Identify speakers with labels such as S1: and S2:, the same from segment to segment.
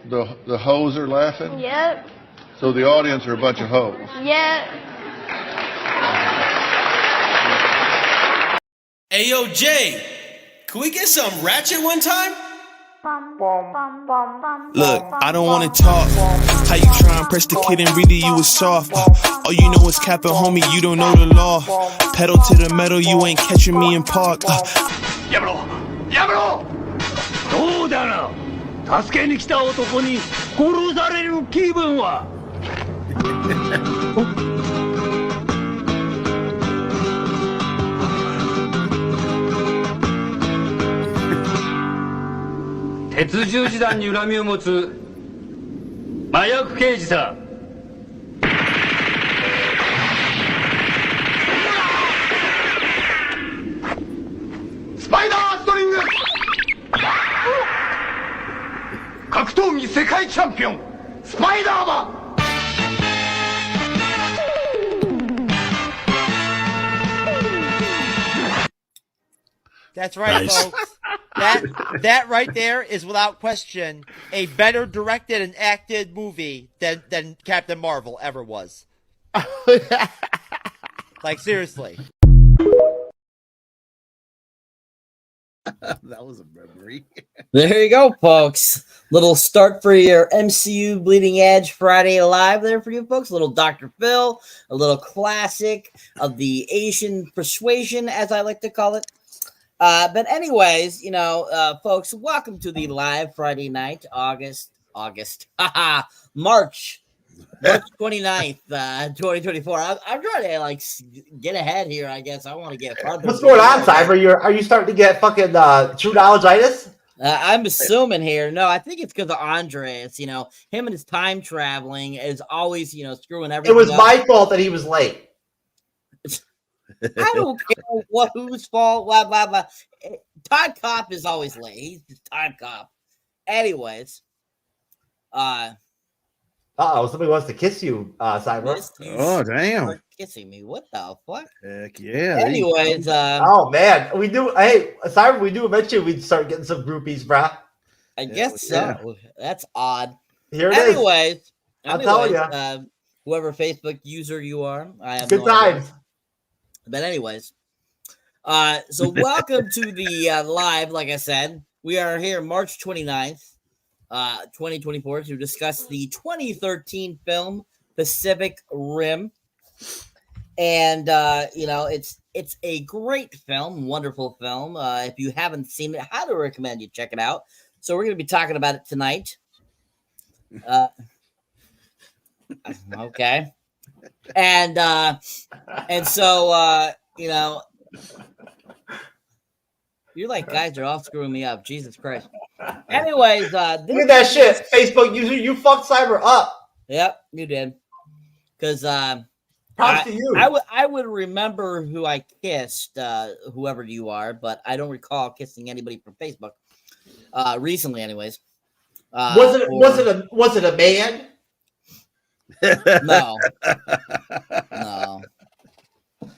S1: the hoes are laughing?
S2: Yep.
S1: So the audience are a bunch of hoes?
S2: Yep.
S3: Hey, yo, Jay, can we get some ratchet one time? Look, I don't wanna talk. How you try and press the kid and really you was soft. All you know is capping, homie, you don't know the law. Pedal to the metal, you ain't catching me in park.
S4: Yabro! Yabro! そうだな。助けに来た男に殺される気分は。鉄十字団に恨みを持つ麻薬刑事さ。スパイダーストリング。格闘技世界チャンピオンスパイダーマン。
S5: That's right,
S6: Nice.
S5: folks. That right there is without question a better directed and acted movie than Captain Marvel ever was. Like, seriously.
S6: That was a memory.
S7: There you go, folks. Little start for your MCU Bleeding Edge Friday Live there for you folks. A little Dr. Phil, a little classic of the Asian persuasion, as I like to call it. But anyways, folks, welcome to the live Friday night, March 29th, 2024. I'm trying to get ahead here, I guess. I want to get farther.
S8: What's going on, Cyber? Are you starting to get fucking true knowledge-itis?
S7: I'm assuming here. No, I think it's because of Andres. Him and his time traveling is always, screwing everything.
S8: It was
S7: up.
S8: my fault that he was late.
S7: I don't care whose fault, blah, blah, blah. Timecop is always late. He's the Timecop. Anyways.
S8: Somebody wants to kiss you, Cyber.
S6: Oh, damn.
S7: Kissing me. What the fuck?
S6: Heck yeah.
S7: Anyways.
S8: Oh, man. We do. Hey, Cyber, we do eventually we'd start getting some groupies, bruh.
S7: I guess so. That's odd.
S8: Here it is.
S7: Anyways.
S8: I'll tell you.
S7: Whoever Facebook user you are, I have
S8: good times.
S7: But anyways, so welcome to the live. Like I said, we are here March 29th, 2024 to discuss the 2013 film Pacific Rim. And, it's a great film, wonderful film. If you haven't seen it, I highly recommend you check it out. So we're going to be talking about it tonight. Okay. And so, you're like, guys are all screwing me up. Jesus Christ. Anyways,
S8: look at that shit. Facebook user, you fucked Cyber up.
S7: Yep, you did. Because
S8: props to you.
S7: I would remember who I kissed, whoever you are, but I don't recall kissing anybody from Facebook. Recently, anyways.
S8: Was it a man?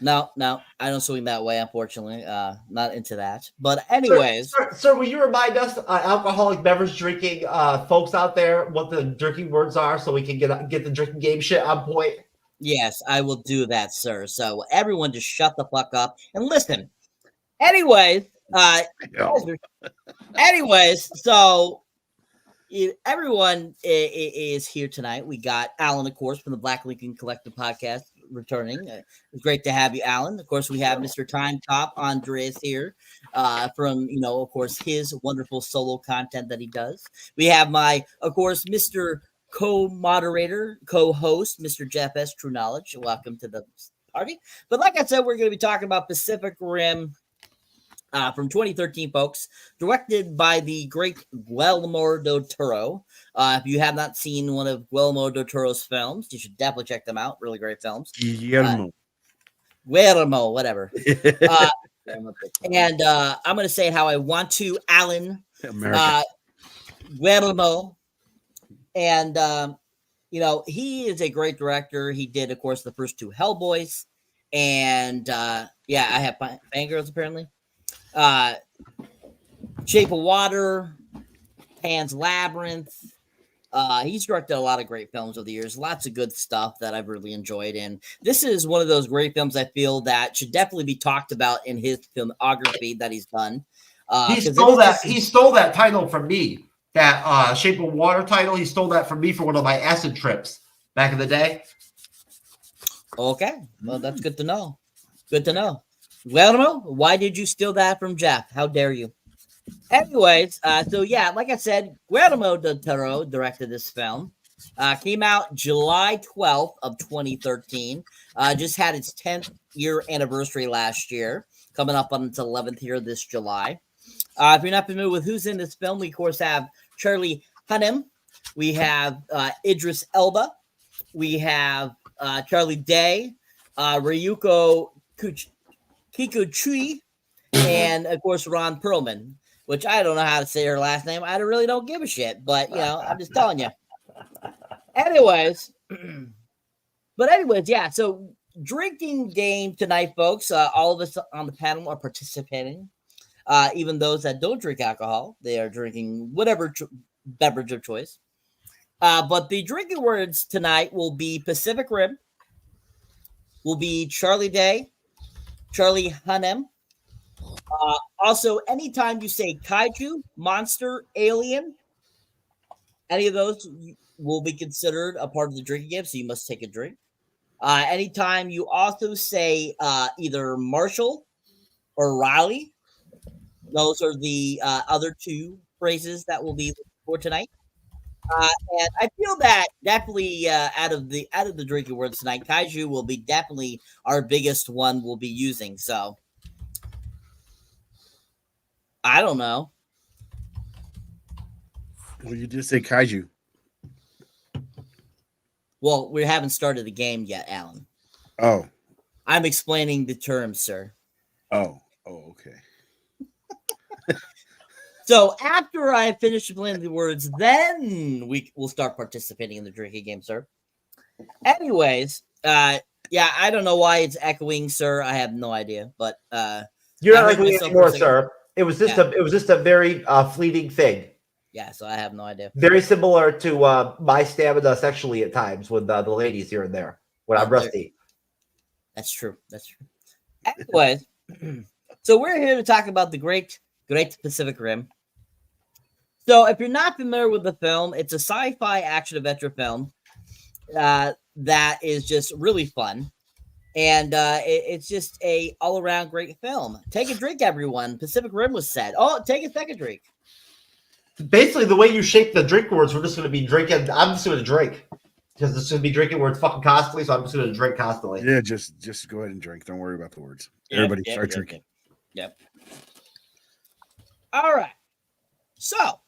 S7: No, I don't swing that way, unfortunately. Not into that. But anyways,
S8: sir, will you remind us, alcoholic beverage drinking folks out there, what the drinking words are, so we can get the drinking game shit on point?
S7: Yes, I will do that, sir. So everyone, just shut the fuck up and listen. Anyways, so everyone is here tonight. We got Allan, of course, from the Black Lincoln Collective podcast returning. It's great to have you, Allan. Of course, we have Mr. Timecop Andres here from, of course, his wonderful solo content that he does. We have of course, Mr. Co-moderator, co-host, Mr. Jeff S. TrueKnowledge. Welcome to the party. But like I said, we're going to be talking about Pacific Rim from 2013, folks, directed by the great Guillermo del Toro. If you have not seen one of Guillermo del Toro's films, you should definitely check them out. Really great films. Guillermo, whatever. And I'm going to say how I want to, Allan. Guillermo. And, he is a great director. He did, of course, the first two Hellboys. And, I have Fangirls, apparently. Shape of Water, Pan's Labyrinth, He's directed a lot of great films over the years, lots of good stuff that I've really enjoyed. And this is one of those great films I feel that should definitely be talked about in his filmography that he's done.
S8: He stole that title from me. That Shape of Water title. He stole that from me for one of my acid trips back in the day.
S7: Okay, well, that's good to know. Good to know. Guillermo, why did you steal that from Jeff? How dare you? Anyways, so yeah, like I said, Guillermo del Toro directed this film. Came out July 12th of 2013. Just had its 10th year anniversary last year, coming up on its 11th year this July. If you're not familiar with who's in this film, we of course have Charlie Hunnam, we have Idris Elba, we have Charlie Day, Ryuko Kikuchi, and of course Ron Perlman, which I don't know how to say her last name. I really don't give a shit, but you know, I'm just telling you. Anyways, yeah. So drinking game tonight, folks. All of us on the panel are participating. Even those that don't drink alcohol, they are drinking whatever beverage of choice. But the drinking words tonight will be Pacific Rim, will be Charlie Day, Charlie Hunnam. Also, anytime you say kaiju, monster, alien, any of those will be considered a part of the drinking game, so you must take a drink. Anytime you also say either Marshall or Raleigh, those are the other two phrases that will be for tonight. And I feel that definitely out of the drinking words tonight, kaiju will be definitely our biggest one we'll be using. So I don't know.
S6: Well, you just say kaiju.
S7: Well, we haven't started the game yet, Allan.
S6: Oh.
S7: I'm explaining the terms, sir.
S6: Oh, okay.
S7: So after I finish explaining the words, then we will start participating in the drinking game, sir. Anyways, yeah, I don't know why it's echoing, sir. I have no idea, but
S8: you're not echoing anymore, sir. It was just a very fleeting thing.
S7: Yeah, so I have no idea.
S8: Very similar to my stamina sexually at times with the ladies here and there when I'm rusty.
S7: That's true. That's true. Anyways, so we're here to talk about the Great Pacific Rim. So if you're not familiar with the film, it's a sci-fi action adventure film that is just really fun. And it's just a all-around great film. Take a drink, everyone. Pacific Rim was said. Oh, take a second drink.
S8: Basically, the way you shape the drink words, we're just going to be drinking. I'm just going to drink because it's going to be drinking words fucking constantly. So I'm just going to drink constantly.
S6: Yeah, just go ahead and drink. Don't worry about the words. Everybody start drinking.
S7: Yep. All right. So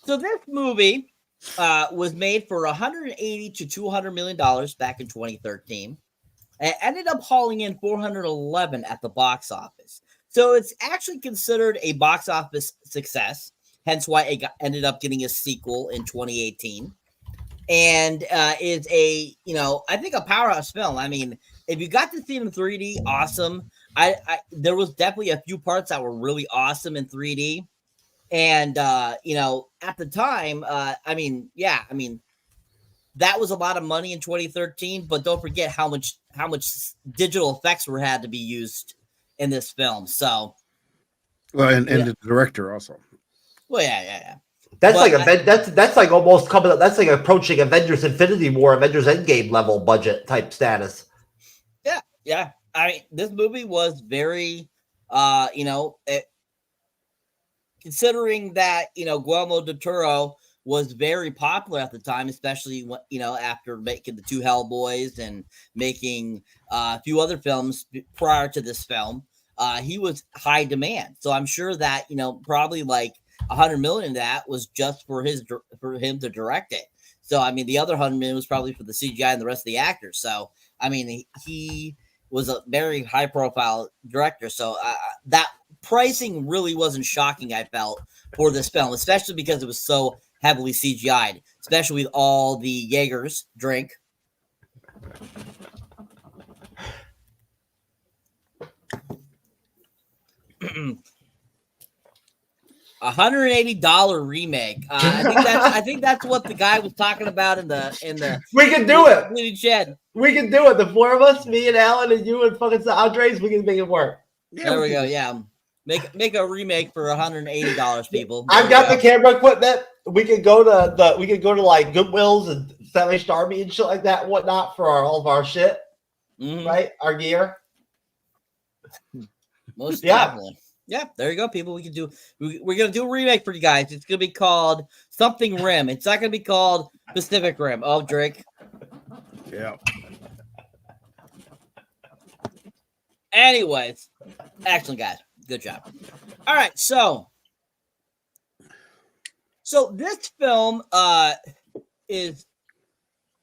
S7: this movie was made for $180 to $200 million back in 2013. It ended up hauling in 411 at the box office. So it's actually considered a box office success. Hence why it ended up getting a sequel in 2018. And is a, I think a powerhouse film. I mean, if you got to see it in 3D, awesome. There was definitely a few parts that were really awesome in 3D. And, at the time, that was a lot of money in 2013, but don't forget how much digital effects were had to be used in this film. So,
S6: well, and the director also.
S7: Well, yeah.
S8: That's like almost coming up. That's like approaching Avengers Infinity War, Avengers Endgame level budget type status.
S7: Yeah. I mean, this movie was very, considering that Guillermo del Toro was very popular at the time, especially after making the two Hellboys and making a few other films prior to this film. He was high demand, so I'm sure that probably like $100 million of that was just for him to direct it. So I mean, the other $100 million was probably for the CGI and the rest of the actors. So I mean, he was a very high profile director. So that pricing really wasn't shocking, I felt, for this film, especially because it was so heavily CGI'd, especially with all the Jaegers drink. $180 remake. I think that's what the guy was talking about in the.
S8: We can do it.
S7: Bleeding Shed.
S8: We can do it. The four of us, me and Allan and you and fucking Andres, we can make it work.
S7: There we go. Yeah, make a remake for $180, people.
S8: I've got the camera equipment. We could go to like Goodwills and Salvation Army and shit like that, and whatnot for all of our shit, right? Our gear.
S7: Most definitely. Yeah, there you go, people. We're gonna do a remake for you guys. It's gonna be called something Rim. It's not gonna be called Pacific Rim. Oh, Drake.
S6: Yeah.
S7: Anyways, excellent, guys. Good job. All right, so this film is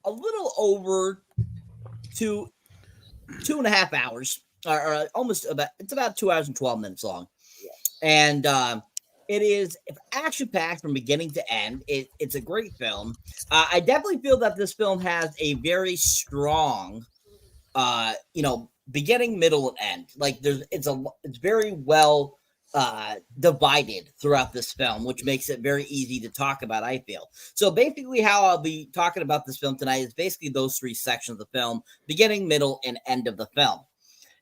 S7: a little over 2.5 hours, or almost about 2 hours and 12 minutes long, and it is action packed from beginning to end. It's a great film. I definitely feel that this film has a very strong, beginning, middle, and end. Like it's very well divided throughout this film, which makes it very easy to talk about, I feel. So basically how I'll be talking about this film tonight is basically those three sections of the film: beginning, middle, and end of the film.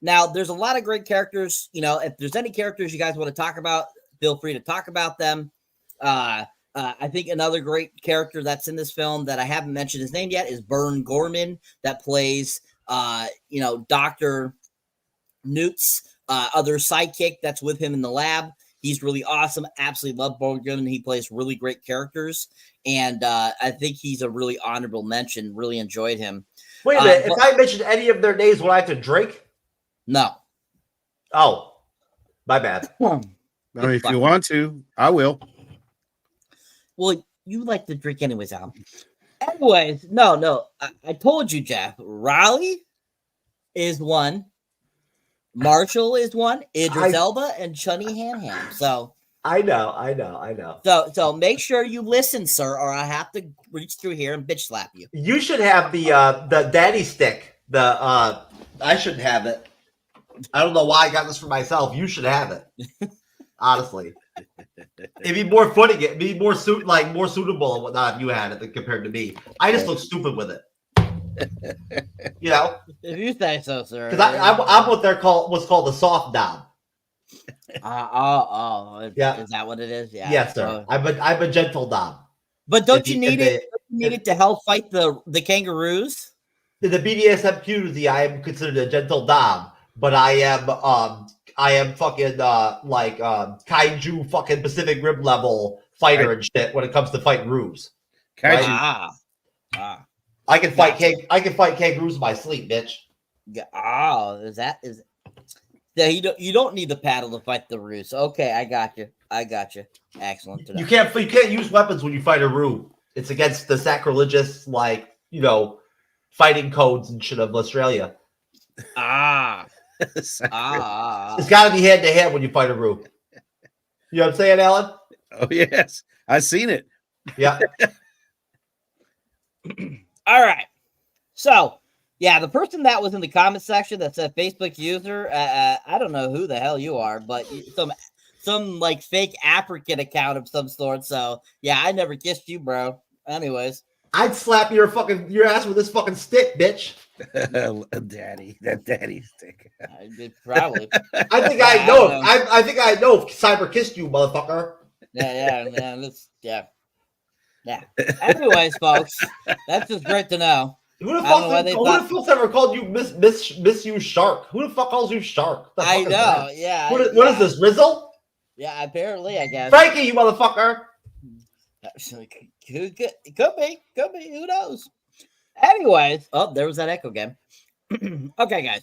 S7: Now, there's a lot of great characters. If there's any characters you guys want to talk about, feel free to talk about them. I think another great character that's in this film that I haven't mentioned his name yet is Burn Gorman, that plays Dr. Newt's other sidekick that's with him in the lab. He's really awesome. Absolutely love Burn Gorman. He plays really great characters. And I think he's a really honorable mention. Really enjoyed him.
S8: Wait a minute. If I mentioned any of their names, will I have to drink?
S7: No.
S8: Oh, my bad.
S6: I mean, if you want to, I will.
S7: Well, you like to drink anyways, Al. Anyways, no. I told you, Jeff. Raleigh is one. Marshall is one. Idris Elba and Chunny Hanham. So
S8: I know.
S7: So make sure you listen, sir, or I have to reach through here and bitch slap you.
S8: You should have the daddy stick. I shouldn't have it. I don't know why I got this for myself. You should have it. Honestly, it'd be more footing. It'd be more more suitable and whatnot if you had it compared to me. I just look stupid with it.
S7: If you say so, sir.
S8: Because I'm what's called the soft dom.
S7: Yeah. Is that what it is? Yeah.
S8: Yes, sir. I'm a gentle dom.
S7: But don't you need it? Don't you need it to help fight the kangaroos?
S8: In the BDSM community, I am considered a gentle dom, but I am fucking kaiju fucking Pacific Rim level fighter and shit when it comes to fighting rubes.
S6: Kaiju.
S8: Right? I can fight kangaroos in my sleep, bitch.
S7: Yeah, you don't need the paddle to fight the roos. Okay, I got you. Excellent.
S8: You can't use weapons when you fight a roo. It's against the sacrilegious fighting codes and shit of Australia. It's got to be hand to hand when you fight a roo. You know what I'm saying, Allan?
S6: Oh yes, I've seen it.
S8: Yeah.
S7: All right. So, yeah, the person that was in the comment section that said Facebook user, I don't know who the hell you are, but some like fake African account of some sort. So, yeah, I never kissed you, bro. Anyways,
S8: I'd slap your ass with this fucking stick, bitch.
S6: That daddy stick.
S7: I did probably.
S8: I think I know. I think I know if Cyber kissed you, motherfucker.
S7: Yeah. Anyways, folks, that's just great to know.
S8: Who the fuck's ever called you Miss you Shark? Who the fuck calls you Shark?
S7: I know. Yeah.
S8: What is this, Rizzle?
S7: Yeah, apparently, I guess.
S8: Frankie, you motherfucker.
S7: Could be. Who knows? Anyways, there was that echo again. Okay, guys.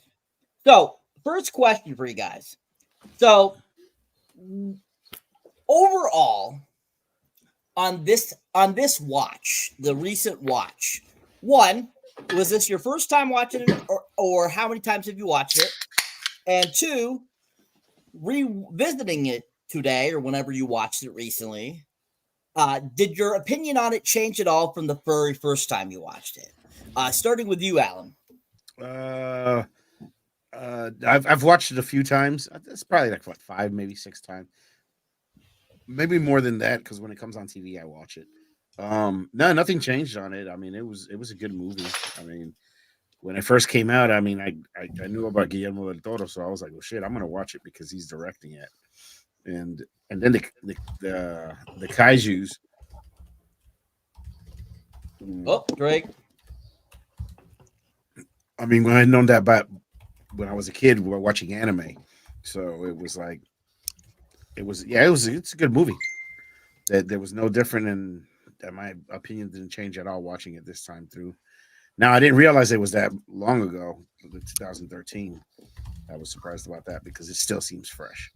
S7: So, first question for you guys. So, overall, on this watch, the recent watch, one, was this your first time watching it, or how many times have you watched it? And two, revisiting it today or whenever you watched it recently, did your opinion on it change at all from the very first time you watched it? Starting with you, Allan.
S6: I've watched it a few times. It's probably like 5, maybe 6 times. maybe more than that, because when it comes on TV, I watch it. No, nothing changed on it. I mean, it was a good movie. I mean, when it first came out, I mean, I knew about Guillermo del Toro, so I was like, well, shit, I'm gonna watch it because he's directing it. And then the Kaijus.
S7: Oh, Drake.
S6: I mean, when I known that about when I was a kid, we were watching anime, so it was like, it's a good movie. That there was no different, and that my opinion didn't change at all watching it this time through. Now I didn't realize it was that long ago, 2013. I was surprised about that because it still seems fresh.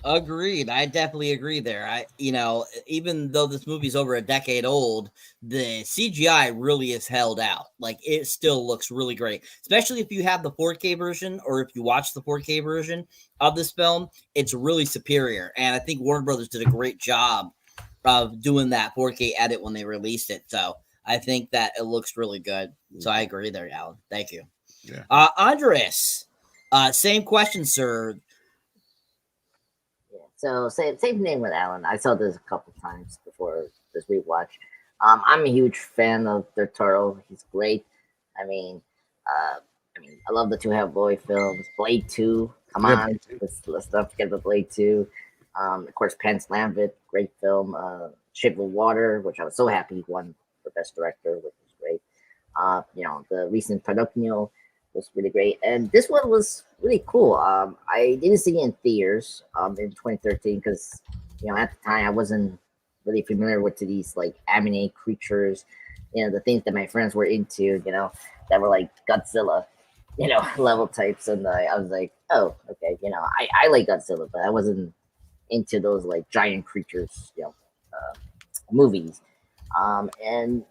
S7: Agreed. I definitely agree there. Even though this movie's over a decade old, the CGI really is held out. Like, it still looks really great, especially if you have the 4K version or if you watch the 4K version of this film. It's really superior. And I think Warner Brothers did a great job of doing that 4K edit when they released it. So I think that it looks really good. So I agree there, Alan. Thank you.
S6: Yeah.
S7: Andres, same question, sir.
S2: So same name with Allan. I saw this a couple times before this rewatch. I'm a huge fan of Del Toro. He's great. I mean, I love the Two Hellboy films. Blade 2, come on, let's not forget about Blade 2. Of course, Pan's Lambert, great film. Shape of Water, which I was so happy he won for Best Director, which was great. The recent Pinocchio was really great, and this one was really cool. I didn't see it in theaters in 2013 because at the time I wasn't really familiar with these like anime creatures, the things that my friends were into, that were like Godzilla, level types, and I was like, oh, okay, I like Godzilla, but I wasn't into those like giant creatures, movies, and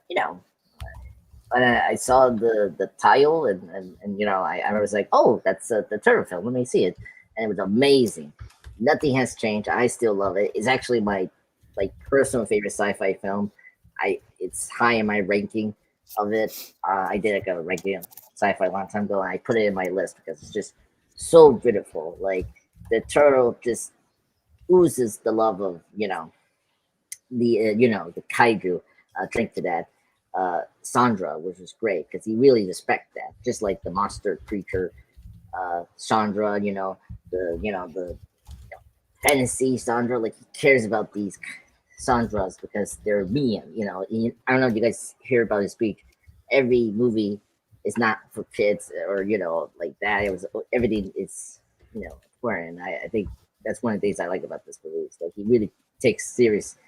S2: I saw the title and I was like, oh, that's the Turtle film. Let me see it, and it was amazing. Nothing has changed. I still love it. It's actually my personal favorite sci-fi film. It's high in my ranking of it. I did like a ranking of sci-fi a long time ago, and I put it in my list because it's just so beautiful. Like the turtle just oozes the love of the kaiju. Drink to that. Sandra, which was great because he really respect that, just like the monster creature, Sandra. The fantasy Sandra, like he cares about these Sandras because they're me. I don't know if you guys hear about his speech. Every movie is not for kids or like that. It was everything is important. I think that's one of the things I like about this movie. Is that he really takes serious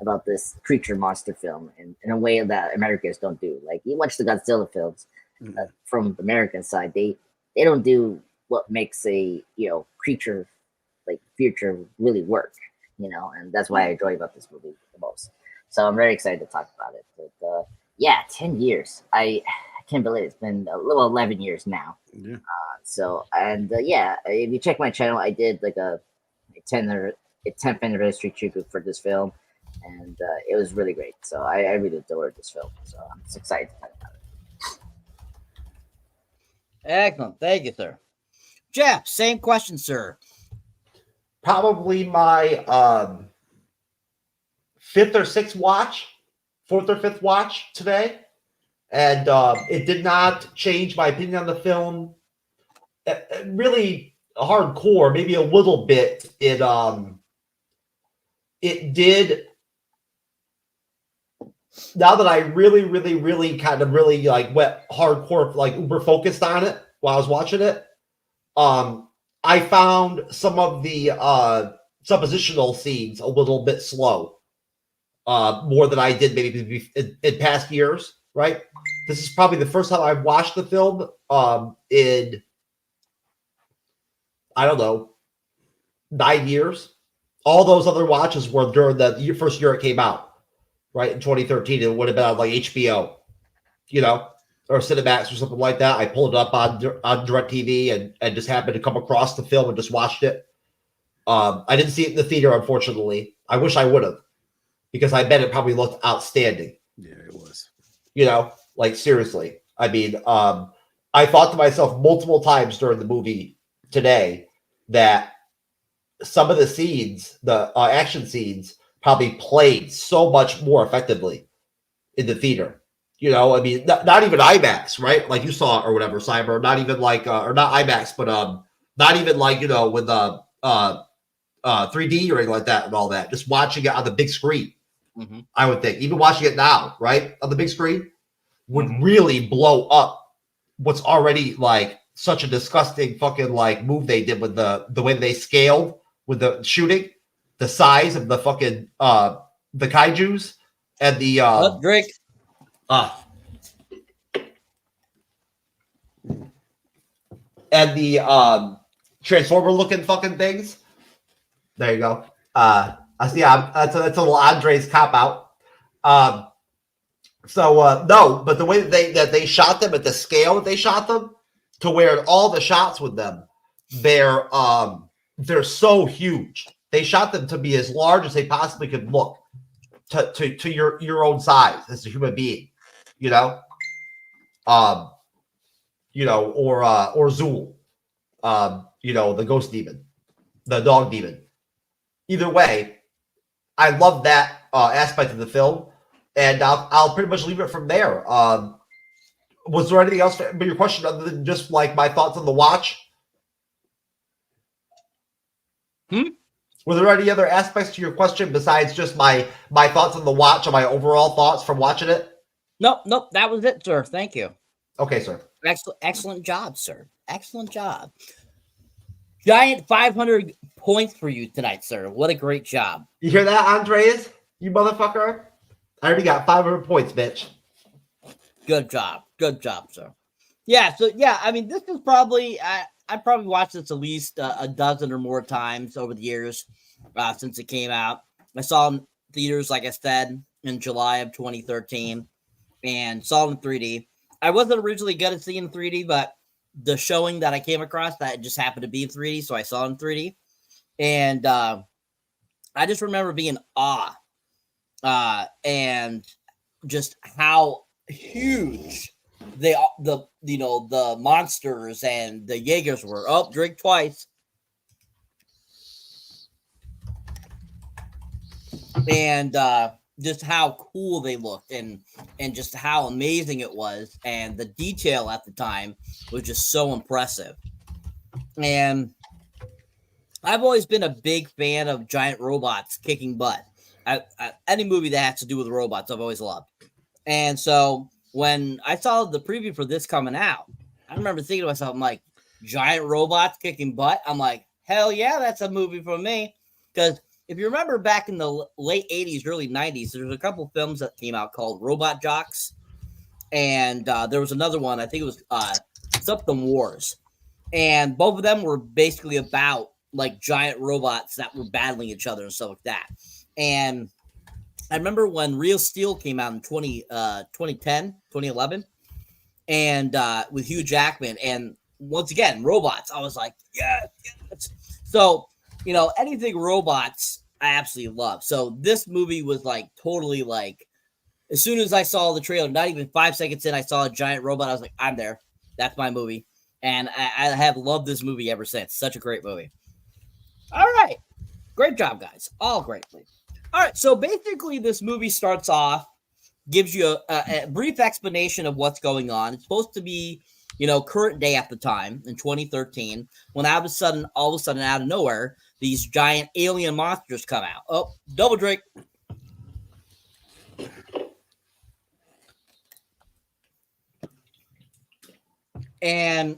S2: about this creature monster film in a way that Americans don't do. Like you watch the Godzilla films from the American side, they don't do what makes a creature like future really work, and that's why I enjoy about this movie the most. So I'm very excited to talk about it. But 10 years. I can't believe it's been a little 11 years now.
S6: Yeah.
S2: If you check my channel, I did like a 10th anniversary tribute for this film. And it was really great. So I really adored this film. So I'm just excited to talk about it.
S7: Excellent. Thank you, sir. Jeff, same question, sir.
S8: Probably my fourth or fifth watch today. And it did not change my opinion on the film. Really hardcore, maybe a little bit. It did. Now that I really, really, really kind of really like went hardcore, like uber focused on it while I was watching it, I found some of the suppositional scenes a little bit slow, more than I did maybe in past years, right? This is probably the first time I've watched the film in, I don't know, 9 years. All those other watches were during the first year it came out. Right, in 2013, it would have been on like HBO, or Cinemax or something like that. I pulled it up on DirecTV and just happened to come across the film and just watched it. I didn't see it in the theater, unfortunately. I wish I would have, because I bet it probably looked outstanding.
S6: Yeah, it was.
S8: Like seriously. I mean, I thought to myself multiple times during the movie today that some of the scenes, the action scenes, probably played so much more effectively in the theater. You know, I mean, not even IMAX, right? Like you saw or whatever, Cyber. Not even like, or not IMAX, but not even like, you know, with 3D or anything like that and all that. Just watching it on the big screen, I would think. Even watching it now, right, on the big screen, would really blow up what's already like such a disgusting fucking like move they did with the way they scaled with the shooting, the size of the fucking the kaijus and the
S7: Drake.
S8: And the transformer looking fucking things. There you go. I see. That's a little Andre's cop out. No, but the way that they shot them at the scale that they shot them, to where all the shots with them, they're so huge. They shot them to be as large as they possibly could look to your own size as a human being, you know. You know, or Zool, you know, the ghost demon, the dog demon. Either way, I love that aspect of the film, and I'll pretty much leave it from there. Was there anything else but your question other than just like my thoughts on the watch? Were there any other aspects to your question besides just my thoughts on the watch and my overall thoughts from watching it?
S7: Nope, that was it, sir. Thank you.
S8: Okay, sir.
S7: Excellent job, sir. Excellent job. Giant 500 points for you tonight, sir. What a great job.
S8: You hear that, Andreas? You motherfucker. I already got 500 points, bitch.
S7: Good job. Good job, sir. Yeah, so yeah, I mean, this is probably, I probably watched this at least a dozen or more times over the years since it came out. I saw it in theaters, like I said, in July of 2013 and saw it in 3D. I wasn't originally going to see in 3D, but the showing that I came across that just happened to be in 3D, so I saw it in 3D. And I just remember being in awe and just how huge the monsters and the Jaegers were. Oh, drink twice. And just how cool they looked and just how amazing it was, and the detail at the time was just so impressive. And I've always been a big fan of giant robots kicking butt. Any movie that has to do with robots, I've always loved. And so when I saw the preview for this coming out, I remember thinking to myself, I'm like, giant robots kicking butt? I'm like, hell yeah, that's a movie for me. Because if you remember back in the late 80s, early 90s, there's a couple films that came out called Robot Jocks. And there was another one, I think it was something Wars. And both of them were basically about like giant robots that were battling each other and stuff like that. And I remember when Real Steel came out in 2011, and with Hugh Jackman, and once again, robots. I was like, yes. So, you know, anything robots, I absolutely love. So this movie was like totally like, as soon as I saw the trailer, not even 5 seconds in, I saw a giant robot. I was like, I'm there. That's my movie. And I have loved this movie ever since. Such a great movie. All right. Great job, guys. All great. All right. So basically, this movie starts off, gives you a brief explanation of what's going on. It's supposed to be, you know, current day at the time in 2013, when all of a sudden, out of nowhere, these giant alien monsters come out. Oh, double drink. And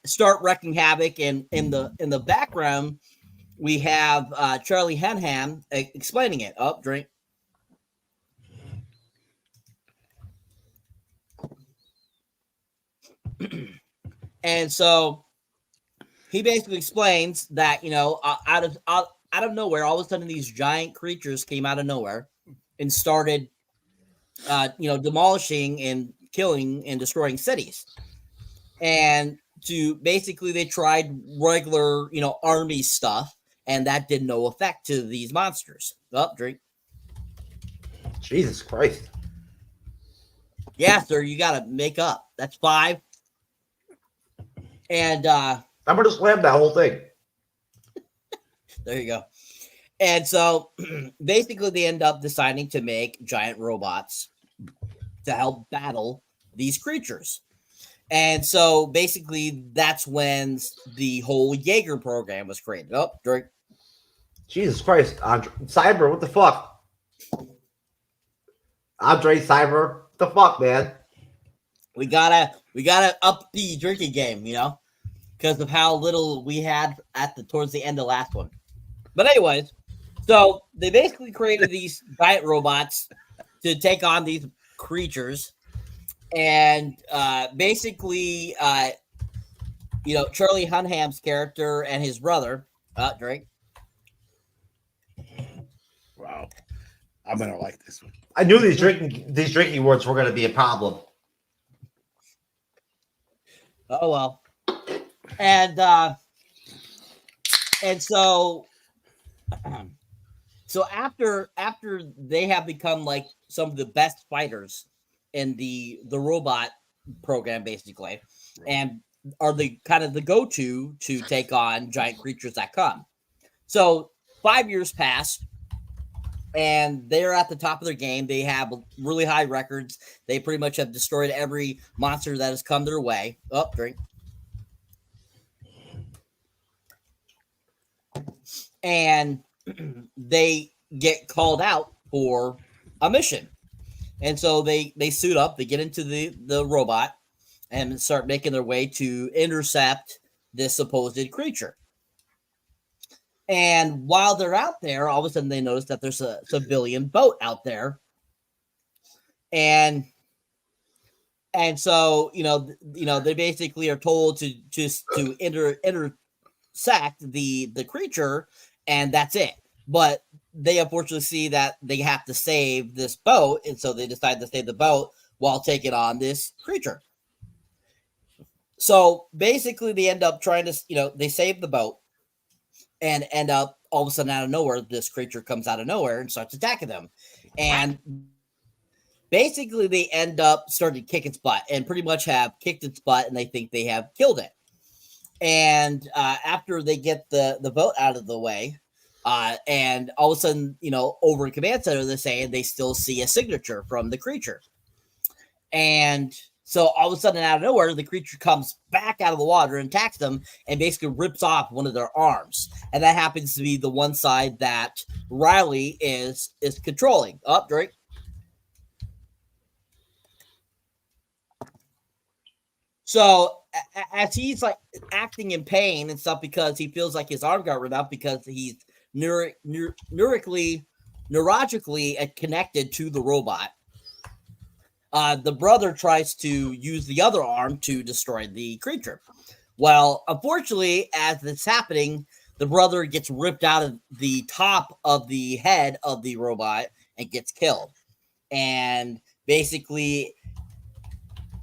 S7: start wreaking havoc. And in the background, we have Charlie Hunnam explaining it. Oh, drink. And so he basically explains that, you know, out of nowhere, all of a sudden these giant creatures came out of nowhere and started, you know, demolishing and killing and destroying cities. And basically they tried regular, you know, army stuff, and that did no effect to these monsters. Oh, drink.
S8: Jesus Christ.
S7: Yeah, sir, you got to make up. That's 5. And
S8: I'm going to slam that whole thing.
S7: There you go. And so basically they end up deciding to make giant robots to help battle these creatures. And so basically that's when the whole Jaeger program was created. Oh, Drake.
S8: Jesus Christ, Andre, Cyber, what the fuck? Andre Cyber, what the fuck, man?
S7: We gotta up the drinking game, you know, because of how little we had towards the end of the last one. But anyways, so they basically created these giant robots to take on these creatures, and basically, Charlie Hunnam's character and his brother, Drake.
S6: Wow, I'm gonna like this one.
S8: I knew these drinking words were going to be a problem.
S7: Oh well, and so after they have become like some of the best fighters in the robot program, basically, and are the kind of the go-to to take on giant creatures that come. So 5 years pass, and they're at the top of their game. They have really high records. They pretty much have destroyed every monster that has come their way. Oh, drink. And they get called out for a mission. And so they suit up, they get into the robot and start making their way to intercept this supposed creature. And while they're out there, all of a sudden they notice that there's a civilian boat out there. And so, they basically are told to intersect the creature, and that's it. But they unfortunately see that they have to save this boat, and so they decide to save the boat while taking on this creature. So basically they end up trying to, they save the boat, and end up all of a sudden out of nowhere, this creature comes out of nowhere and starts attacking them. And basically they end up starting to kick its butt and pretty much have kicked its butt, and they think they have killed it. And after they get the boat out of the way, and all of a sudden, over in Command Center, they're saying they still see a signature from the creature. And so all of a sudden, out of nowhere, the creature comes back out of the water and attacks them and basically rips off one of their arms. And that happens to be the one side that Riley is controlling. Up, Drake. So as he's like acting in pain and stuff because he feels like his arm got ripped out because he's neurologically connected to the robot. The brother tries to use the other arm to destroy the creature. Well, unfortunately, as it's happening, the brother gets ripped out of the top of the head of the robot and gets killed. And basically,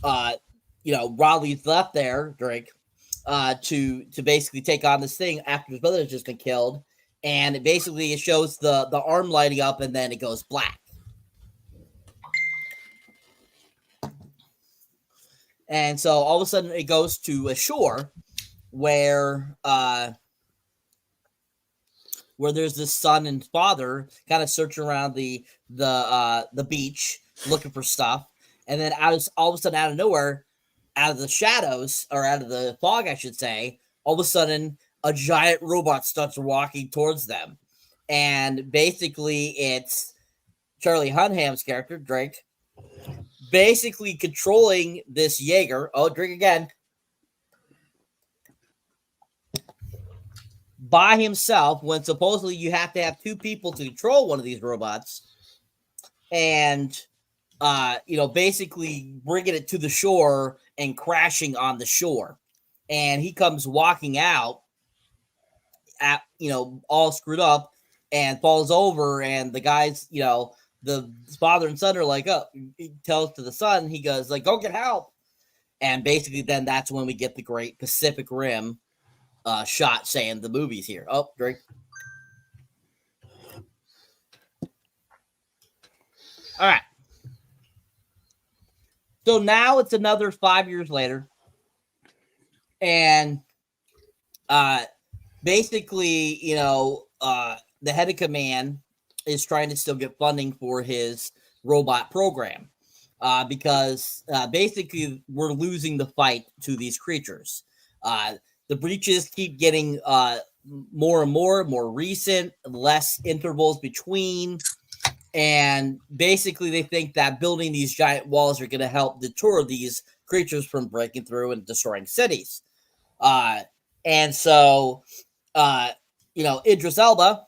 S7: Raleigh's left there, Drake, to basically take on this thing after his brother has just been killed. And it shows the arm lighting up, and then it goes black. And so all of a sudden it goes to a shore where there's this son and father kind of searching around the beach looking for stuff. And then all of a sudden out of nowhere, out of the shadows, or out of the fog, I should say, all of a sudden a giant robot starts walking towards them. And basically it's Charlie Hunnam's character, Drake, basically controlling this Jaeger. Oh, drink again. By himself, when supposedly you have to have two people to control one of these robots. And, basically bringing it to the shore and crashing on the shore. And he comes walking out all screwed up and falls over. And the guys, the father and son are like, oh, he tells to the son, he goes like, go get help. And basically then that's when we get the great Pacific Rim shot saying the movie's here. Oh, drink. All right. So now it's another 5 years later. And basically, the head of command is trying to still get funding for his robot program because basically we're losing the fight to these creatures. The breaches keep getting more and more recent, less intervals between. And basically, they think that building these giant walls are going to help deter these creatures from breaking through and destroying cities. And so, Idris Elba,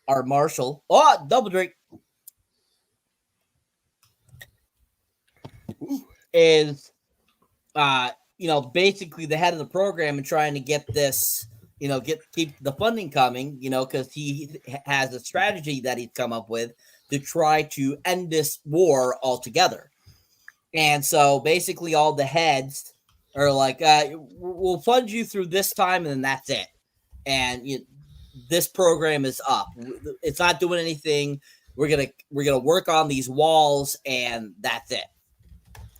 S7: our marshal, double drink, is, basically the head of the program and trying to get this, keep the funding coming, because he has a strategy that he's come up with to try to end this war altogether. And so basically all the heads are like, we'll fund you through this time and then that's it. And this program is up. It's not doing anything. We're gonna work on these walls and that's it.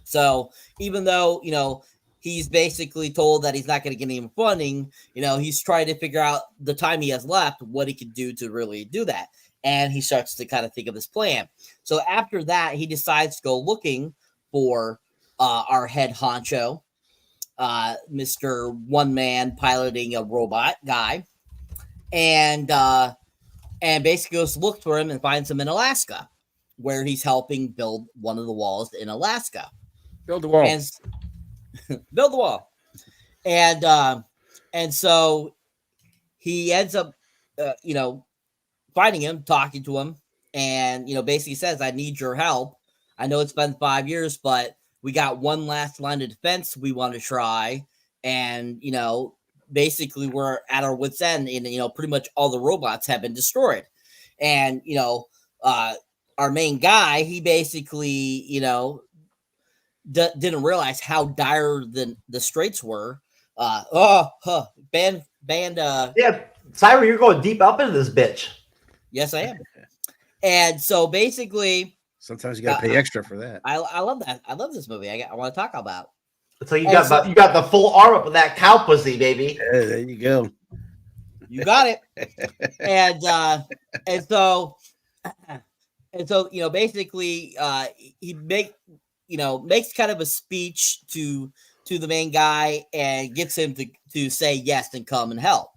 S7: So even though, he's basically told that he's not going to get any funding, he's trying to figure out the time he has left, what he can do to really do that. And he starts to kind of think of this plan. So after that, he decides to go looking for our head honcho, Mr. One Man piloting a robot guy. And basically goes to look for him and finds him in Alaska, where he's helping build one of the walls in Alaska.
S6: Build the wall.
S7: Build the wall. And so he ends up, finding him, talking to him, and, basically says, I need your help. I know it's been 5 years, but we got one last line of defense we want to try. And, basically we're at our wit's end and, pretty much all the robots have been destroyed. And, our main guy, he basically, didn't realize how dire the straits were. Yeah,
S8: Cyber, you're going deep up into this bitch.
S7: Yes, I am. And so basically,
S6: sometimes you got to pay extra for that.
S7: I love that. I love this movie. I want to talk about.
S8: So you got the full arm up of that cow pussy, baby.
S6: Yeah, there you go.
S7: You got it. and so basically, he makes kind of a speech to the main guy and gets him to say yes and come and help.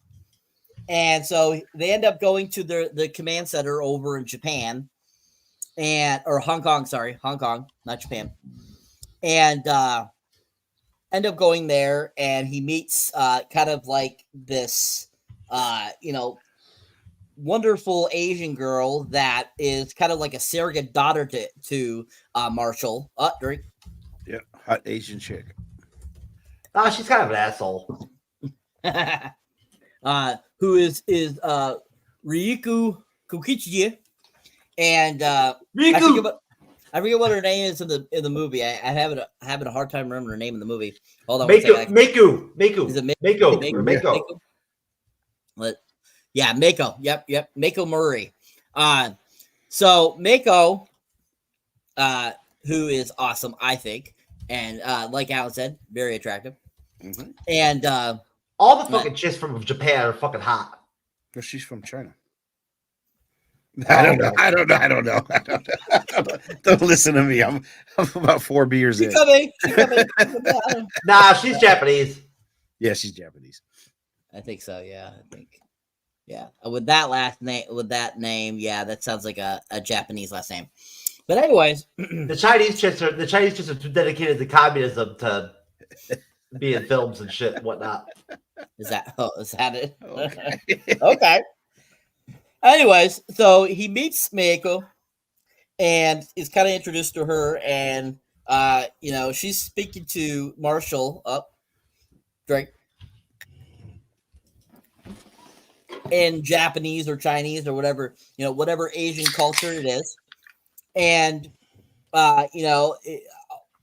S7: And so they end up going to the command center over in Japan or Hong Kong, not Japan. And end up going there and he meets kind of like this, wonderful Asian girl that is kind of like a surrogate daughter to Marshall. Drink.
S6: Yeah, hot Asian chick.
S8: Oh, she's kind of an asshole.
S7: Who is Ryuko Kokichi, and
S8: Riku.
S7: I forget what her name is in the movie. I having a hard time remembering her name in the movie. Hold on,
S8: Mako.
S7: Is it
S8: Mako?
S7: Yeah, Mako. Yep. Mako Murray. So Mako, who is awesome, I think, and like Allan said, very attractive.
S6: Mm-hmm.
S7: And
S8: all the fucking chicks from Japan are fucking hot.
S6: But she's from China. I don't know. Don't listen to me. I'm about 4 beers in.
S7: She coming.
S8: Nah, she's Japanese.
S6: Yeah, she's Japanese.
S7: I think so. Yeah, I think. Yeah, with that name, yeah, that sounds like a Japanese last name. But anyways,
S8: the Chinese chicks are too dedicated to communism to be in films and shit and whatnot.
S7: Is that it?
S6: Okay.
S7: Okay. Anyways, so he meets Mako and is kind of introduced to her, and she's speaking to Marshall Drake in Japanese or Chinese or whatever, whatever Asian culture it is. And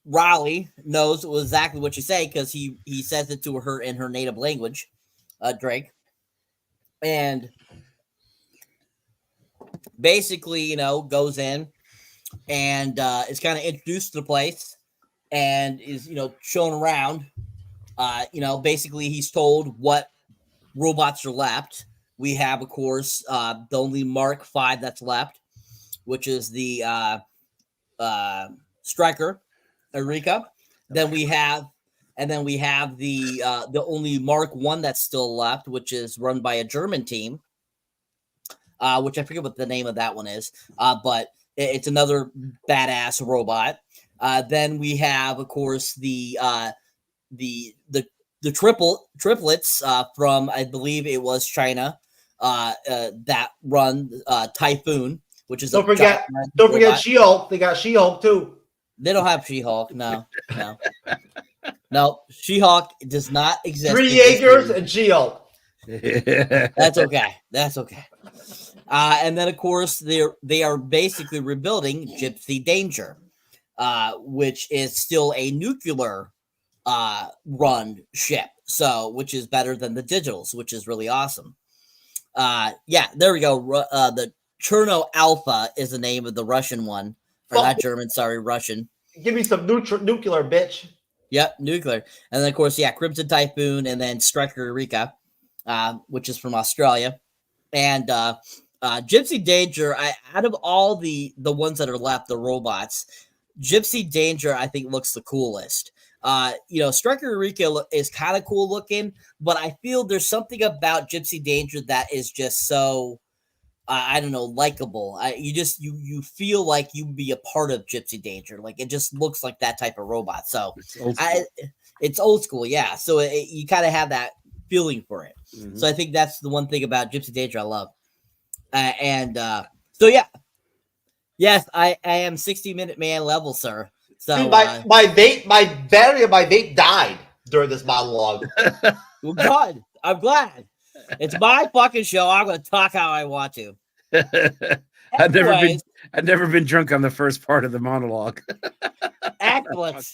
S7: Raleigh knows exactly what you say because he says it to her in her native language, Drake. And basically, goes in and is kind of introduced to the place and is, shown around. Basically he's told what robots are left, we have, of course, the only Mark V that's left, which is the Striker, Eureka. Then we have the only Mark I that's still left, which is run by a German team, which I forget what the name of that one is, but it's another badass robot. Then we have, of course, the triplets from, I believe it was China, that run Typhoon, which is
S8: don't forget She-Hulk. They got She-Hulk too.
S7: They don't have She-Hulk. No. She-Hulk does not exist.
S8: 3 Jaegers and She-Hulk.
S7: That's okay. And then, of course, they are basically rebuilding Gypsy Danger, which is still a nuclear run ship. So, which is better than the digitals, which is really awesome. Yeah, there we go. The Cherno Alpha is the name of the Russian one. Or not German, sorry, Russian.
S8: Give me some nuclear, bitch.
S7: Yep, nuclear. And then, of course, Crimson Typhoon, and then Striker Eureka, which is from Australia. And Gypsy Danger, out of all the ones that are left, the robots, Gypsy Danger, I think, looks the coolest. Striker Eureka is kind of cool looking, but I feel there's something about Gypsy Danger that is just so... I don't know, likable. You feel like you'd be a part of Gypsy Danger. Like, it just looks like that type of robot. So it's old school, yeah. So you kind of have that feeling for it. Mm-hmm. So I think that's the one thing about Gypsy Danger I love. So yeah, yes, I am 60-minute man level, sir. So
S8: dude, my battery of my vape died during this monologue.
S7: Well, God, I'm glad. It's my fucking show. I'm going to talk how I want to.
S6: I've never been drunk on the first part of the monologue.
S7: Excellent.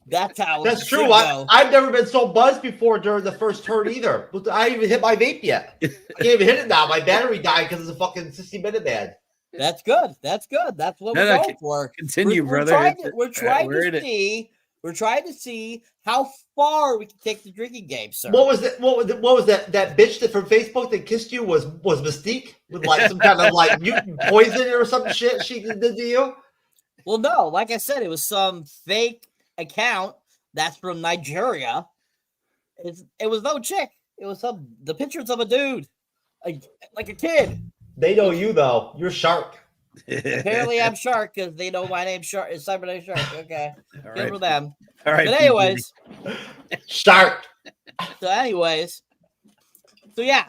S7: That's how.
S8: That's true. I've never been so buzzed before during the first turn either. I ain't even hit my vape yet. I can't even hit it now. My battery died because it's a fucking 60-minute man.
S7: That's good. That's what we're going for.
S6: Continue, brother.
S7: We're trying to see how far we can take the drinking game, sir.
S8: What was that bitch that from Facebook that kissed you was Mystique with like some kind of like mutant poison or some shit she did to you?
S7: Well, no, like I said, it was some fake account that's from Nigeria. It was no chick. It was the pictures of a dude, like a kid.
S8: They know you though. You're Shark.
S7: Apparently, I'm Shark because they know my name. Shark is Cyberneticshark. Okay, good for them.
S6: All right,
S7: but anyways,
S8: Shark.
S7: So, anyways,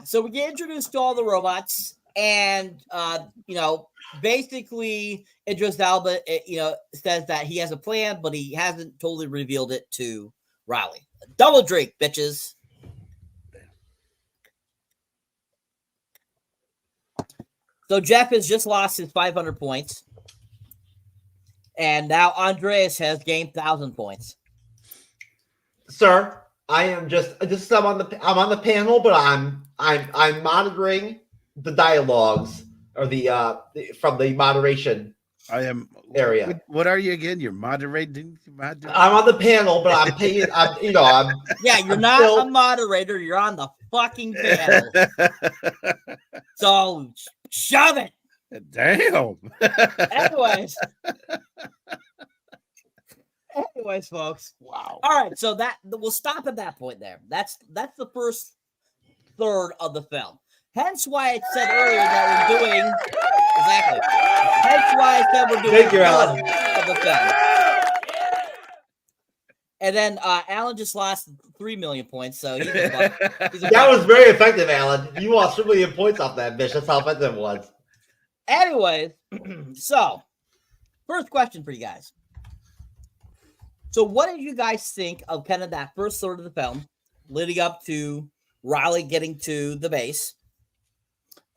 S7: so we get introduced to all the robots, and basically, Idris Elba, says that he has a plan, but he hasn't totally revealed it to Raleigh. Double drink, bitches. So Jeff has just lost his 500 points, and now Andreas has gained 1,000 points.
S8: Sir, I am I'm on the panel, but I'm monitoring the dialogues or the from the moderation.
S6: I am
S8: area.
S6: What are you again? You're moderating.
S8: I'm on the panel, but I'm paying.
S7: Yeah, you're not a moderator. You're on the fucking panel. So shove it.
S6: Damn.
S7: Anyways, folks.
S6: Wow.
S7: All right, so we'll stop at that point there. That's the first third of the film. Hence why I said earlier that we're doing exactly. Hence why I said we're doing of the film. And then Allan just lost 3 million points, so
S8: that was very effective, Allan. You lost 3 million points off that bitch. That's how effective it was.
S7: Anyways, so first question for you guys. So what did you guys think of kind of that first third of the film leading up to Raleigh getting to the base?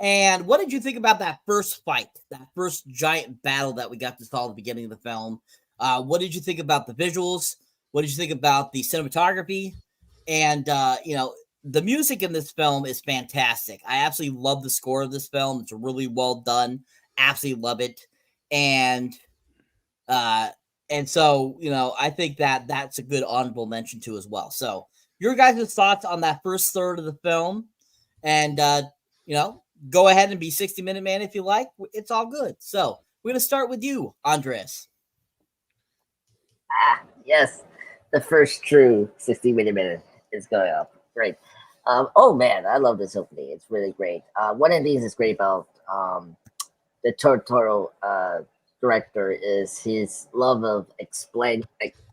S7: And what did you think about that first fight, that first giant battle that we got to saw at the beginning of the film? What did you think about the visuals? What did you think about the cinematography? And, the music in this film is fantastic. I absolutely love the score of this film. It's really well done. Absolutely love it. And so, I think that that's a good honorable mention too as well. So your guys' thoughts on that first third of the film and, go ahead and be 60-minute man if you like. It's all good. So we're going to start with you, Andres.
S2: Yes, the first true 60-minute is going up. Great. Oh man, I love this opening. It's really great. One of the things that's great about the Totoro director is his love of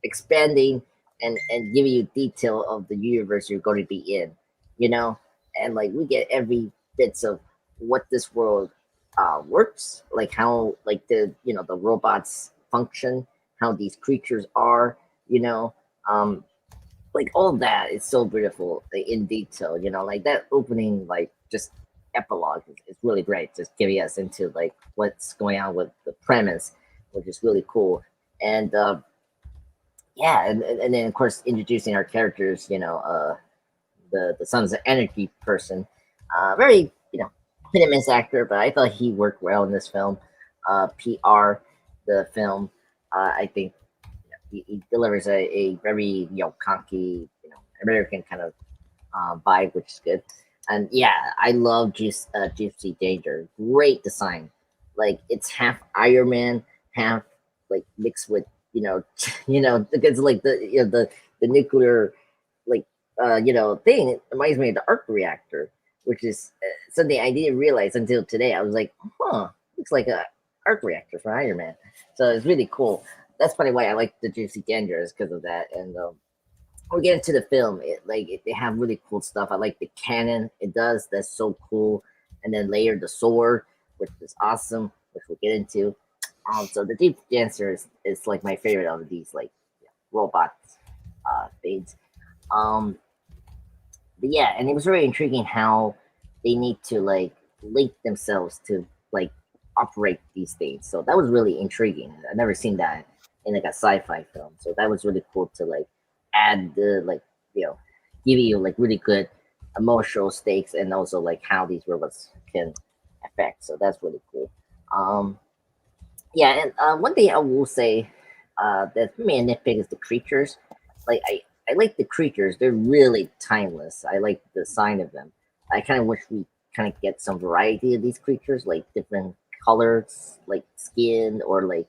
S2: expanding and giving you detail of the universe you're going to be in, and like we get every bits of what this world works, like how like the robots function, how these creatures are, like all that is so beautiful in detail, like that opening, like just epilogue is really great, just giving us into like what's going on with the premise, which is really cool. And and then of course introducing our characters, the Sons of Energy person, very hit and miss actor, but I thought he worked well in this film. PR, the film, I think he delivers a very cocky American kind of vibe, which is good. And yeah, I love Gypsy Danger. Great design. Like it's half Iron Man, half like mixed with because like the nuclear like thing. It reminds me of the arc reactor, which is something I didn't realize until today. I was like, looks like a arc reactor for Iron Man. So it's really cool. That's probably why I like the Gypsy Danger, is because of that. And we get into the film. They have really cool stuff. I like the cannon. It does. That's so cool. And then layer the sword, which is awesome, which we'll get into. So the Deep Dancer is like my favorite of these like robot things. But yeah, and it was very intriguing how they need to like link themselves to like operate these things. So that was really intriguing. I've never seen that in like a sci-fi film. So that was really cool to like add the like give you like really good emotional stakes, and also like how these robots can affect. So that's really cool. And one thing I will say that's maybe a nitpick is the creatures. Like I like the creatures. They're really timeless. I like the design of them. I kind of wish we kind of get some variety of these creatures, like different colors, like skin, or like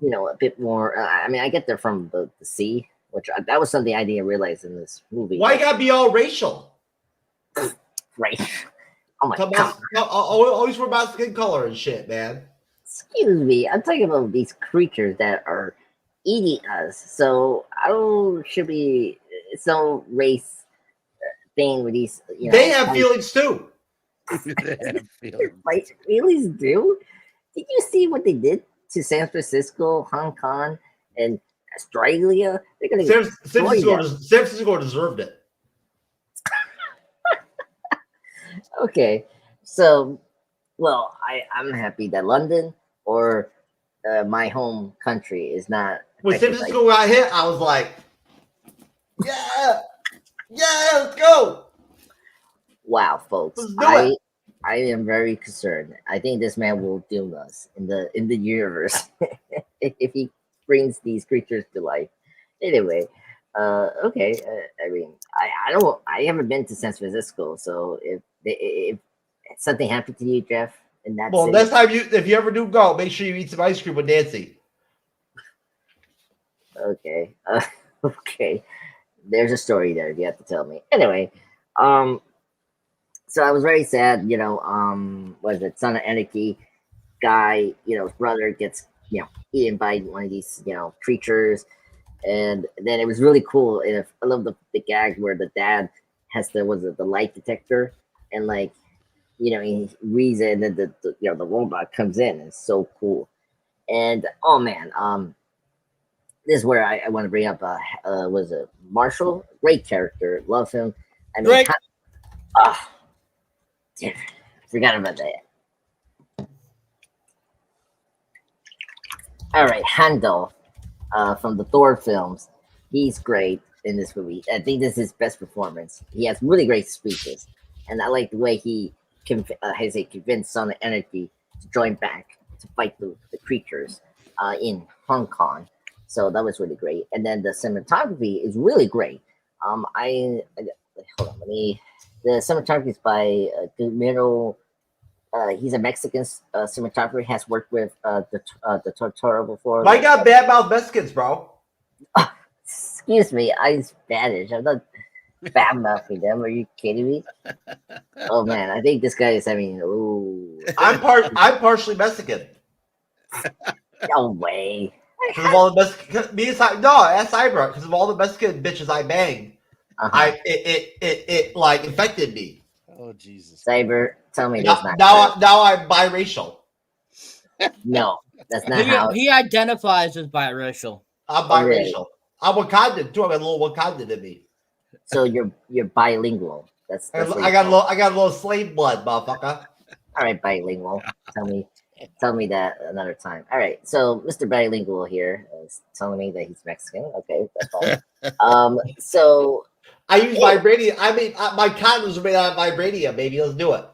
S2: a bit more. I mean, I get they're from the sea, which that was something I didn't realize in this movie.
S8: Why you gotta be all racial?
S2: Right. Oh my god.
S8: Always worry about skin color and shit, man.
S2: Excuse me. I'm talking about these creatures that are eating us. So should be some race thing with these.
S8: They have feelings too.
S2: Right? Feelings do. Did you see what they did to San Francisco, Hong Kong, and Australia? They're gonna
S8: San Francisco deserved it.
S2: Okay, so I'm happy that London or my home country is not.
S8: When San Francisco got hit, I was like, yeah, let's go.
S2: Wow, folks, I am very concerned. I think this man will doom us in the universe if he brings these creatures to life. Anyway, okay. I mean, I haven't been to San Francisco, so if something happened to you, Jeff, in that city,
S8: next time if you ever do go, make sure you eat some ice cream with Nancy.
S2: Okay, okay. There's a story there. You have to tell me. Anyway, so I was very sad. Was it Son of Anarchy guy? His brother gets eaten by one of these creatures, and then it was really cool. And I love the gag where the dad has the light detector, and like he reads it, and then the robot comes in. It's so cool. And oh man, this is where I want to bring up was it Marshall? Great character, love him. I mean,
S7: Great.
S2: Damn, I forgot about that. All right, Handel from the Thor films. He's great in this movie. I think this is his best performance. He has really great speeches, and I like the way he convinced Son of Energy to join back to fight the creatures in Hong Kong. So that was really great. And then the cinematography is really great. Hold on, let me The cinematography is by Guillermo. He's a Mexican cinematographer. Has worked with the Toro before.
S8: Why you got bad mouth Mexicans, bro?
S2: Excuse me, I'm Spanish. I'm not bad mouthing them. Are you kidding me? Oh man, I think this guy is having. Ooh,
S8: I'm partially Mexican.
S2: no way.
S8: Because of all the Mexican, that's Cyber. Because of all the Mexican bitches I banged, it like infected me.
S6: Oh Jesus!
S2: Cyber, tell me that's not.
S8: Now I'm biracial.
S2: No, that's not how.
S7: He identifies as biracial.
S8: I'm
S2: Oh,
S8: biracial.
S2: really?
S8: I'm Wakandan too. I got a little Wakandan in me.
S2: So you're bilingual. That's
S8: I
S2: what
S8: got a little slave blood, motherfucker.
S2: All right, bilingual. Tell me that another time. All right, so Mr. Bilingual here is telling me that he's Mexican. Okay, that's fine. So
S8: I use vibranium. I mean, my condoms are made out of vibranium, baby. Let's do it.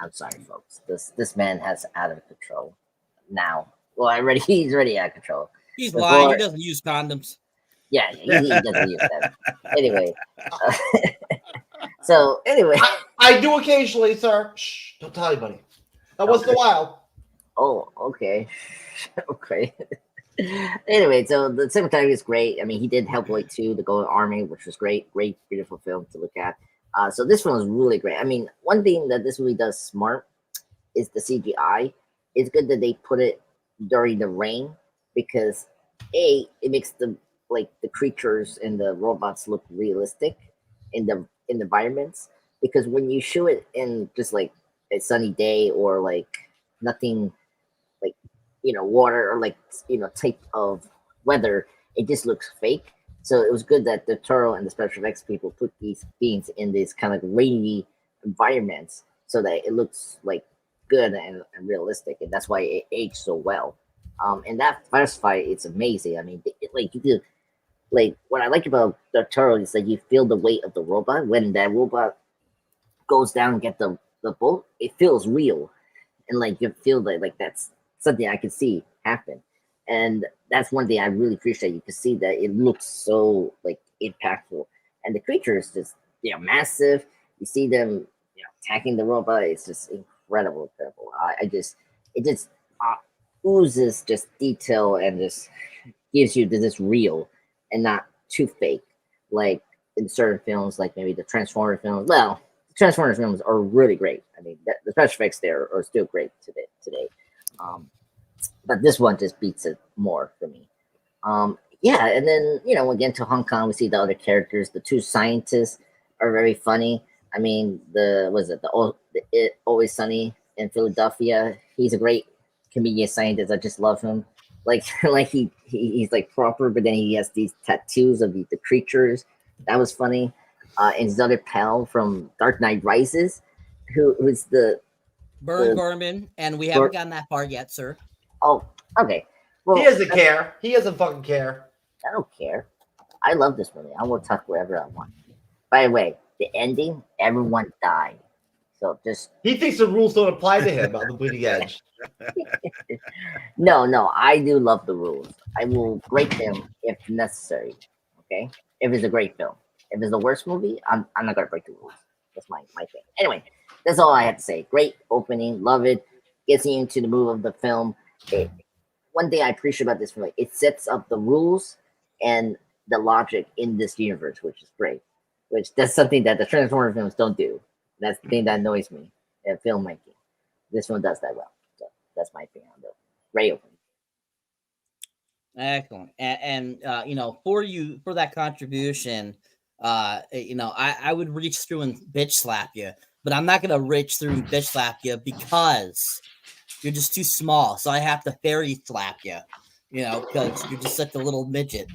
S2: I'm sorry, folks. This man has out of control now. Well, he's already out of control.
S7: He's lying. He doesn't use condoms.
S2: Yeah, he doesn't use that. Anyway, so anyway,
S8: I do occasionally, sir. Shh, don't tell anybody. Once in a while.
S2: Oh, okay, okay. Anyway, so the cinematography is great. I mean, he did Hellboy 2, The Golden Army, which was great, beautiful film to look at. So this one was really great. I mean, one thing that this movie does smart is the CGI. It's good that they put it during the rain because it makes the creatures and the robots look realistic in the environments. Because when you show it in just like a sunny day or like nothing, like water or like type of weather, it just looks fake. So it was good that the Toro and the special effects people put these beings in these kind of rainy environments so that it looks like good and realistic, and that's why it aged so well. And that first fight, it's amazing. I mean, like you do, like what I like about the Toro is that you feel the weight of the robot when that robot goes down and get the boat. It feels real, and like you feel like that's something I can see happen. And that's one thing I really appreciate. You can see that it looks so like impactful, and the creature is just massive. You see them attacking the robot. It's just incredible. It just oozes just detail and just gives you this real and not too fake, like in certain films, like maybe the Transformer films. Well, the Transformers films are really great. I mean, the special effects there are still great today. But this one just beats it more for me. Yeah, and then again to Hong Kong, we see the other characters. The two scientists are very funny. I mean, Always Sunny in Philadelphia. He's a great comedian scientist. I just love him. Like he's like proper, but then he has these tattoos of the creatures. That was funny. And his other pal from Dark Knight Rises, who's the
S7: Gorman, and we haven't gotten that far yet, sir.
S2: Oh, okay. Well,
S8: he doesn't care. He doesn't fucking care.
S2: I don't care. I love this movie. I will talk wherever I want. By the way, the ending, everyone died. So
S8: he thinks the rules don't apply to him on the Bleeding Edge.
S2: No, I do love the rules. I will break them if necessary. Okay, if it's a great film. If it's the worst movie, I'm not gonna break the rules. That's my thing. Anyway, that's all I have to say. Great opening, love it. Gets you into the mood of the film. One thing I appreciate about this film, it sets up the rules and the logic in this universe, which is great. That's something that the Transformers films don't do. That's the thing that annoys me in filmmaking. This one does that well. So that's my opinion on the great opening.
S7: Excellent. And for that contribution, I would reach through and bitch slap you, but I'm not gonna reach through and bitch slap you because you're just too small. So I have to fairy slap you, because you're just such a little midget,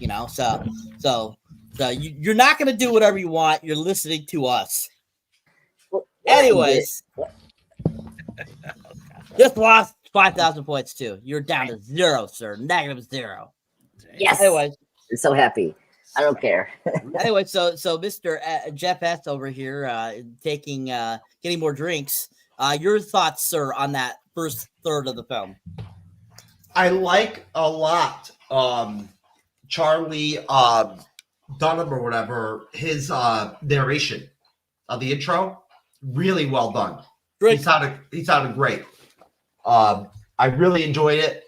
S7: So you're not gonna do whatever you want. You're listening to us. Anyways, just lost 5,000 points too. You're down to 0, sir. -0.
S2: Yes.
S7: Anyways,
S2: I'm so happy. I don't care.
S7: Anyway, so Mr. Jeff S over here, getting more drinks. Your thoughts, sir, on that first third of the film?
S8: I like a lot Charlie Dunham or whatever, his narration of the intro, really well done.
S7: Great.
S8: He sounded great. I really enjoyed it.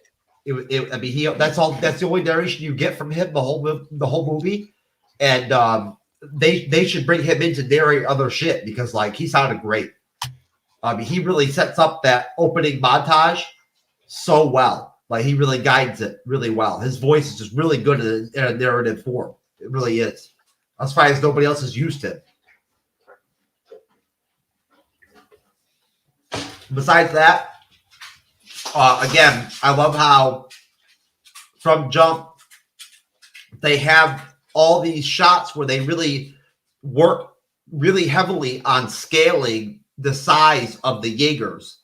S8: I mean, that's the only narration you get from him the whole movie, and they should bring him in to narrate other shit because like he sounded great. I mean, he really sets up that opening montage so well. Like he really guides it really well. His voice is just really good in a narrative form. It really is. I'm surprised nobody else has used it. Besides that, again, I love how from jump they have all these shots where they really work really heavily on scaling the size of the Jaegers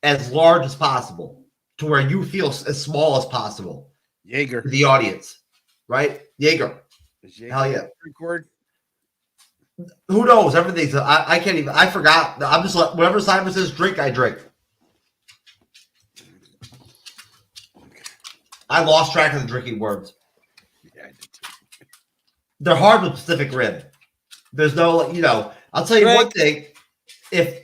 S8: as large as possible to where you feel as small as possible.
S6: Jaeger.
S8: The audience, right? Jaeger.
S6: Jaeger.
S8: Hell yeah.
S6: Record.
S8: Who knows? Everything's. I can't even. I forgot. I'm just like whenever Simon says drink, I drink. I lost track of the drinking words.
S6: Yeah, I did too.
S8: They're hard with Pacific Rim. There's no, I'll tell you one thing. If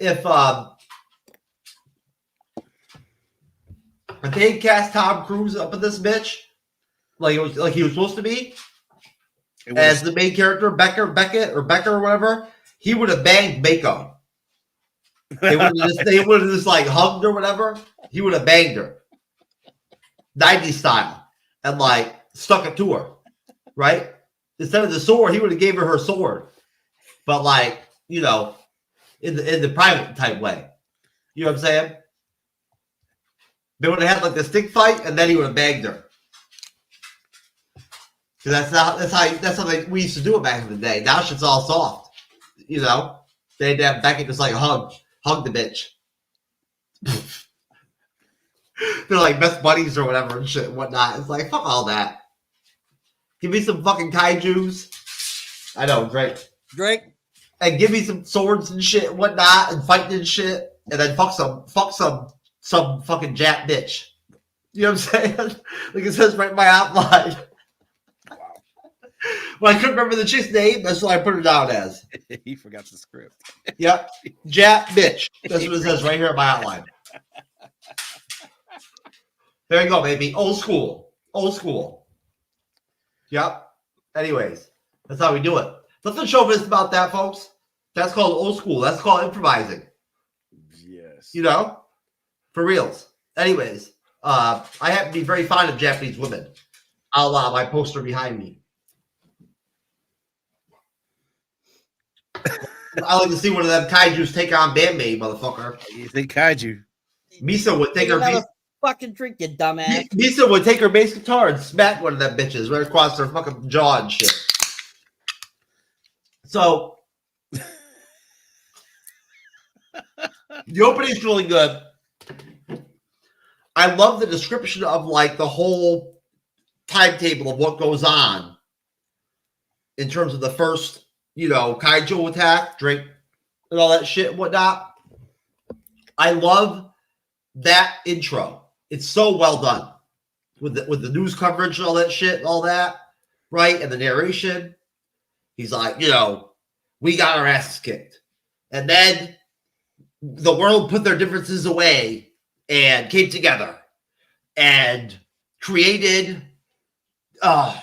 S8: they cast Tom Cruise up in this bitch, like he was supposed to be, as the main character, Beckett or whatever, he would have banged Mako. They would have just like hugged or whatever. He would have banged her, 90s style, and like stuck it to her, right? Instead of the sword, he would have gave her sword, but like in the private type way. You know what I'm saying? They would have had like the stick fight, and then he would have banged her. Because that's how we used to do it back in the day. Now shit's all soft. They'd have Beckett just like hug the bitch. They're like best buddies or whatever and shit and whatnot. It's like fuck all that. Give me some fucking kaijus. I know, Drake. And give me some swords and shit and whatnot and fighting and shit. And then fuck some fucking Jap bitch. You know what I'm saying? Like it says right in my outline. Well, I couldn't remember the chick's name. That's what I put her down as.
S6: He forgot the script.
S8: Yep. Jap bitch. That's what it says right here in my outline. There you go, baby. Old school. Yep. Anyways, that's how we do it. Nothing chauvinist about that, folks. That's called old school. That's called improvising.
S6: Yes.
S8: For reals. Anyways, I happen to be very fond of Japanese women. A la my poster behind me. I like to see one of them kaijus take on Band-Maid, motherfucker.
S6: You think kaiju?
S8: Misa would take her
S7: fucking drink, you dumbass.
S8: Misa would take her bass guitar and smack one of them bitches right across her fucking jaw and shit. So the opening's really good. I love the description of like the whole timetable of what goes on in terms of the first, kaiju attack, drink, and all that shit and whatnot. I love that intro. It's so well done with the news coverage and all that shit and all that, right? And the narration. He's like, we got our asses kicked. And then the world put their differences away and came together and created the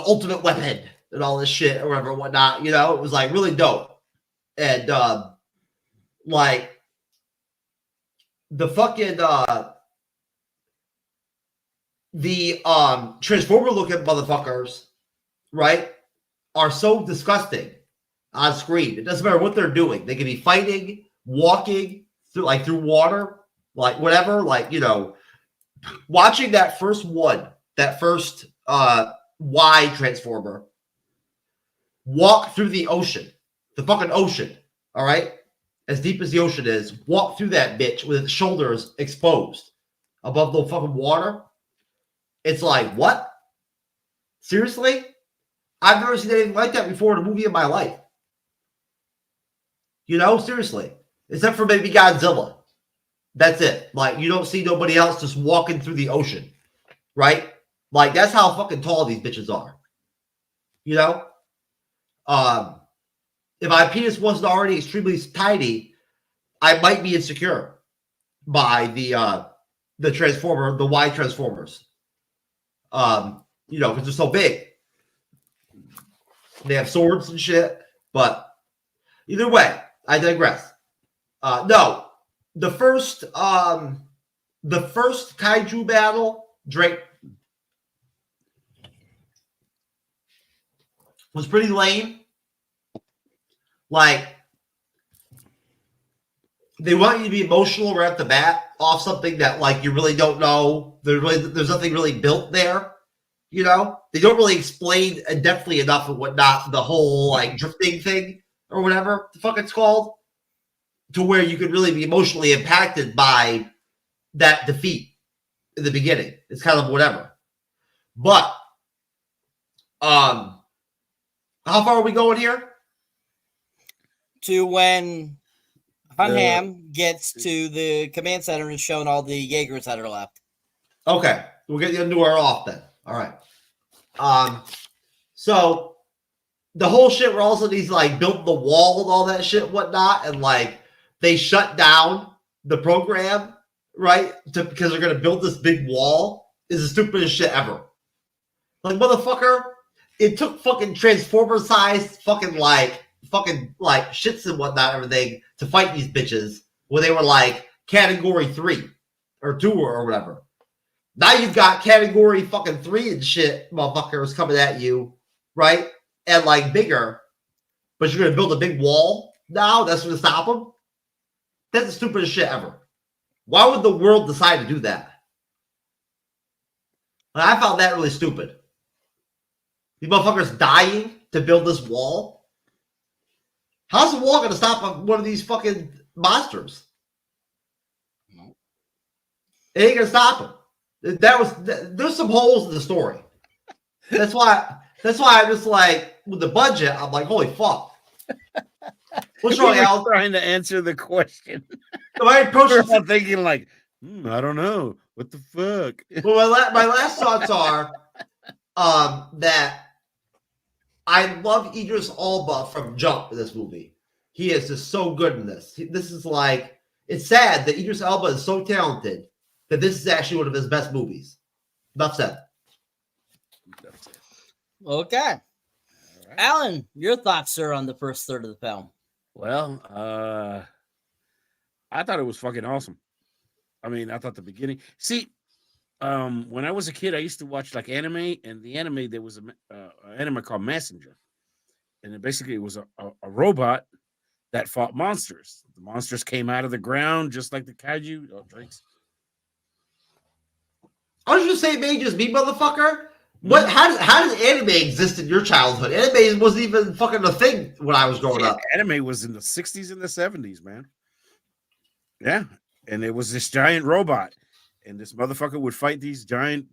S8: ultimate weapon and all this shit or whatever, whatnot. It was like really dope. And like the fucking the Transformer looking motherfuckers, right, are so disgusting on screen. It doesn't matter what they're doing. They can be fighting, walking through water, like whatever, like, watching that first Y Transformer walk through the ocean, the fucking ocean, all right? As deep as the ocean is, walk through that bitch with its shoulders exposed above the fucking water. It's like, what? Seriously? I've never seen anything like that before in a movie in my life. Seriously. Except for maybe Godzilla. That's it. Like, you don't see nobody else just walking through the ocean. Right? Like, that's how fucking tall these bitches are. You know, if my penis wasn't already extremely tiny, I might be insecure by the Transformer, the Y Transformers. You know, because they're so big. They have swords and shit. But either way, I digress. No, the first kaiju battle, Drake, was pretty lame. Like, they want you to be emotional right off the bat off something that, like, you really don't know. There's nothing really built there. You know, they don't really explain in-depthly enough and whatnot the whole, like, drifting thing or whatever the fuck it's called, to where you could really be emotionally impacted by that defeat in the beginning. It's kind of whatever. But, how far are we going here?
S7: To when Hunnam gets to the command center and is shown all the Jaegers that are left.
S8: Okay, we'll get into our off then. All right. So the whole shit where also he's like built the wall and all that shit and whatnot, and like they shut down the program, right? Because they're gonna build this big wall is the stupidest shit ever. Like, motherfucker, it took fucking Transformer sized fucking shits and whatnot, everything to fight these bitches when they were like category 3 or 2 or whatever. Now you've got category fucking 3 and shit, motherfuckers coming at you, right? And like bigger, but you're gonna build a big wall now. That's gonna stop them. That's the stupidest shit ever. Why would the world decide to do that? And I found that really stupid. These motherfuckers dying to build this wall. How's the wall gonna stop one of these fucking monsters? It ain't gonna stop them. There's some holes in the story. That's why I'm just like, with the budget, I'm like, holy fuck. What's wrong, Al?
S6: Trying to answer the question.
S8: I'm
S6: thinking like, I don't know. What the fuck?
S8: Well, my last thoughts are that I love Idris Elba from Jump in this movie. He is just so good in this. This is like, it's sad that Idris Elba is so talented that this is actually one of his best movies. Enough said.
S7: Okay. Right. Allan, your thoughts, sir, on the first third of the film?
S6: Well, I thought it was fucking awesome. I mean, I thought the beginning. See, when I was a kid, I used to watch like anime, and the anime, there was an anime called Messenger. And it basically was a robot that fought monsters. The monsters came out of the ground just like the kaiju. Oh, drinks.
S8: I was just saying, man, just me, motherfucker. What? How does anime exist in your childhood? Anime wasn't even fucking a thing when I was growing up.
S6: Anime was in the 60s and the 70s, man. Yeah, and it was this giant robot, and this motherfucker would fight these giant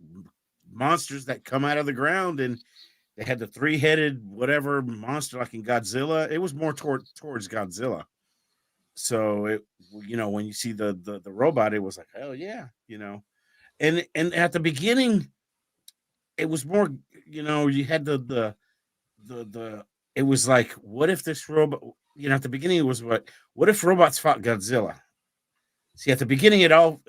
S6: monsters that come out of the ground, and they had the 3-headed whatever monster like in Godzilla. It was more towards Godzilla. So it, you know, when you see the robot, it was like, hell yeah, you know. And at the beginning, it was more, you know, you had the it was like, what if this robot, you know, at the beginning it was what if robots fought Godzilla? See, at the beginning you know,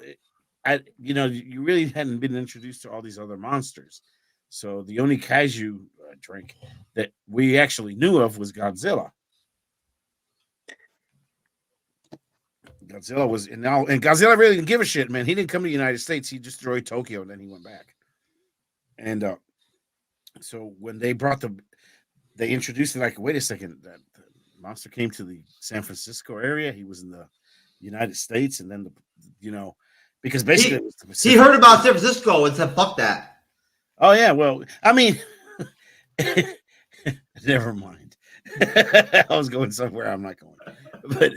S6: you really hadn't been introduced to all these other monsters. So the only kaiju drink that we actually knew of was Godzilla. Godzilla was and Godzilla really didn't give a shit, man. He didn't come to the United States. He destroyed Tokyo and then he went back. And so when they introduced it, like, wait a second, that the monster came to the San Francisco area. He was in the United States, and then you know, because basically
S8: he heard about San Francisco and said, "Fuck that."
S6: Oh yeah, well, I mean, never mind. I was going somewhere I'm not going, but.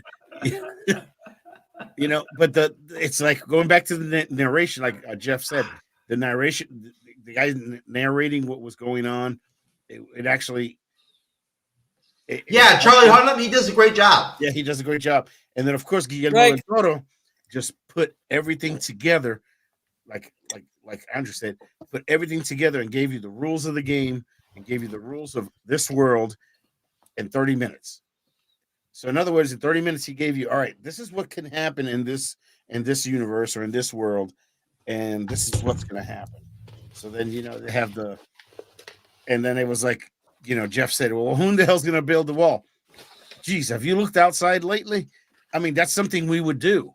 S6: You know, but it's like going back to the narration, like Jeff said, the narration, the guy narrating what was going on, it actually.
S8: Charlie Hunnam, he does a great job.
S6: Yeah, he does a great job. And then, of course, Guillermo del Toro just put everything together, like Andrew said, put everything together and gave you the rules of the game and gave you the rules of this world in 30 minutes. So in other words, in 30 minutes, he gave you, all right, this is what can happen in this universe or in this world, and this is what's going to happen. So then, they have and then it was like, Jeff said, well, who the hell's going to build the wall? Geez, have you looked outside lately? I mean, that's something we would do.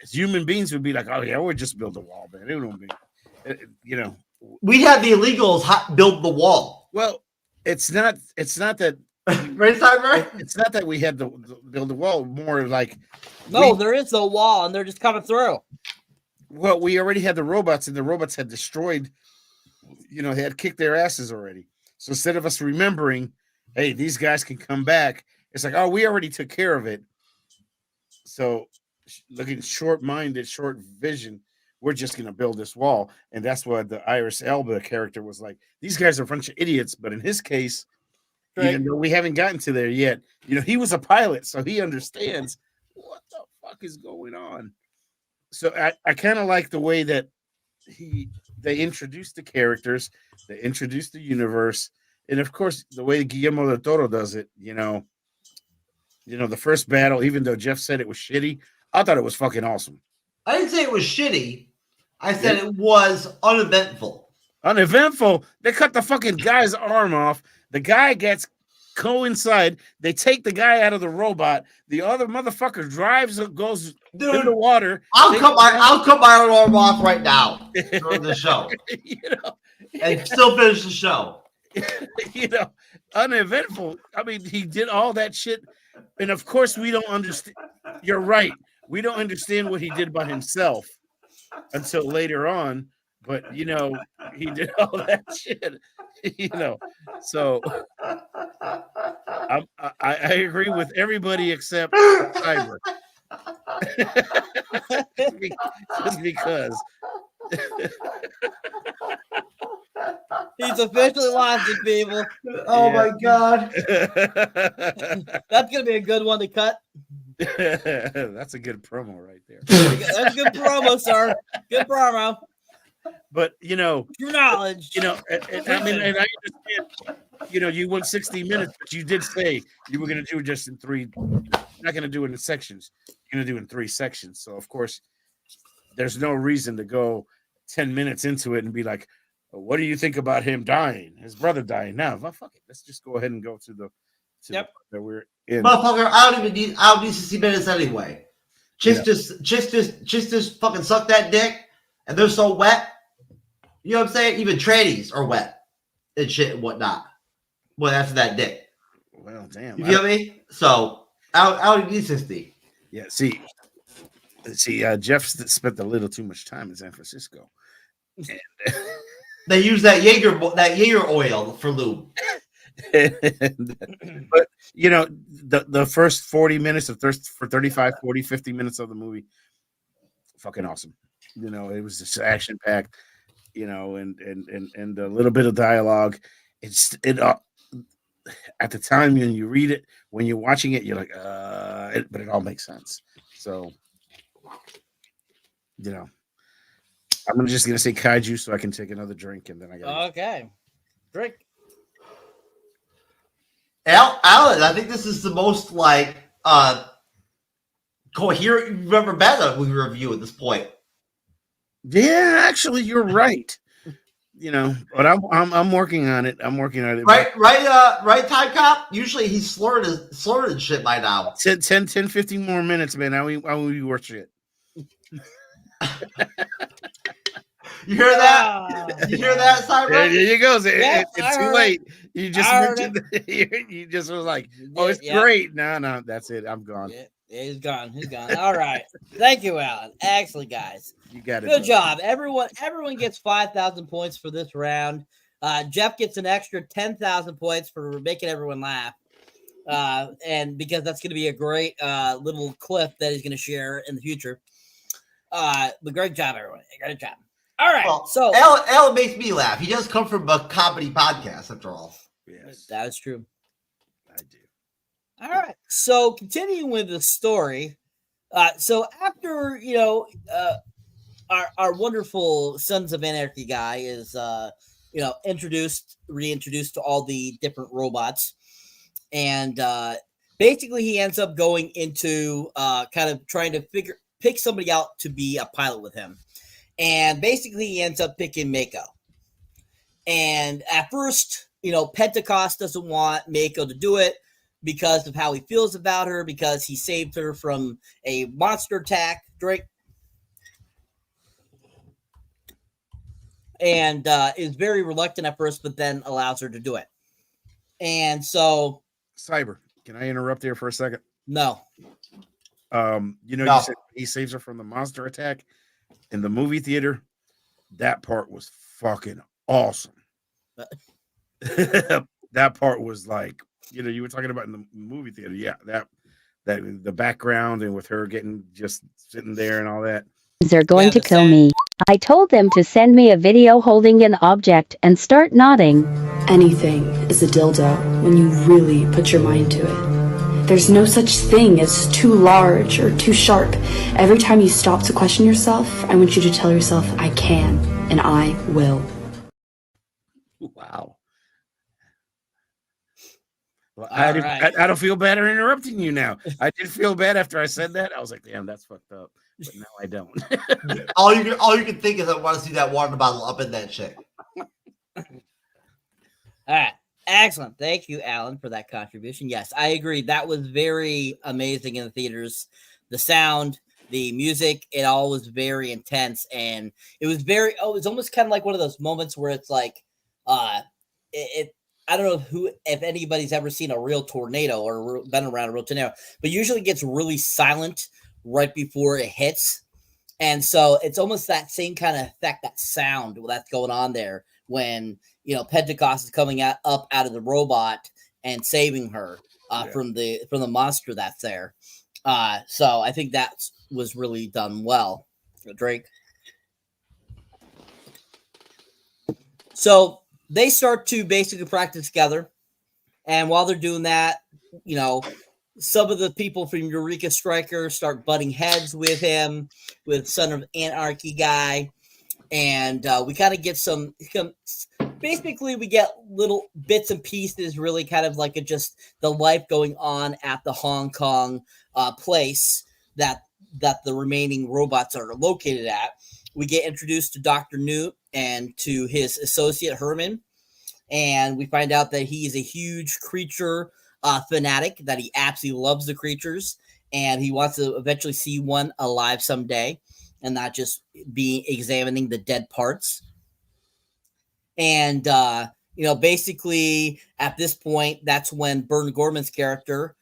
S6: As human beings would be like, oh yeah, we'll just build a wall, man. It don't be,
S8: We had the illegals build the wall.
S6: Well, it's not that.
S8: Right, Cyber?
S6: It's not that we had to build a wall. More like,
S7: there is no wall, and they're just coming through.
S6: Well, we already had the robots, and the robots had destroyed. They had kicked their asses already. So instead of us remembering, hey, these guys can come back, it's like, oh, we already took care of it. So, looking short-minded, short vision, we're just going to build this wall. And that's what the Idris Elba character was like. These guys are a bunch of idiots. But in his case, even though we haven't gotten to there yet, he was a pilot, so he understands what the fuck is going on. So I kind of like the way that they introduced the characters, they introduced the universe, and of course the way Guillermo del Toro does it. The first battle, even though Jeff said it was shitty, I thought it was fucking awesome.
S8: I didn't say it was shitty. I said it was uneventful.
S6: Uneventful? They cut the fucking guy's arm off. The guy gets inside. They take the guy out of the robot. The other motherfucker goes in the water.
S8: I'll cut my arm off right now during the show. And still finish the show.
S6: Uneventful. I mean, he did all that shit. And of course, we don't understand. You're right. We don't understand what he did by himself until later on. But, he did all that shit. So I agree with everybody except Cyber. Just because.
S7: He's officially launching, people.
S8: Oh my God.
S7: That's going to be a good one to cut.
S6: That's a good promo right there.
S7: That's a good promo, sir. Good promo.
S6: But
S7: TrueKnowledge.
S6: and I understand. You went 60 minutes, but you did say you were going to do it just in 3. You're not going to do it in sections. You're going to do it in 3 sections. So of course, there's no reason to go 10 minutes into it and be like, "What do you think about him dying? His brother dying?" Now, fuck it. Let's just go ahead and go to the that we're in.
S8: Motherfucker, I don't need 60 minutes anyway. Just fucking suck that dick, and they're so wet. You know what I'm saying? Even trannies are wet and shit and whatnot. Well, after that dick.
S6: Well, damn.
S8: You feel me? So I don't need 60.
S6: Yeah. See, Jeff spent a little too much time in San Francisco. And,
S8: they use that Jaeger oil for lube.
S6: But the first 40 minutes of 35, 40, 50 minutes of the movie, fucking awesome. It was just action packed, and a little bit of dialogue. At the time when you read it, when you're watching it, you're like, but it all makes sense. So, I'm just gonna say kaiju so I can take another drink, and then I got
S7: drink.
S8: Allan, I think this is the most coherent you've ever been on a movie review at this point.
S6: Yeah, actually, you're right. But I'm working on it.
S8: Right, Timecop? Usually he's slurred and shit by now.
S6: 10, 15 more minutes, man. I will watch it.
S8: You hear that? You hear that, Cyber?
S6: There you go. It's too late.
S7: It.
S6: You just mentioned you just was like, oh, it's great. No, that's it. I'm gone.
S7: Yeah, he's gone. All right. Thank you, Allan. Excellent, guys.
S6: You got it.
S7: Good job. Everyone gets 5,000 points for this round. Jeff gets an extra 10,000 points for making everyone laugh. And because that's going to be a great little clip that he's going to share in the future. But great job, everyone. Great job. All right.
S8: Well,
S7: so
S8: Allan makes me laugh. He does come from a comedy podcast, after all.
S6: Yes,
S7: that is true.
S6: I do.
S7: All right. So continuing with the story. So after our wonderful Sons of Anarchy guy is reintroduced to all the different robots. And basically he ends up going into kind of trying to pick somebody out to be a pilot with him. And basically he ends up picking Mako. And at first, Pentecost doesn't want Mako to do it because of how he feels about her, because he saved her from a monster attack, Drake. And is very reluctant at first, but then allows her to do it. And so...
S6: Cyber, can I interrupt here for a second?
S7: No.
S6: You said he saves her from the monster attack in the movie theater. That part was fucking awesome. That part was like, you were talking about in the movie theater. Yeah, that the background and with her just sitting there and all that.
S9: They're going to kill me. I told them to send me a video holding an object and start nodding.
S10: Anything is a dildo when you really put your mind to it. There's no such thing as too large or too sharp. Every time you stop to question yourself, I want you to tell yourself, I can and I will.
S6: Wow. Well, I don't feel bad for interrupting you now. I did feel bad after I said that. I was like, damn, that's fucked up. But now I don't.
S8: all you can think is I want to see that water bottle up in that shit.
S7: All right. Excellent. Thank you, Allan, for that contribution. Yes, I agree. That was very amazing in the theaters. The sound, the music, it all was very intense. And it was it's almost kind of like one of those moments where it's like, I don't know if anybody's ever seen a real tornado or been around a real tornado, but usually it gets really silent right before it hits. And so it's almost that same kind of effect, that sound that's going on there when, Pentecost is coming up out of the robot and saving her from the monster that's there. So I think that was really done well. Drake. So they start to basically practice together. And while they're doing that, some of the people from Eureka Striker start butting heads with him, with Son of Anarchy guy. And we kind of get basically we get little bits and pieces, really kind of like just the life going on at the Hong Kong place that the remaining robots are located at. We get introduced to Dr. Newt and to his associate Herman. And we find out that he is a huge creature fanatic, that he absolutely loves the creatures, and he wants to eventually see one alive someday and not just be examining the dead parts. And, basically at this point, that's when Bern Gorman's character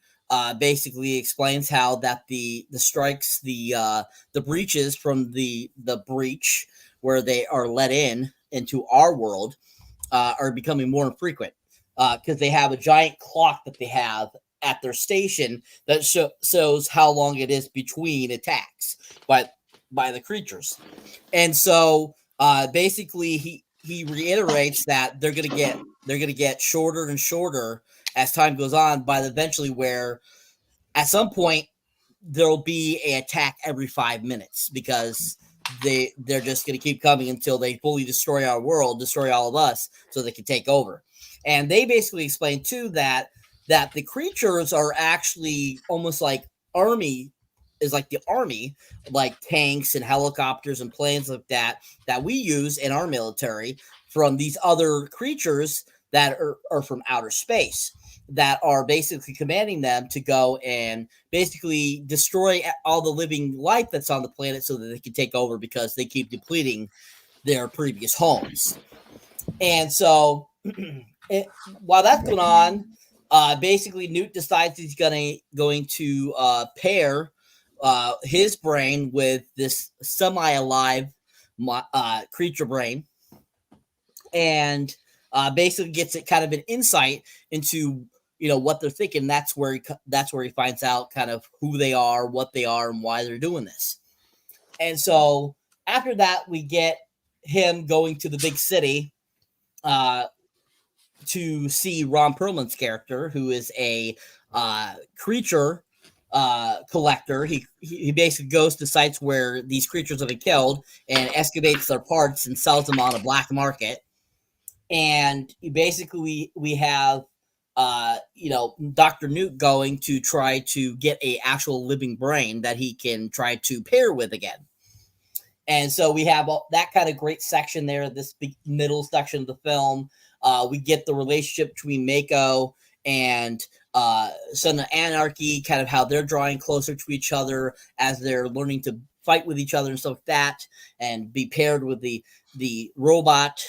S7: basically explains how that the strikes, the breaches from the breach where they are let into our world are becoming more infrequent because they have a giant clock that they have at their station that shows how long it is between attacks by the creatures. And so basically he reiterates that they're gonna get shorter and shorter as time goes on, by eventually where at some point there'll be an attack every 5 minutes because they're just going to keep coming until they fully destroy our world, destroy all of us, so they can take over. And they basically explain too that the creatures are actually almost like the army, like tanks and helicopters and planes like that we use in our military, from these other creatures that are from outer space, that are basically commanding them to go and basically destroy all the living life that's on the planet so that they can take over because they keep depleting their previous homes. And so while that's going on, basically Newt decides he's going to pair his brain with this semi-alive creature brain, and basically gets it kind of an insight into what they're thinking. That's where he finds out kind of who they are, what they are, and why they're doing this. And so after that, we get him going to the big city to see Ron Perlman's character, who is a creature collector. He basically goes to sites where these creatures have been killed and excavates their parts and sells them on a black market. And basically we have Dr. Newt going to try to get a actual living brain that he can try to pair with again. And so we have that kind of great section there, this big middle section of the film. We get the relationship between Mako and Son of Anarchy, kind of how they're drawing closer to each other as they're learning to fight with each other and stuff like that, and be paired with the robot.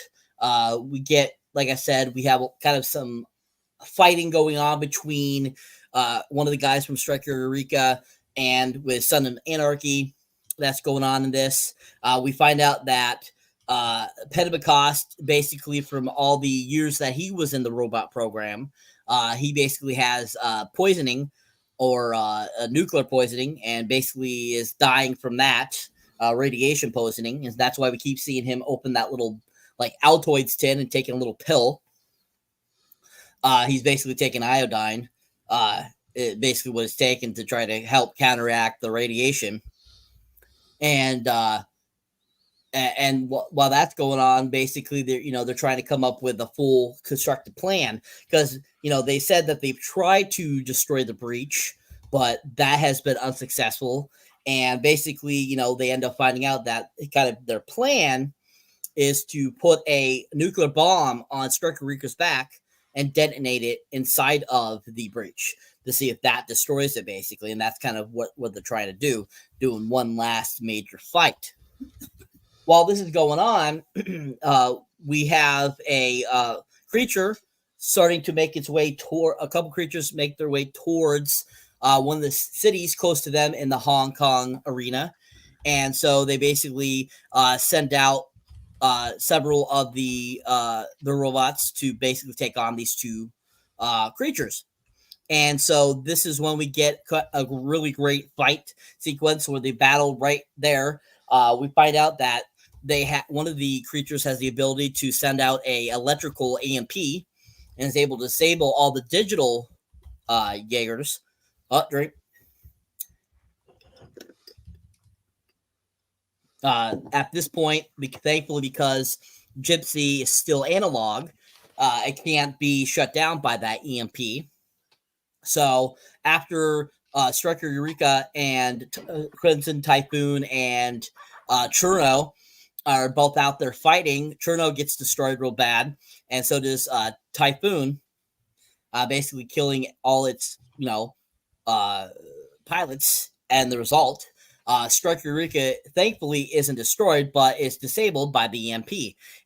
S7: We get, like I said, we have kind of some fighting going on between one of the guys from Striker Eureka and with Son of Anarchy. That's going on in this. We find out that Pentecost, basically from all the years that he was in the robot program, he basically has poisoning or nuclear poisoning, and basically is dying from that radiation poisoning. And that's why we keep seeing him open that little like Altoids tin and taking a little pill. He's basically taking iodine, basically what it's taken to try to help counteract the radiation. And while that's going on, basically they're trying to come up with a full constructed plan, because they said that they've tried to destroy the breach, but that has been unsuccessful. And basically, they end up finding out that kind of their plan is to put a nuclear bomb on Striker Eureka's back and detonate it inside of the breach to see if that destroys it, basically. And that's kind of what they're trying to do, doing one last major fight. While this is going on, we have a creature starting to make its way toward, a couple creatures make their way towards one of the cities close to them in the Hong Kong arena. And so they basically send out several of the robots to basically take on these two creatures. And so this is when we get a really great fight sequence where they battle right there. We find out that one of the creatures has the ability to send out a electrical EMP and is able to disable all the digital Jaegers. Drink. At this point, thankfully, because Gypsy is still analog, it can't be shut down by that EMP. So after Striker Eureka and Crimson Typhoon and Churno are both out there fighting, Churno gets destroyed real bad, and so does Typhoon, basically killing all its pilots. And the result, Striker Eureka thankfully isn't destroyed, but is disabled by the EMP.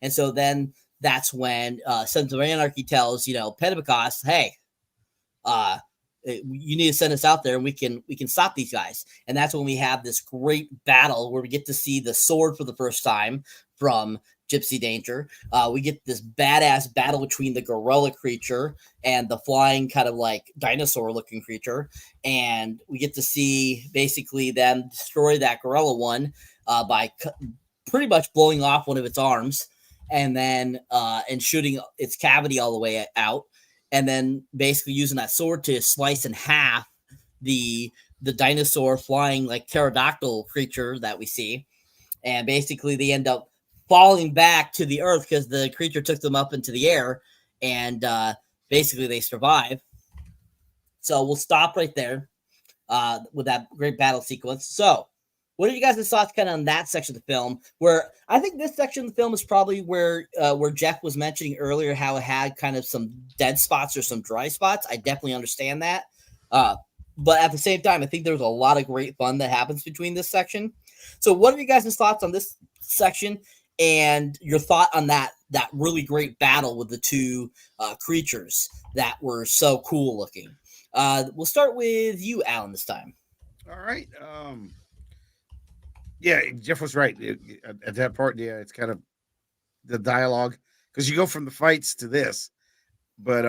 S7: And so then that's when Sons of Anarchy tells Pentecost, hey, you need to send us out there and we can stop these guys. And that's when we have this great battle where we get to see the sword for the first time from Gypsy Danger. We get this badass battle between the gorilla creature and the flying kind of like dinosaur looking creature. And we get to see basically them destroy that gorilla one by pretty much blowing off one of its arms and then and shooting its cavity all the way out. And then basically using that sword to slice in half the dinosaur flying like pterodactyl creature that we see. And basically they end up falling back to the earth because the creature took them up into the air, and basically they survive. So we'll stop right there with that great battle sequence. So what are you guys' thoughts kind of on that section of the film? Where I think this section of the film is probably where Jeff was mentioning earlier how it had kind of some dead spots or some dry spots. I definitely understand that. But at the same time, I think there's a lot of great fun that happens between this section. So what are you guys' thoughts on this section and your thought on that really great battle with the two creatures that were so cool looking? We'll start with you, Allan, this time.
S6: All right. Yeah, Jeff was right. At that part, yeah, it's kind of the dialogue, because you go from the fights to this, but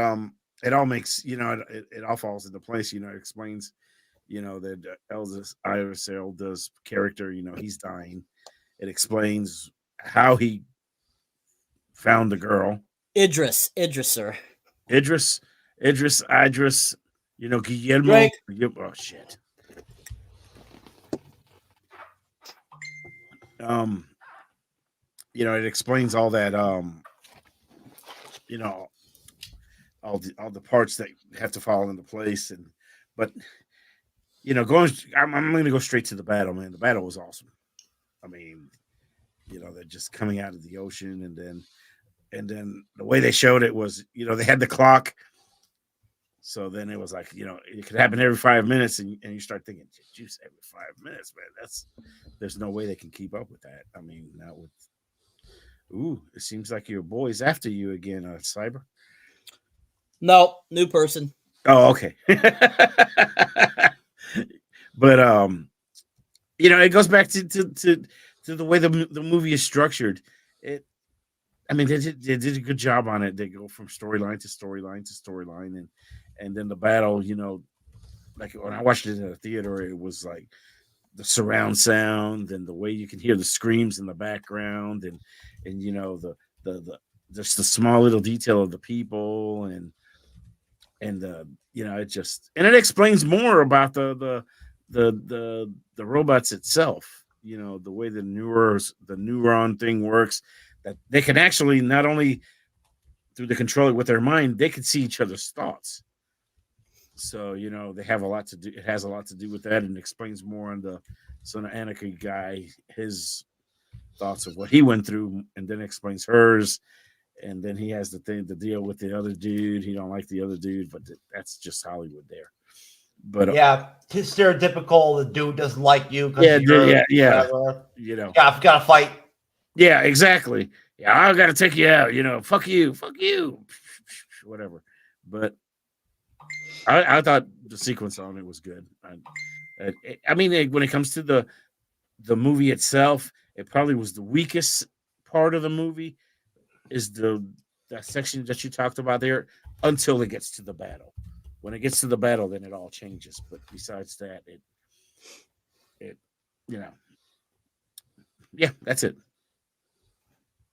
S6: it all makes, it all falls into place. It explains, that Elba's character, he's dying. It explains how he found the girl.
S7: Idris, sir.
S6: Idris, Guillermo.
S7: Right.
S6: Oh shit. It explains all that you know, all the parts that have to fall into place. But you know, I'm going to go straight to the battle, man. The battle was awesome. I mean, you know, they're just coming out of the ocean, and then the way they showed it was, you know, they had the clock. So then it was like, you know, it could happen every 5 minutes, and you start thinking, juice every 5 minutes, man. There's no way they can keep up with that. I mean, not with. Ooh, it seems like your boy's after you again, Cyber.
S7: No, new person.
S6: Oh, okay. But you know, it goes back to the way the movie is structured. I mean, they did a good job on it. They go from storyline to storyline to storyline, and then the battle. You know, like when I watched it in the theater, it was like the surround sound and the way you can hear the screams in the background, and you know the just the small little detail of the people and you know, it explains more about the robots itself. You know, the way the neuron thing works, that they can actually not only through the controller with their mind, they can see each other's thoughts. So, you know, they have a lot to do. It has a lot to do with that, and explains more on the son of Anakin guy, his thoughts of what he went through, and then explains hers. And then he has the deal with the other dude. He don't like the other dude, but that's just Hollywood there. But
S8: yeah, it's stereotypical. The dude doesn't like you.
S6: Yeah.
S8: Whatever.
S6: You know,
S8: yeah, I've got to fight.
S6: Yeah, exactly. Yeah, I got to take you out. You know, fuck you, whatever. But I thought the sequence on it was good. I mean, when it comes to the movie itself, it probably was the weakest part of the movie. Is that section that you talked about there until it gets to the battle. When it gets to the battle, then it all changes. But besides that, it you know, yeah, that's it.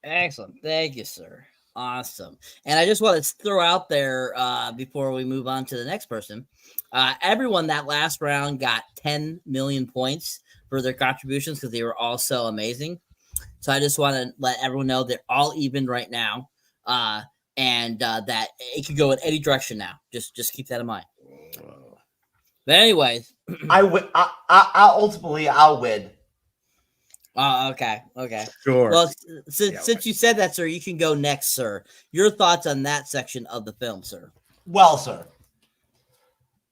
S7: Excellent. Thank you, sir. Awesome. And I just want to throw out there before we move on to the next person, everyone that last round got 10 million points for their contributions because they were all so amazing. So I just want to let everyone know they're all even right now, and that it could go in any direction now. Just keep that in mind. But anyways,
S8: I'll win.
S7: Okay.
S6: Sure.
S7: Well, since you said that, sir, you can go next, sir. Your thoughts on that section of the film, sir?
S8: Well, sir,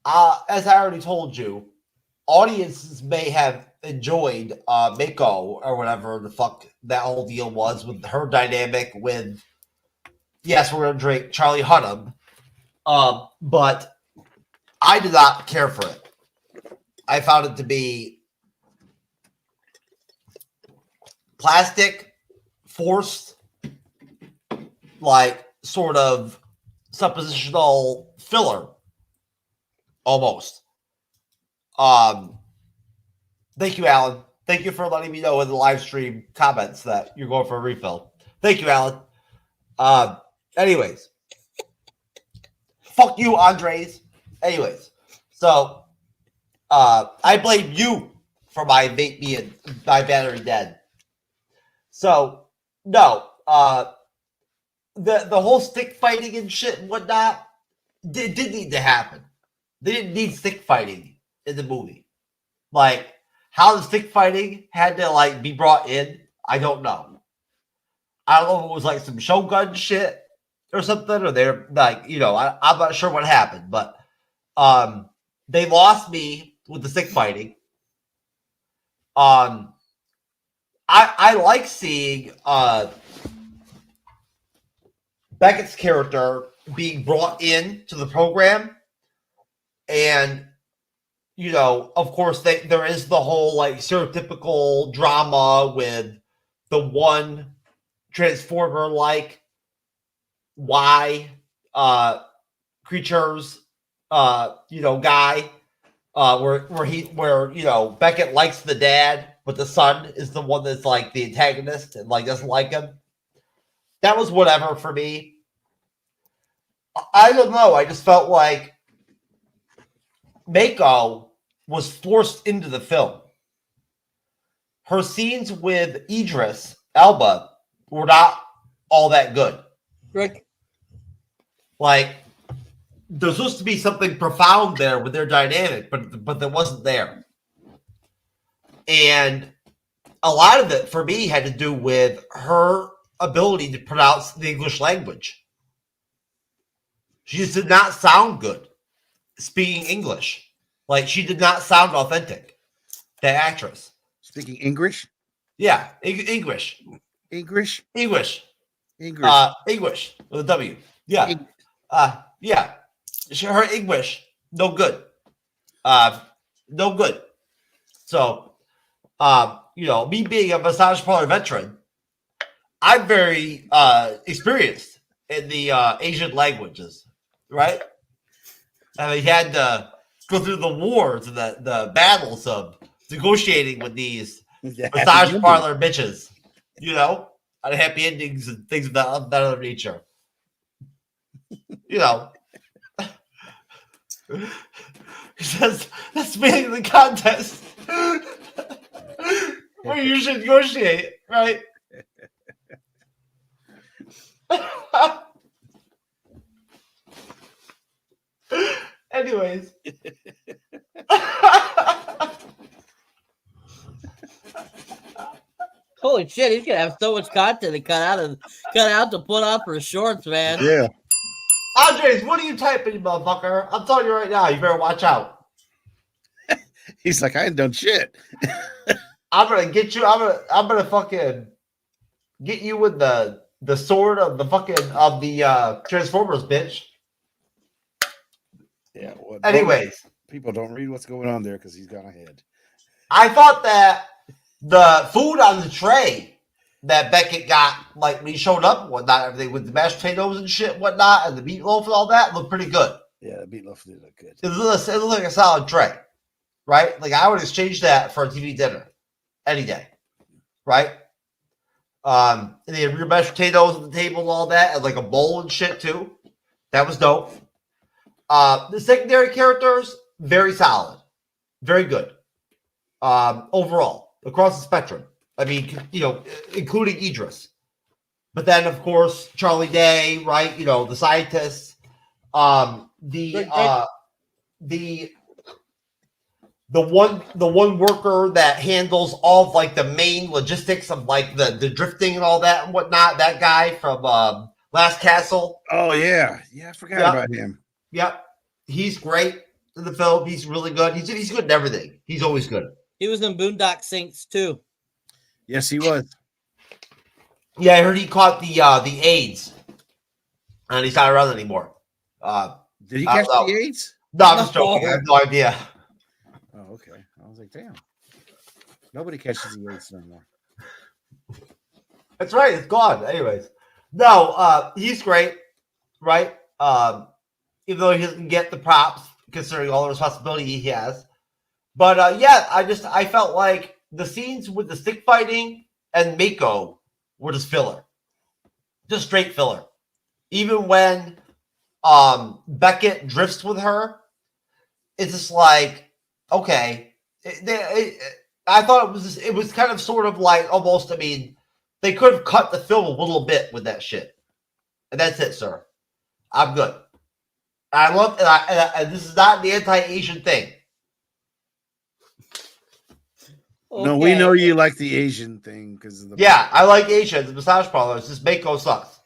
S8: as I already told you, audiences may have enjoyed Mako or whatever the fuck that whole deal was with her dynamic with, yes, we're gonna drink Charlie Hunnam, but I did not care for it. I found it to be plastic, forced, like sort of suppositional filler, almost. Thank you, Allan. Thank you for letting me know in the live stream comments that you're going for a refill. Thank you, Allan. Anyways, fuck you, Andres. Anyways, so I blame you for my battery dead. So no, the whole stick fighting and shit and whatnot did need to happen. They didn't need stick fighting in the movie. Like, how the stick fighting had to like be brought in, I don't know. I don't know if it was like some Shogun shit or something, or they're like, you know, I'm not sure what happened, but they lost me with the stick fighting. I like seeing Beckett's character being brought in to the program, and you know, of course, there is the whole like stereotypical drama with the one Transformer like creatures, you know, guy, where you know Beckett likes the dad, but the son is the one that's like the antagonist and like doesn't like him. That was whatever for me. I don't know. I just felt like Mako was forced into the film. Her scenes with Idris, Elba, were not all that good.
S7: Rick?
S8: Like, there's supposed to be something profound there with their dynamic, but that wasn't there. And a lot of it for me had to do with her ability to pronounce the English language. She just did not sound good speaking English. Like, she did not sound authentic. That actress.
S6: Speaking English?
S8: Yeah, English.
S6: English?
S8: English.
S6: English.
S8: English with a W. Yeah. Yeah. Her English, no good. No good. So, me being a massage parlor veteran, I'm very experienced in the Asian languages, right? And I had to go through the wars and the battles of negotiating with these massage parlor bitches, on happy endings and things of that other nature. He says that's being the contest where you should negotiate, right? Anyways.
S7: Holy shit, he's gonna have so much content to cut out to put on for shorts, man.
S6: Yeah.
S8: Andres, what are you typing, you motherfucker? I'm telling you right now, you better watch out.
S6: He's like, I ain't done shit.
S8: I'm gonna get you. I'm gonna fucking get you with the sword of the Transformers, bitch.
S6: Yeah. Well,
S8: anyways,
S6: people don't read what's going on there because he's gone ahead.
S8: I thought that the food on the tray that Beckett got, like when he showed up and whatnot, everything with the mashed potatoes and shit, and whatnot, and the meatloaf and all that looked pretty good.
S6: Yeah, the meatloaf did look good.
S8: It looked like a solid tray, right? Like I would exchange that for a TV dinner any day, right? And they had real mashed potatoes on the table and all that, and like a bowl and shit too. That was dope. The secondary characters, very solid, very good. Overall, across the spectrum. I mean, including Idris. But then, of course, Charlie Day, right? The scientists. The one worker that handles all of like the main logistics of like the drifting and all that and whatnot. That guy from Last Castle.
S6: Oh yeah, I forgot about him.
S8: Yep, he's great in the film. He's really good. He's good in everything. He's always good.
S7: He was in Boondock Saints too.
S6: Yes, he was.
S8: Yeah, I heard he caught the AIDS, and he's not around anymore.
S6: Did he catch the AIDS?
S8: No, I'm just joking. I have no idea.
S6: Oh, okay. I was like, damn. Nobody catches the AIDS no more.
S8: That's right. It's gone. Anyways, no, he's great, right? Even though he doesn't get the props, considering all the responsibility he has. But I felt like the scenes with the stick fighting and Mako were just filler, just straight filler. Even when Beckett drifts with her, it's just like, okay. I thought it was kind of sort of like almost. I mean, they could have cut the film a little bit with that shit, and that's it, sir. I'm good. I love, and this is not the anti-Asian thing.
S6: Okay. No, we know you like the Asian thing because of the.
S8: Yeah, I like Asian. The massage parlors. This Mako sucks.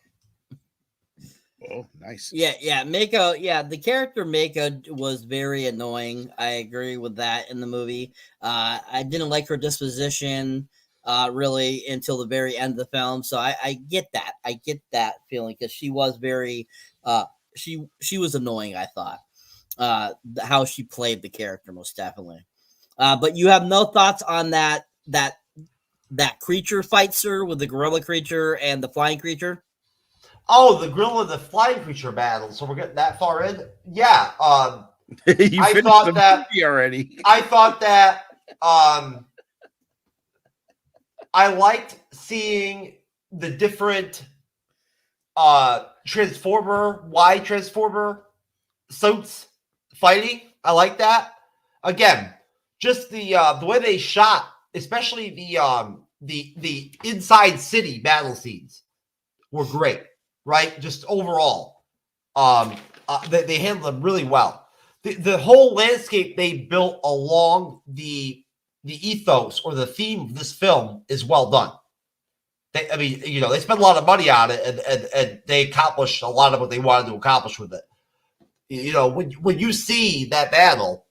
S6: Oh, nice.
S7: Yeah, Mako. Yeah, the character Mako was very annoying. I agree with that in the movie. I didn't like her disposition really until the very end of the film. So I get that. I get that feeling because she was very. She was annoying. I thought how she played the character most definitely. But you have no thoughts on that creature fight, sir, with the gorilla creature and the flying creature?
S8: Oh, the gorilla and the flying creature battle. So we're getting that far in? Yeah.
S6: I thought that already.
S8: I thought that I liked seeing the different Transformer suits fighting. I like that. Again, just the way they shot, especially the inside city battle scenes, were great. Right, just overall, They handled them really well. The whole landscape they built along the ethos or the theme of this film is well done. They spent a lot of money on it, and they accomplished a lot of what they wanted to accomplish with it. When you see that battle,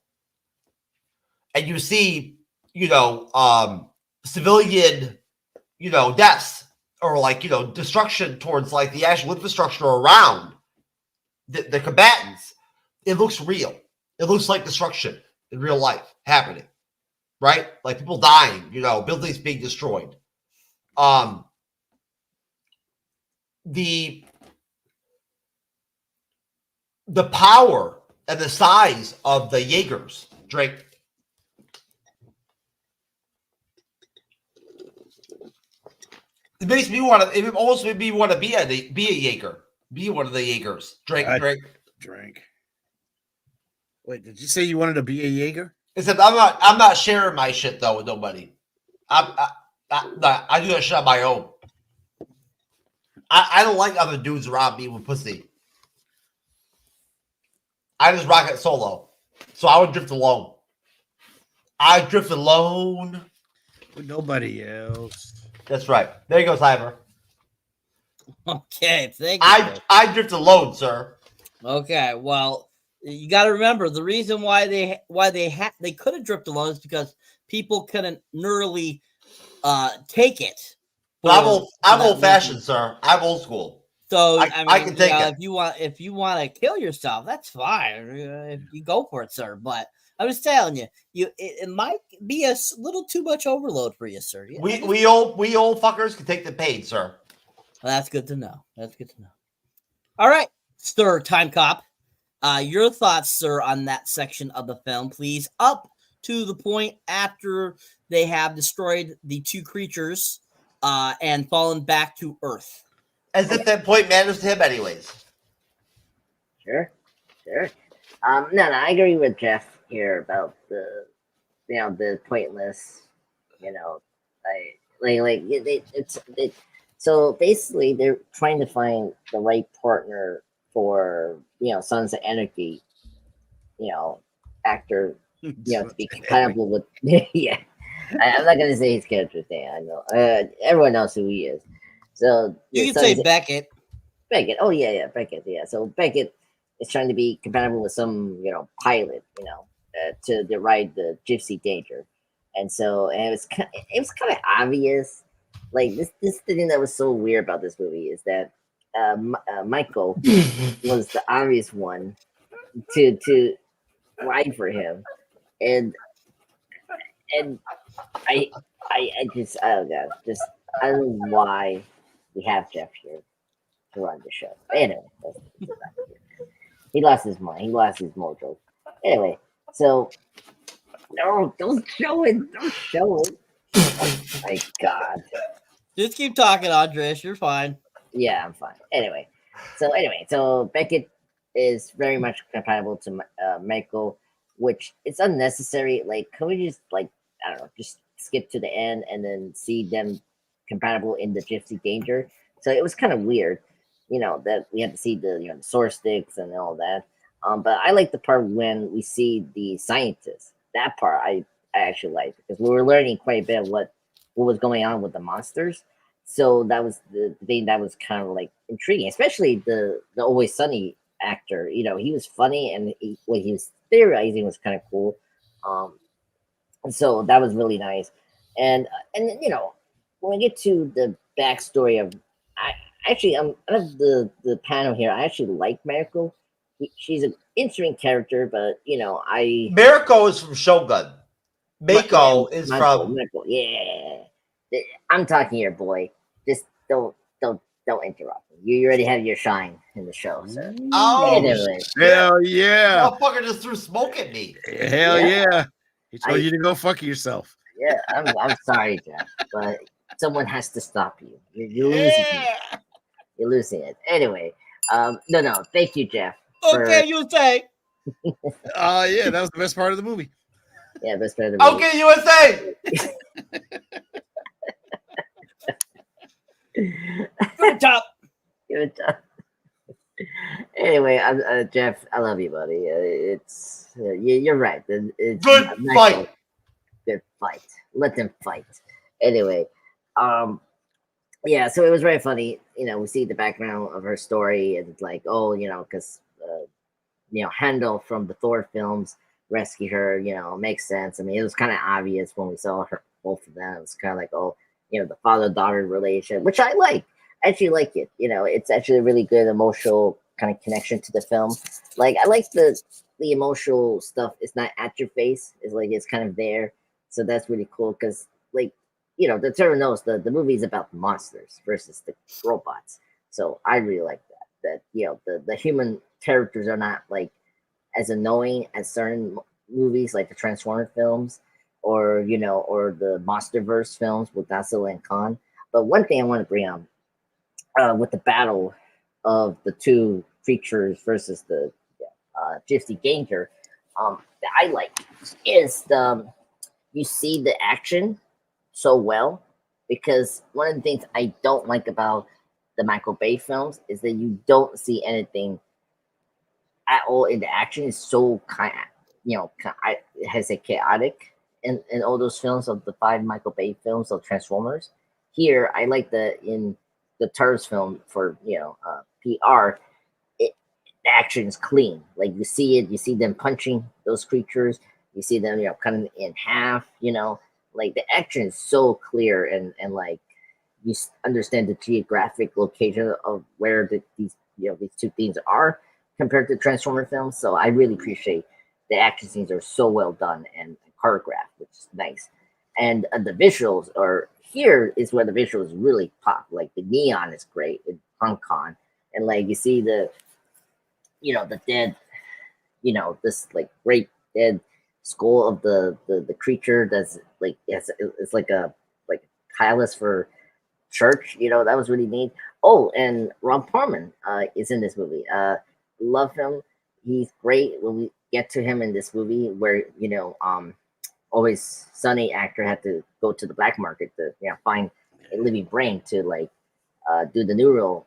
S8: and you see, civilian, deaths or destruction towards like the actual infrastructure around the combatants, it looks real. It looks like destruction in real life happening, right? Like people dying, buildings being destroyed. The power and the size of the Jaegers, Drake. It makes me want to. It almost made me want to be a Jaeger, be one of the Jaegers.
S6: Drink. Wait, did you say you wanted to be a Jaeger?
S8: Except I'm not sharing my shit though with nobody. I do that shit on my own. I don't like other dudes around me with pussy. I just rock it solo, so I would drift alone. I drift alone
S6: with nobody else.
S8: That's right. There you go, Cyber.
S7: Okay, thank you.
S8: I drift alone, sir.
S7: Okay, well, you got to remember the reason why they could have drifted alone is because people couldn't nearly take it.
S8: I'm old fashioned, sir. I'm old school.
S7: So I
S8: can take it.
S7: If you want to kill yourself, that's fine. You go for it, sir. But I'm just telling you, it might be a little too much overload for you, sir.
S8: We old fuckers can take the pain, sir.
S7: Well, that's good to know. All right, Sir Timecop. Your thoughts, sir, on that section of the film, please. Up to the point after they have destroyed the two creatures and fallen back to Earth.
S8: As if that point matters to him anyways.
S2: Sure. No, I agree with Jeff here about the pointless, so basically they're trying to find the right partner for, Sons of Anarchy, actor, to be compatible with, yeah. I'm not going to say his character's name. I know. Everyone knows who he is. So
S7: you can say Beckett.
S2: Beckett. Oh, yeah, Beckett. Yeah. So Beckett is trying to be compatible with some, pilot, to ride the Gypsy Danger. And it was kind of obvious. Like this thing that was so weird about this movie is that Mako was the obvious one to ride for him, and I just I don't know why we have Jeff here to run the show. Anyway, he lost his mind. He lost his mojo. Anyway, so no, don't show it. Oh my God.
S7: Just keep talking, Idris. You're fine.
S2: Yeah, I'm fine. Anyway, so Beckett is very much compatible to Mako, which it's unnecessary. Like, can we just I don't know, just skip to the end and then see them compatible in the Gypsy Danger? So it was kind of weird, that we had to see the the sword sticks and all that. But I like the part when we see the scientists. That part I actually like because we were learning quite a bit of what was going on with the monsters. So that was the thing that was kind of intriguing, especially the Always Sunny actor. He was funny and what he was theorizing was kind of cool. So that was really nice. And when we get to the backstory of, out of the panel here, I actually like Mako. She's an interesting character, but
S8: Mako is from Shogun. Mako is from
S2: Mako. Yeah. I'm talking here, boy. Just don't interrupt me. You already have your shine in the show, sir.
S8: Oh,
S2: anyway.
S6: Hell yeah!
S8: Motherfucker just threw smoke at me.
S6: Hell yeah! He told you to go fuck yourself.
S2: Yeah, I'm sorry, Jeff, but someone has to stop you. You're losing it. You're losing it. Anyway, no. Thank you, Jeff.
S7: Okay, you say.
S6: Yeah, that was the best part of the movie.
S2: Yeah, best part of the movie.
S8: Okay, USA.
S7: Good job.
S2: Good job. Anyway, Jeff, I love you, buddy. You're right. It's
S8: Good
S2: nice
S8: fight.
S2: Good fight. Let them fight. Anyway, yeah. So it was very funny. We see the background of her story, and it's like, oh, because Handel from the Thor films rescued her. Makes sense. I mean, it was kind of obvious when we saw her, both of them. It was kind of like, oh, the father-daughter relation, which I like. I actually like it. It's actually a really good emotional kind of connection to the film. Like, I like the emotional stuff. It's not at your face. It's like it's kind of there. So that's really cool because, like, the term knows the movie is about the monsters versus the robots. So I really like that. That the human characters are not like as annoying as certain movies like the Transformer films or or the Monsterverse films with Godzilla and Khan. But one thing I want to bring up with the battle of the two creatures versus the Gypsy Danger, that I like is you see the action so well, because one of the things I don't like about the Michael Bay films is that you don't see anything at all in the action. Is so it has a chaotic in all those films of the 5 Michael Bay films of Transformers. Here, I like in the Turtles film for PR. The action is clean. Like you see them punching those creatures. You see them cutting in half. Like the action is so clear and like you understand the geographic location of where these two things are compared to Transformer films. So I really appreciate the action scenes are so well done and choreographed, which is nice. And the visuals are here is where the visuals really pop. Like the neon is great in Hong Kong, and like you see the dead, this like great dead skull of the creature that's like it's like a catalyst for church. That was really neat. Oh, and Ron Perlman is in this movie. Love him. He's great when we get to him in this movie where Always Sunny actor had to go to the black market to find a living brain to like do the neural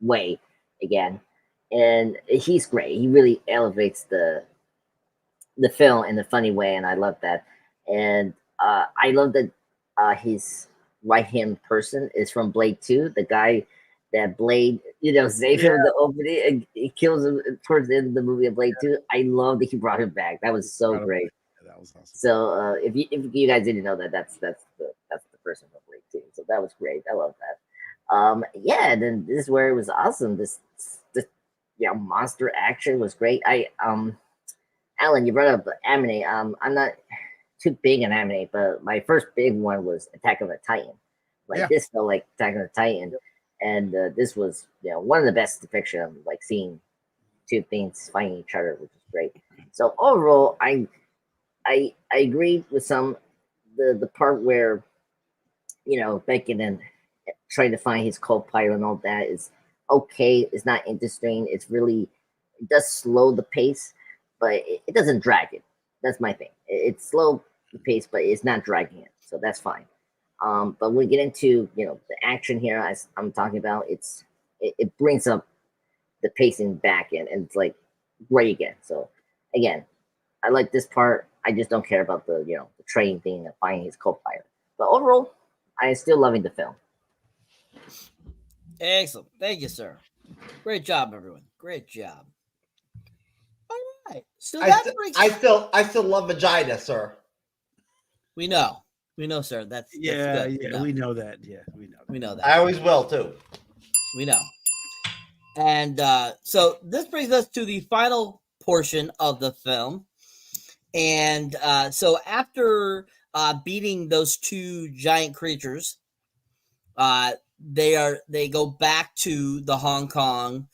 S2: way again, and he's great. He really elevates the film in a funny way, and I love that. And I love that his right hand person is from Blade 2, the guy that Blade, saved him in the opening and he kills him towards the end of the movie of Blade 2. I love that he brought him back. That was so great.
S6: That was awesome.
S2: So if you guys didn't know that, that's the person from Blade 2. So that was great. I love that. Yeah, and then this is where it was awesome. This monster action was great. Allan, you brought up anime. I'm not too big in anime, but my first big one was Attack of the Titan. This felt like Attack of the Titan, and this was one of the best depiction of like seeing two things fighting each other, which is great. So overall, I agreed with some the part where Beckett and trying to find his co-pilot and all that is okay. It's not interesting. It's really it does slow the pace, but it doesn't drag it. That's my thing. It's slow the pace, but it's not dragging it, so that's fine. But when we get into the action here, as I'm talking about, it brings up the pacing back in, and it's like great again. So again, I like this part. I just don't care about the the train thing and finding his co-pilot. But overall, I'm still loving the film.
S7: Excellent. Thank you, sir. Great job, everyone. Great job. All right. So
S8: I still love vagina, sir.
S7: We know, sir. That's good.
S6: We know that. Yeah,
S7: we know that.
S8: I always will too.
S7: We know. And so this brings us to the final portion of the film. And so after beating those two giant creatures, they go back to the Hong Kong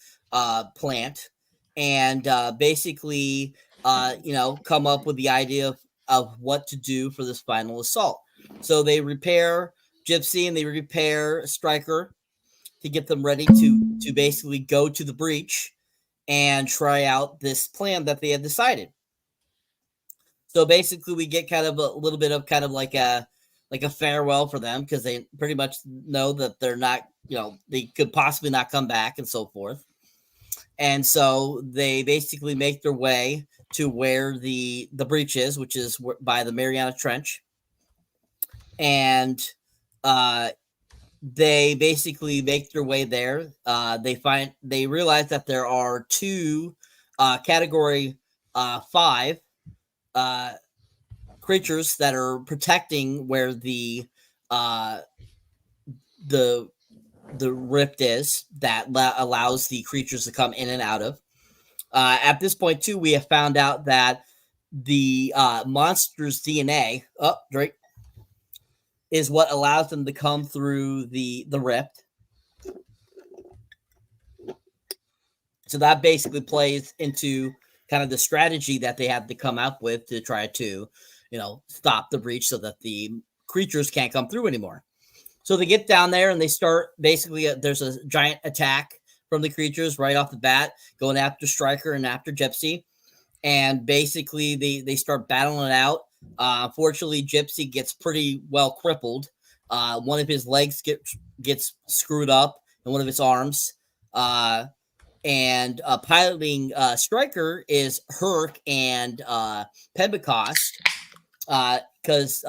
S7: plant and basically come up with the idea of what to do for this final assault. So they repair Gypsy and they repair Stryker to get them ready to basically go to the breach and try out this plan that they have decided. So basically we get kind of a little bit of kind of like a farewell for them, because they pretty much know that they're not, they could possibly not come back and so forth. And so they basically make their way to where the breach is, which is by the Mariana Trench. And they basically make their way there. They realize that there are two category 5 creatures that are protecting where the rift is that allows the creatures to come in and out of. At this point, too, we have found out that the monster's DNA, Drake, is what allows them to come through the rift. So that basically plays into kind of the strategy that they have to come up with to try to, stop the breach so that the creatures can't come through anymore. So they get down there and they start basically, there's a giant attack from the creatures right off the bat, going after Stryker and after Gypsy. And basically they start battling it out. Unfortunately, Gypsy gets pretty well crippled. One of his legs gets screwed up and one of his arms. And piloting Stryker is Herc and Pentecost, because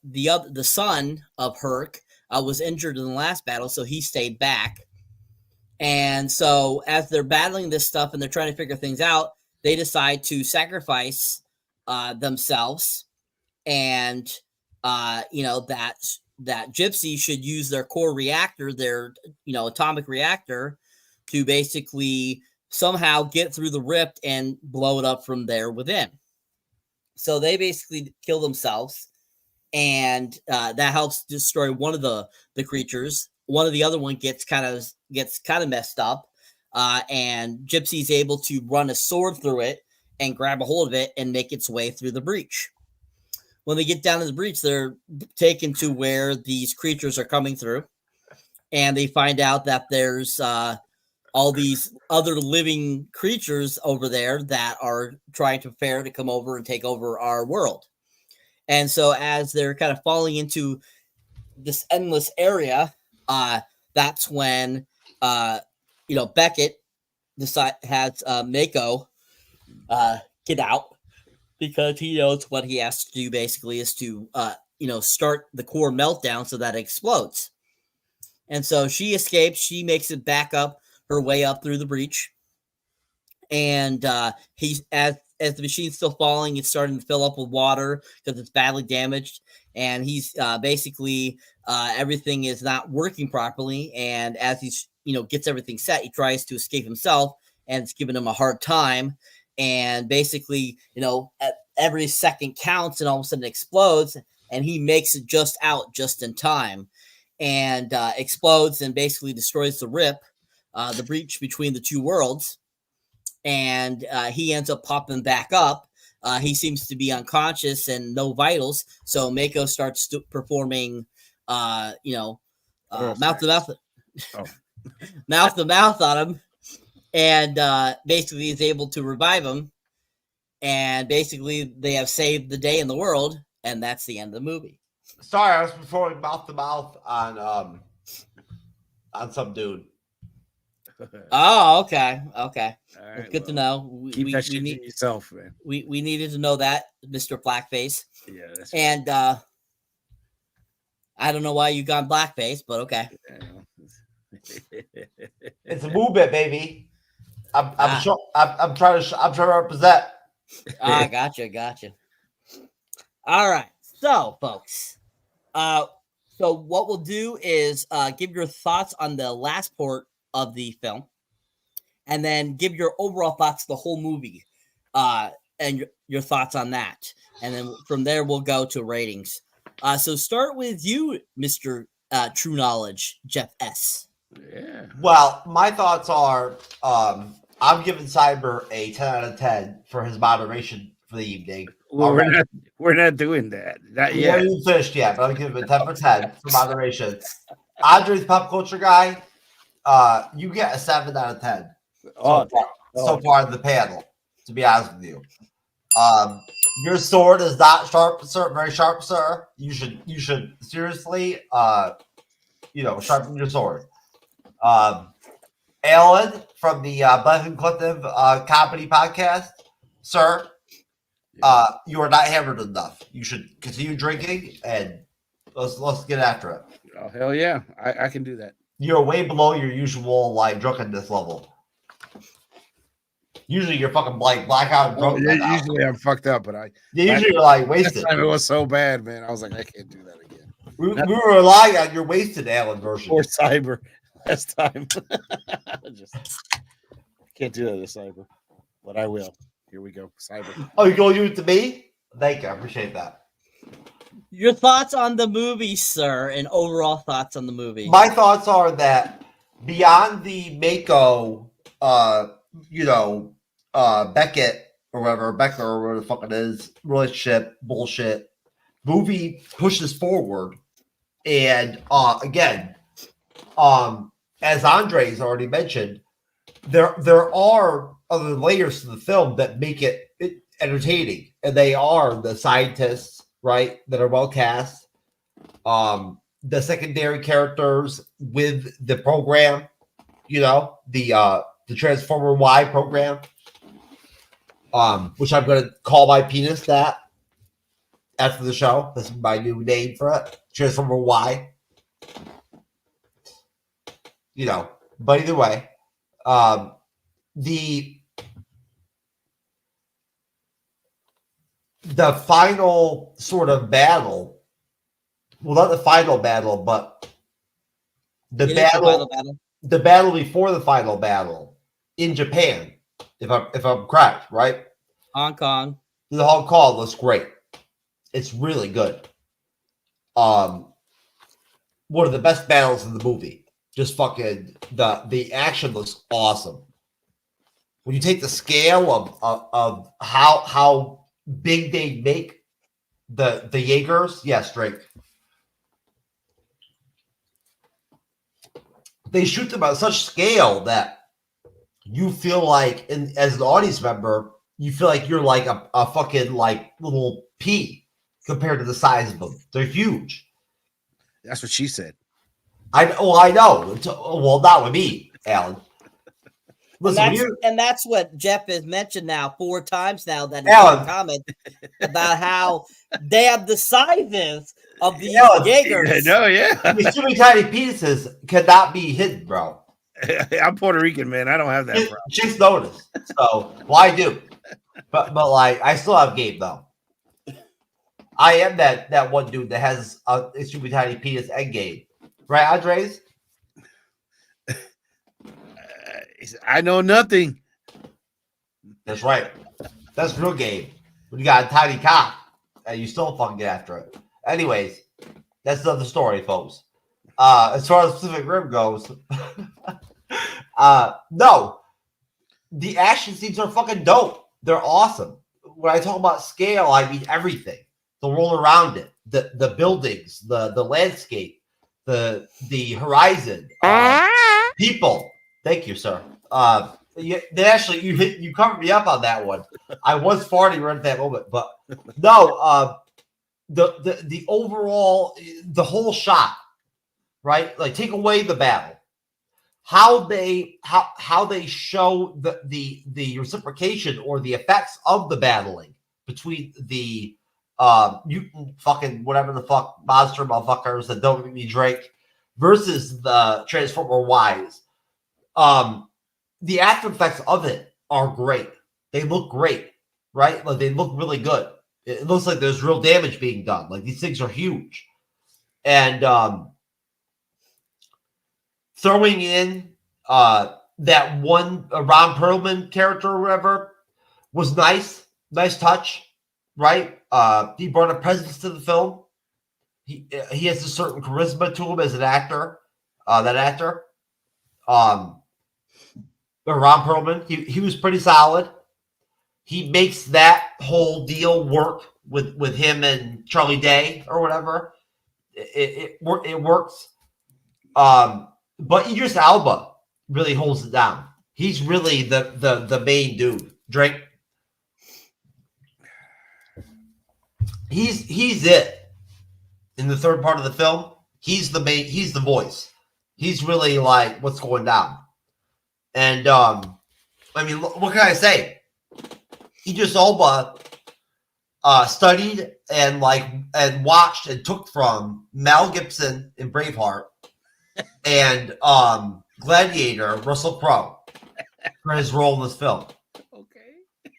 S7: the son of Herc was injured in the last battle, so he stayed back. And so as they're battling this stuff and they're trying to figure things out, they decide to sacrifice themselves, and that Gypsy should use their core reactor, their atomic reactor, to basically somehow get through the rift and blow it up from there within. So they basically kill themselves, and that helps destroy one of the creatures. One of the other one gets kind of messed up, and Gypsy's able to run a sword through it and grab a hold of it and make its way through the breach. When they get down to the breach, they're taken to where these creatures are coming through, and they find out that there's all these other living creatures over there that are trying to come over and take over our world. And so as they're kind of falling into this endless area, that's when Beckett has Mako get out, because he knows what he has to do basically is to start the core meltdown so that it explodes. And so she escapes. She makes it back up her way up through the breach, and he's as the machine's still falling, it's starting to fill up with water because it's badly damaged, and he's basically everything is not working properly. And as he's gets everything set, he tries to escape himself, and it's giving him a hard time. And basically, at every second counts, and all of a sudden it explodes, and he makes it just in time, and explodes and basically destroys the breach between the two worlds. And he ends up popping back up. He seems to be unconscious and no vitals. So Mako starts performing, mouth to mouth on him, and basically is able to revive him. And basically they have saved the day in the world, and that's the end of the movie.
S8: Sorry, I was performing mouth to mouth on some dude.
S7: Oh, okay. All right, good to know.
S6: Keep that shit to yourself, man.
S7: We needed to know that, Mr. Blackface.
S6: Yeah, that's
S7: and I don't know why you got blackface, but okay.
S8: It's a movement, baby. I'm trying to represent.
S7: Gotcha. All right, so folks, so what we'll do is give your thoughts on the last part of the film, and then give your overall thoughts of the whole movie, and your thoughts on that, and then from there we'll go to ratings. So start with you, Mr. True Knowledge, Jeff S.
S6: Yeah.
S8: Well, my thoughts are, I'm giving Cyber a 10 out of 10 for his moderation for the evening.
S6: Well, we're not doing that.
S8: We haven't even finished yet, but I'm giving him a 10 for 10 for moderation. Andre's pop culture guy. You get a 7 out of 10 so far in the panel, to be honest with you. Your sword is not sharp, sir, very sharp, sir. You should seriously sharpen your sword. Allan from the Blessing Collective comedy podcast, sir, you are not hammered enough. You should continue drinking and let's get after it.
S6: Oh hell yeah, I can do that.
S8: You're way below your usual like drunkenness level. Usually you're fucking like blackout drunk.
S6: Usually I'm fucked up, but
S8: usually you're like wasted.
S6: Time it was so bad, man. I was like, I can't do that again.
S8: We were relying on your wasted Allan version.
S6: Or Cyber last time. Just can't do that to Cyber, but I will. Here we go, Cyber.
S8: Oh, you're going to do it to me? Thank you. I appreciate that.
S7: Your thoughts on the movie, sir, and overall thoughts on the movie.
S8: My thoughts are that beyond the Mako, Beckett or whatever, Becker or whatever the fuck it is, relationship bullshit, movie pushes forward. And again, as Andre's already mentioned, there are other layers to the film that make it entertaining, and they are the scientists, right, that are well cast, the secondary characters with the program, the Transformer Y program, which I'm going to call my penis that after the show. That's my new name for it, Transformer Y. But either way, the final sort of battle, well, not the final battle, but the battle before the final battle in Japan, if I'm correct, right?
S7: Hong Kong.
S8: The Hong Kong looks great. It's really good. One of the best battles in the movie. Just fucking the action looks awesome. When you take the scale of how big they make the Jaegers, yes, drink. They shoot them on such scale that you feel like, as an audience member, you feel like you're like a fucking like little pea compared to the size of them. They're huge.
S6: That's what she said.
S8: I know. Well, not with me, Allan. Listen,
S7: and that's what Jeff has mentioned now 4 times now. That
S8: Allan
S7: comment about how they have the sizes of these
S8: Allan,
S7: Jaegers.
S6: No, yeah.
S8: These too many tiny pieces cannot be hidden, bro.
S6: I'm Puerto Rican, man. I don't have that problem.
S8: Chicks notice. So, well, I do. But like, I still have game though. I am that one dude that has a extremely tiny penis and game. Right, Andres?
S6: I know nothing.
S8: That's right. That's real game. When you got a tiny cock and you still fucking get after it. Anyways, that's another story, folks. As far as Pacific Rim goes, no. The action scenes are fucking dope. They're awesome. When I talk about scale, I mean everything. The world around it, the buildings, the landscape, the horizon, people. Thank you, sir. You covered me up on that one. I was farting right at that moment, but no. The overall, the whole shot, right? Like, take away the battle. How they show the reciprocation or the effects of the battling between the mutant fucking whatever the fuck monster motherfuckers that don't make me drink versus the Transformer Ys. The after effects of it are great. They look great, right? Like, they look really good. It looks like there's real damage being done. Like, these things are huge. And throwing in that one Ron Perlman character or whatever was nice. Nice touch, right? He brought a presence to the film. He has a certain charisma to him as an actor. That actor. Ron Perlman, he was pretty solid. He makes that whole deal work with him and Charlie Day or whatever. It works. But Idris Elba really holds it down. He's really the main dude. Drake. He's it in the third part of the film. He's the voice. He's really like what's going down. And I mean, what can I say? Idris Elba studied and watched and took from Mel Gibson in Braveheart and Gladiator, Russell Crowe, for his role in this film.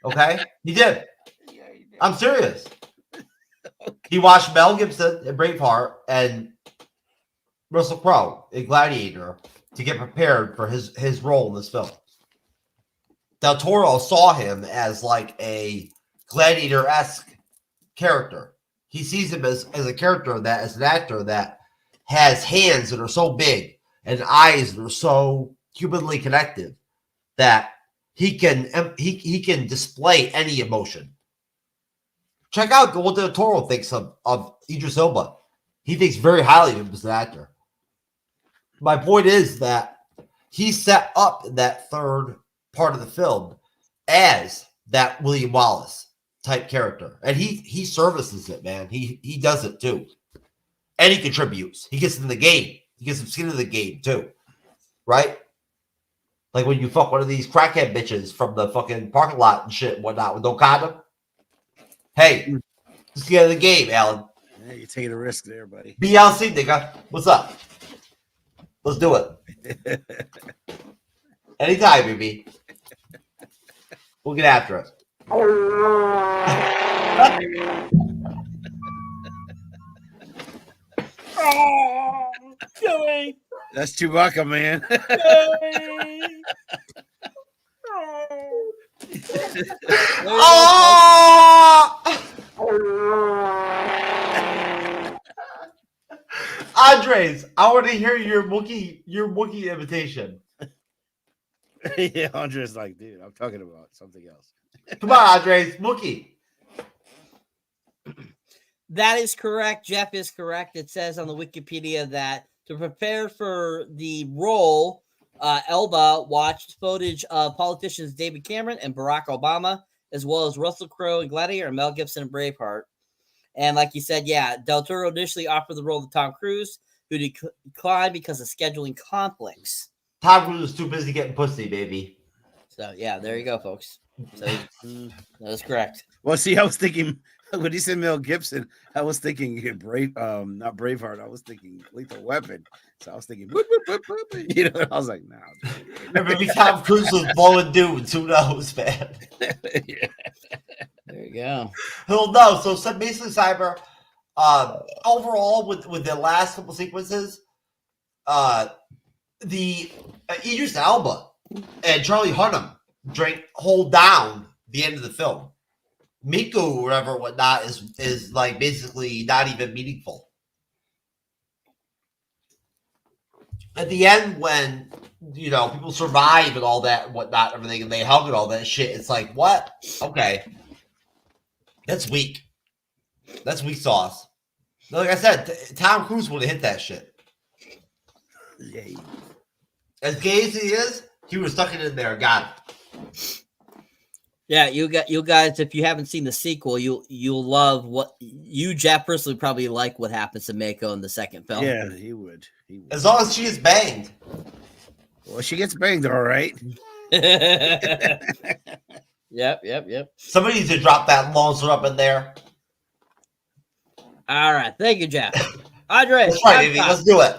S8: Okay, he did. I'm serious. He watched Mel Gibson in Braveheart and Russell Crowe in Gladiator to get prepared for his role in this film. Del Toro saw him as like a Gladiator-esque character. He sees him as a character that, as an actor that has hands that are so big and eyes that are so humanly connected that he can display any emotion. Check out what Del Toro thinks of Idris Elba. He thinks very highly of him as an actor. My point is that he set up that third part of the film as that William Wallace type character, and he services it, man. He does it too, and he contributes. He gets in the game. He gets some skin in the game too, right? Like when you fuck one of these crackhead bitches from the fucking parking lot and shit and whatnot with no condom. Hey, let's get in the game, Allan.
S6: Yeah, you're taking a risk there, buddy.
S8: BLC, nigga. What's up? Let's do it. Anytime, baby. We'll get after it.
S7: Joey.
S6: That's Chewbacca, man.
S8: Andres, I want to hear your Wookiee imitation.
S6: Yeah, Andres like, dude, I'm talking about something else.
S8: Come on, Andres, Wookiee.
S7: That is correct. Jeff is correct. It says on the Wikipedia that to prepare for the role, Elba watched footage of politicians David Cameron and Barack Obama, as well as Russell Crowe in Gladiator and Mel Gibson in Braveheart. And like you said, yeah, Del Toro initially offered the role to Tom Cruise, who declined because of scheduling conflicts.
S8: Tom Cruise is too busy getting pussy, baby.
S7: So, yeah, there you go, folks. So, that is correct.
S6: Well, see, I was thinking, when he said Mel Gibson, I was thinking not Braveheart. I was thinking Lethal Weapon. So I was thinking, boop, boop, boop, boop. You know, I was like, no.
S8: Maybe Tom Cruise was blowing dudes. Who knows, man?
S6: Yeah.
S7: There you go.
S8: He'll know. So basically, Cyber, overall, with the last couple sequences, the Idris Elba and Charlie Hunnam hold down the end of the film. Mako or whatever, whatnot, is like basically not even meaningful. At the end, when people survive and all that, and whatnot, everything, and they hug and all that shit, it's like, what? Okay, that's weak. That's weak sauce. Like I said, Tom Cruise would have hit that shit.
S6: Yeah.
S8: As gay as he is, he was stuck it in there. Got it.
S7: Yeah, you guys, if you haven't seen the sequel, you'll love what Jeff personally probably like what happens to Mako in the second film.
S6: Yeah, he would.
S8: As long as she is banged.
S6: Well, she gets banged, all right.
S7: Yep.
S8: Somebody needs to drop that Lonzo up in there.
S7: All right, thank you, Jeff. Andres,
S8: that's right, baby. Let's do it.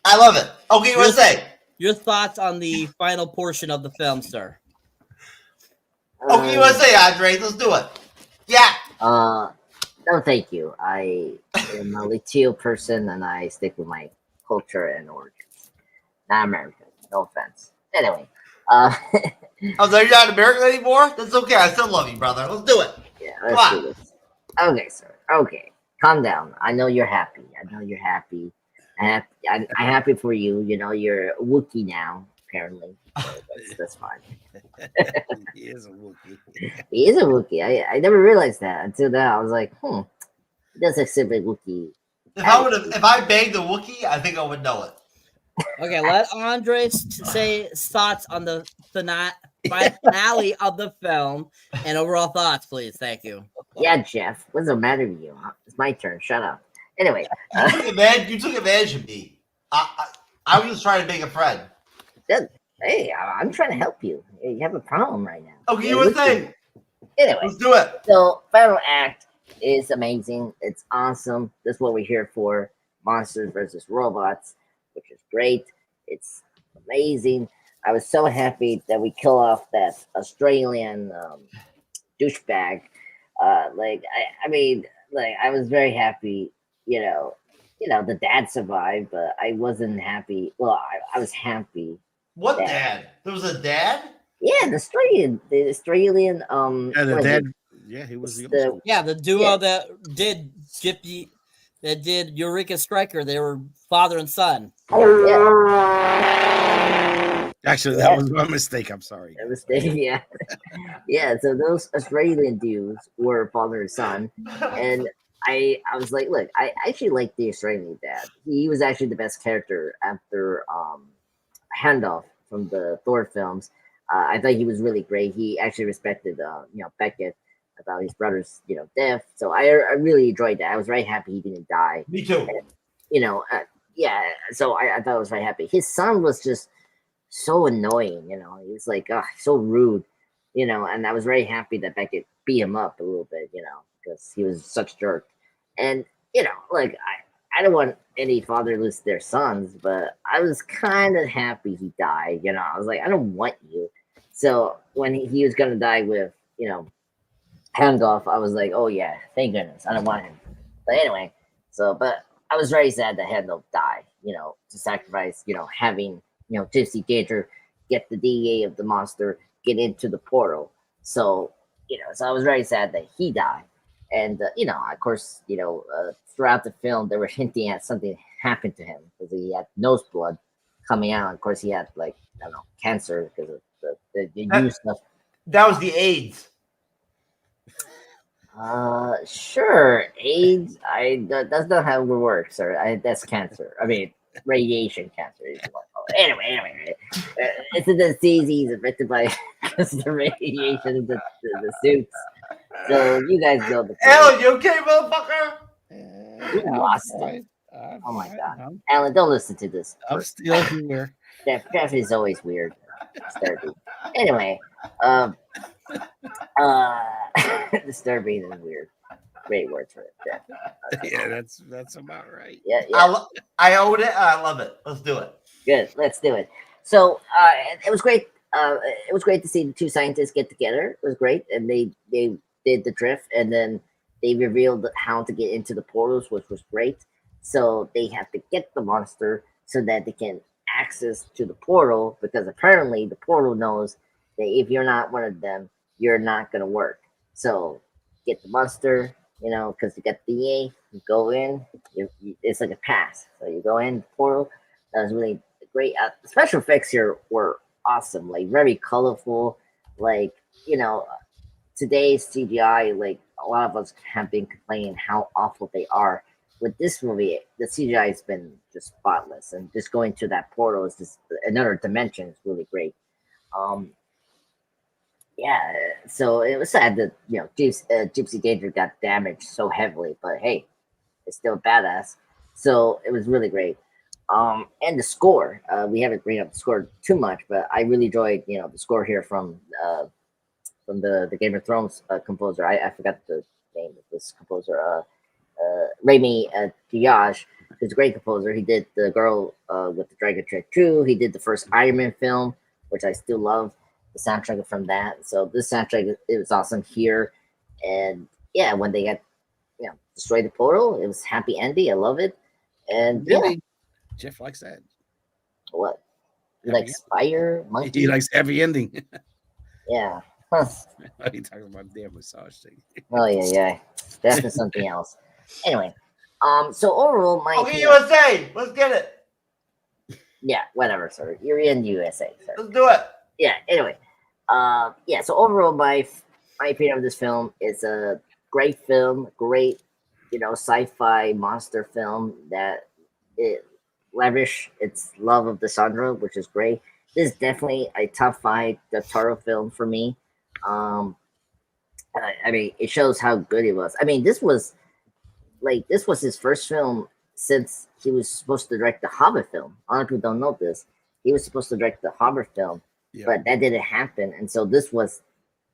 S8: I love it. Okay, what to say?
S7: Your thoughts on the final portion of the film, sir?
S8: Okay, what to say, Andre? Let's do it. Yeah.
S2: No, thank you. I am a Latino person, and I stick with my culture and origins. Not American. No offense. Anyway.
S8: Oh, so you're not American anymore? That's okay. I still love you, brother. Let's do it.
S2: Yeah, let's do this. Okay, sir. Okay. Calm down. I know you're happy. I'm happy for you. You're a Wookiee now, apparently. So that's fine.
S6: He is a Wookiee.
S2: He is a Wookiee. I never realized that until now. I was like, he does exhibit Wookiee.
S8: If I banged the Wookiee, I think I would know it.
S7: Okay, let Andres say thoughts on the finale of the film and overall thoughts, please. Thank you.
S2: Yeah, Jeff. What's the matter with you? It's my turn. Shut up. Anyway.
S8: You took advantage of me. I was just trying to make a friend.
S2: Hey, I'm trying to help you. You have a problem right now.
S8: Okay, you were saying.
S2: Anyway,
S8: Let's do it.
S2: So, final act is amazing. It's awesome. That's what we're here for. Monsters versus robots, which is great. It's amazing. I was so happy that we kill off that Australian douchebag. I mean, like, I was very happy. The dad survived, but I wasn't happy. Well, I was happy.
S8: What dad? There was a dad?
S2: Yeah, the Australian.
S6: Yeah, the dad. Yeah, he was the
S7: the duo that did Gypsy, that did Eureka Striker. They were father and son.
S6: Actually, that was my mistake. I'm sorry.
S2: A mistake, yeah. Yeah, so those Australian dudes were father and son. And I was like, look, I actually like the Australian dad. He was actually the best character after Handoff from the Thor films. I thought he was really great. He actually respected Beckett about his brother's death. So I really enjoyed that. I was very happy he didn't die.
S8: Me too.
S2: And, so I thought I was very happy. His son was just so annoying, he was like so rude, and I was very happy that Beckett beat him up a little bit, because he was such a jerk. And like I don't want any father to lose their sons, but I was kind of happy he died. I was like, I don't want you. So when he was gonna die with Handoff, I was like, oh yeah, thank goodness, I don't want him. But anyway, but I was very sad that Handoff died. To sacrifice, having Gypsy Danger get the DEA of the monster, get into the portal. So so I was very sad that he died. And of course, throughout the film, they were hinting at something happened to him because he had nose blood coming out. Of course, he had cancer because of the use stuff.
S8: That was the AIDS.
S2: Sure, AIDS. That's not how it works, sir. That's cancer. I mean, radiation cancer. Anyway, it's a disease he's affected by because the radiation of the suits. So you guys know the.
S8: Alan, you okay, motherfucker?
S2: You lost it. Oh my god, Alan, don't listen to this.
S6: I'm still here.
S2: Jeff is always weird. Disturbing. Anyway, disturbing and weird. Great words for it.
S6: Yeah, that's about right.
S2: Yeah.
S8: I own it. I love it. Let's do it.
S2: Good. Let's do it. So it was great. It was great to see the two scientists get together. It was great, and they did the drift, and then they revealed how to get into the portals, which was great. So they have to get the monster so that they can access to the portal, because apparently the portal knows that if you're not one of them, you're not gonna work. So get the monster, because you get the DA, you go in, it's like a pass. So you go in the portal. That was really great. The special effects here were awesome, like very colorful. Like today's CGI, like a lot of us have been complaining how awful they are. With this movie, the CGI has been just spotless, and just going to that portal is just another dimension. It's really great. So it was sad that Gypsy Danger got damaged so heavily, but hey, it's still badass. So it was really great. And the score, we haven't bring up the score too much, but I really enjoyed the score here from the Game of Thrones composer. I forgot the name of this composer. Remake Diage, who's a great composer. He did The Girl with the Dragon Tattoo. He did the first Iron Man film, which I still love the soundtrack from that. So this soundtrack, it was awesome here. And yeah, when they got destroy the portal, it was happy ending. I love it. And
S6: really? Jeff likes that.
S2: What? He likes fire monkey.
S6: He likes happy ending.
S2: Yeah. Huh.
S6: Are you talking about the damn massage thing?
S2: Oh yeah. That's something else. Anyway, so overall, my
S8: okay, USA, let's get it.
S2: Yeah, whatever, sir. You're in USA, sir.
S8: Let's do it.
S2: Yeah. Anyway, so overall, my opinion of this film is a great film, great, sci-fi monster film that it lavish its love of the genre, which is great. This is definitely a top 5 Del Toro film for me. I mean, it shows how good it was. I mean, this was his first film since he was supposed to direct the Hobbit film. A lot of people don't know this. he was supposed to direct the Hobbit film, but that didn't happen, and so this was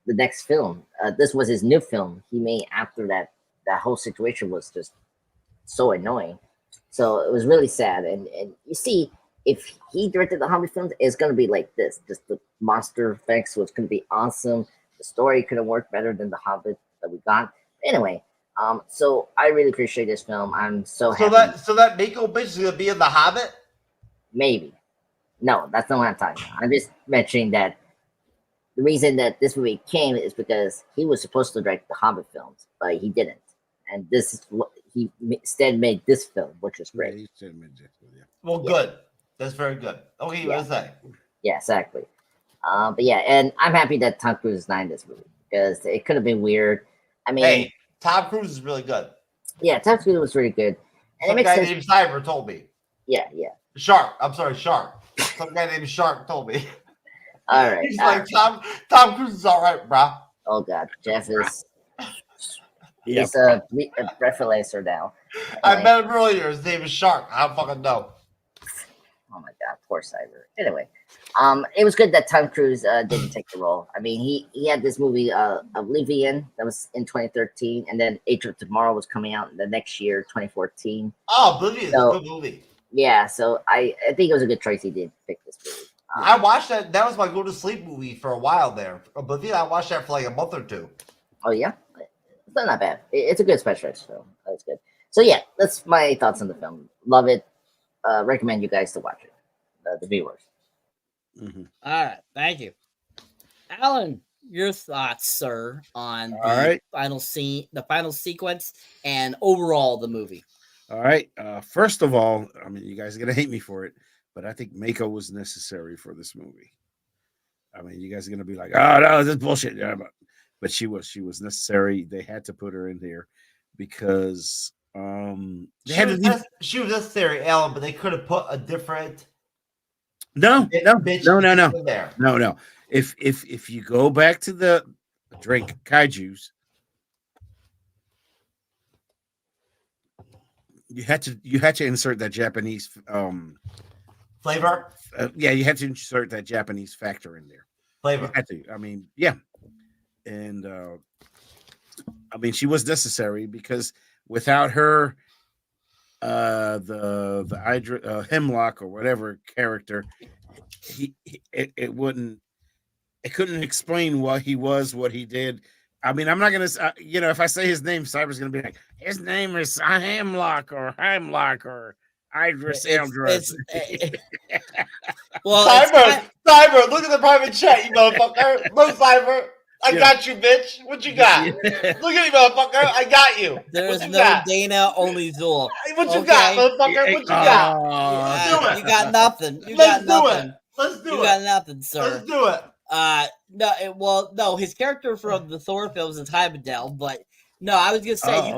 S2: the next film. This was his new film he made after that. That whole situation was just so annoying. So it was really sad. And you see, if he directed the Hobbit films, it's gonna be like this. Just the monster effects was gonna be awesome. The story could have worked better than the Hobbit that we got. Anyway, so I really appreciate this film. I'm so happy.
S8: So that Mako bitch is gonna be in the Hobbit?
S2: Maybe. No, that's not what I'm talking about. I'm just mentioning that the reason that this movie came is because he was supposed to direct the Hobbit films, but he didn't. And this is what he instead made this film, which is great.
S8: Well, good. That's very good. Okay, what is that?
S2: Yeah, exactly. But yeah, and I'm happy that Tom Cruise is not in this movie because it could have been weird. I mean,
S8: hey, Tom Cruise is really good.
S2: Yeah, Tom Cruise was really good. And
S8: Some guy named Cyber told me.
S2: Yeah.
S8: Shark. I'm sorry, Shark. Some guy named Shark told me.
S2: All right.
S8: He's like, Tom Cruise is all right, bro.
S2: Oh, God. Jeff is... He's a breathalyzer now.
S8: I met him earlier. His name is Shark. I don't fucking know.
S2: Oh, my God. Poor Cyber. Anyway, it was good that Tom Cruise didn't take the role. I mean, he had this movie, Oblivion, that was in 2013, and then Age of Tomorrow was coming out the next year, 2014.
S8: Oh, Oblivion is a good movie.
S2: Yeah, so I think it was a good choice he did pick this movie.
S8: I watched that. That was my go-to-sleep movie for a while there. Oblivion, I watched that for like a month or two.
S2: Oh, yeah? It's not bad. It's a good special effects film. That's good. So, yeah, that's my thoughts on the film. Love it. Recommend you guys to watch it, the viewers.
S7: Mm-hmm. All right. Thank you. Allan, your thoughts, sir, on the final scene, the final sequence, and overall the movie.
S6: All right. First of all, I mean, you guys are going to hate me for it, but I think Mako was necessary for this movie. I mean, you guys are going to be like, oh, no, this is bullshit. Yeah, but she was necessary. They had to put her in there because
S8: she was necessary, Allan, but they could have put a different
S6: No.
S8: there.
S6: No. If you go back to the Jaeger-Kaijus, you had to insert that Japanese
S8: flavor.
S6: Yeah, you had to insert that Japanese factor in there.
S8: Flavor.
S6: You had to. I mean, yeah, and I mean, she was necessary because without her, the Idris, Hemlock or whatever character, it couldn't explain why he was what he did. I mean, I'm not gonna, if I say his name, Cyber's gonna be like, his name is Hemlock or Idris.
S8: Well, Cyber, look at the private chat, you motherfucker. Look, Cyber, I got you, bitch. What you got? Look at me, motherfucker. I got you.
S7: There is no Dana, only Zul.
S8: What you got, motherfucker? What you got?
S7: You got nothing.
S8: Let's do it.
S7: You got nothing, sir.
S8: Let's do it.
S7: No, his character from the Thor films is Heimdall, but no, I was gonna say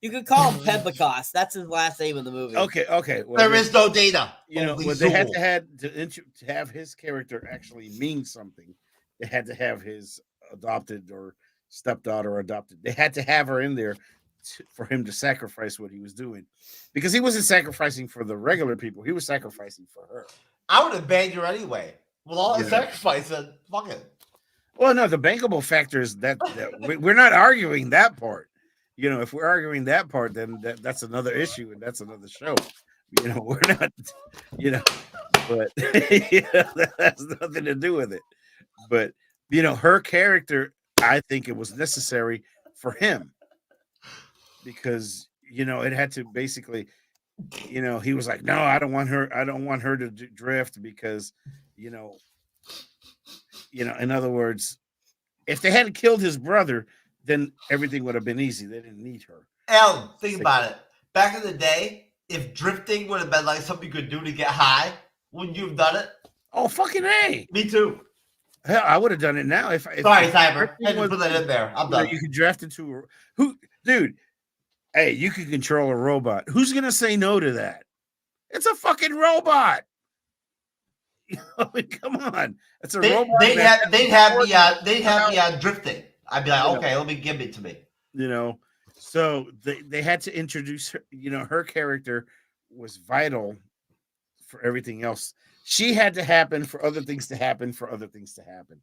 S7: you could call him Pembacos. That's his last name in the movie.
S6: Okay. Well,
S8: there is no data.
S6: They had to have his character actually mean something. They had to have his adopted or stepdaughter adopted. They had to have her in there for him to sacrifice what he was doing, because he wasn't sacrificing for the regular people. He was sacrificing for her.
S8: I would have banged her anyway. With all the sacrifice, fuck it.
S6: Well, no, the bankable factor is that we're not arguing that part. If we're arguing that part, then that's another issue and that's another show. We're not, but that has nothing to do with it. But, her character, I think it was necessary for him because, it had to basically, he was like, no, I don't want her to drift because, in other words, if they hadn't killed his brother, then everything would have been easy. They didn't need her.
S8: Allan, think about it. Back in the day, if drifting would have been like something you could do to get high, wouldn't you have done it?
S6: Oh, fucking A.
S8: Me too.
S6: Hell, I would have done it now.
S8: Sorry, Cyber. I just put that in there. I'm done.
S6: You could draft into dude. Hey, you can control a robot. Who's gonna say no to that? It's a fucking robot. Come on, it's a robot.
S8: They'd have me on drifting. I'd be like, okay, let me give it to me.
S6: So they had to introduce her. Her character was vital for everything else. She had to happen for other things to happen for other things to happen.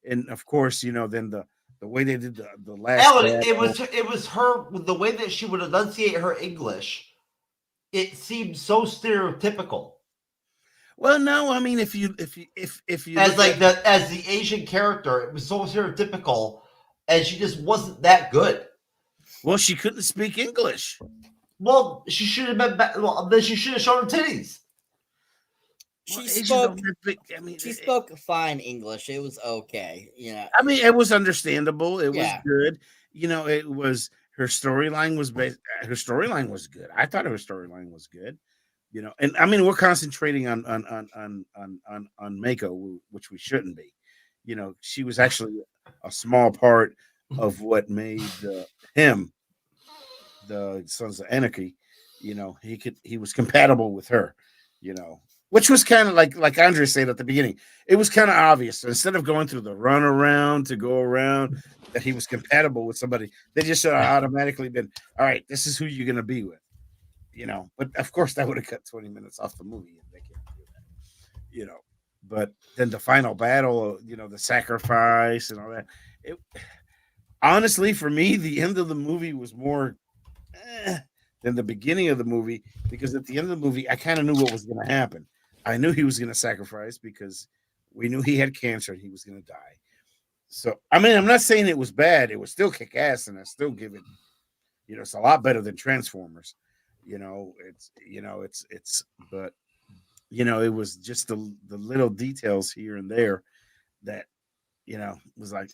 S6: And of course, then the way they did the last
S8: Alan,
S6: battle,
S8: it was her, the way that she would enunciate her English. It seemed so stereotypical.
S6: Well, no, I mean if you
S8: as the Asian character, it was so stereotypical, and she just wasn't that good.
S6: Well, she couldn't speak English.
S8: Well, she should have been. Then she should have shown her titties.
S7: She spoke fine English. It was okay.
S6: I mean, it was understandable. It was good. It was her storyline was her storyline was good. I thought her storyline was good. And I mean, we're concentrating on Mako, which we shouldn't be. She was actually a small part of what made him the Sons of Anarchy. He was compatible with her. Which was kind of like Andre said at the beginning. It was kind of obvious. So instead of going through the run around to go around that he was compatible with somebody, they just should have automatically been, all right, this is who you're going to be with. But of course that would have cut 20 minutes off the movie. And they can't do that. But then the final battle, the sacrifice and all that. Honestly, for me, the end of the movie was more than the beginning of the movie, because at the end of the movie, I kind of knew what was going to happen. I knew he was going to sacrifice because we knew he had cancer and he was going to die. So, I mean, I'm not saying it was bad. It was still kick ass, and I still give it, it's a lot better than Transformers. But it was just the little details here and there that, was like,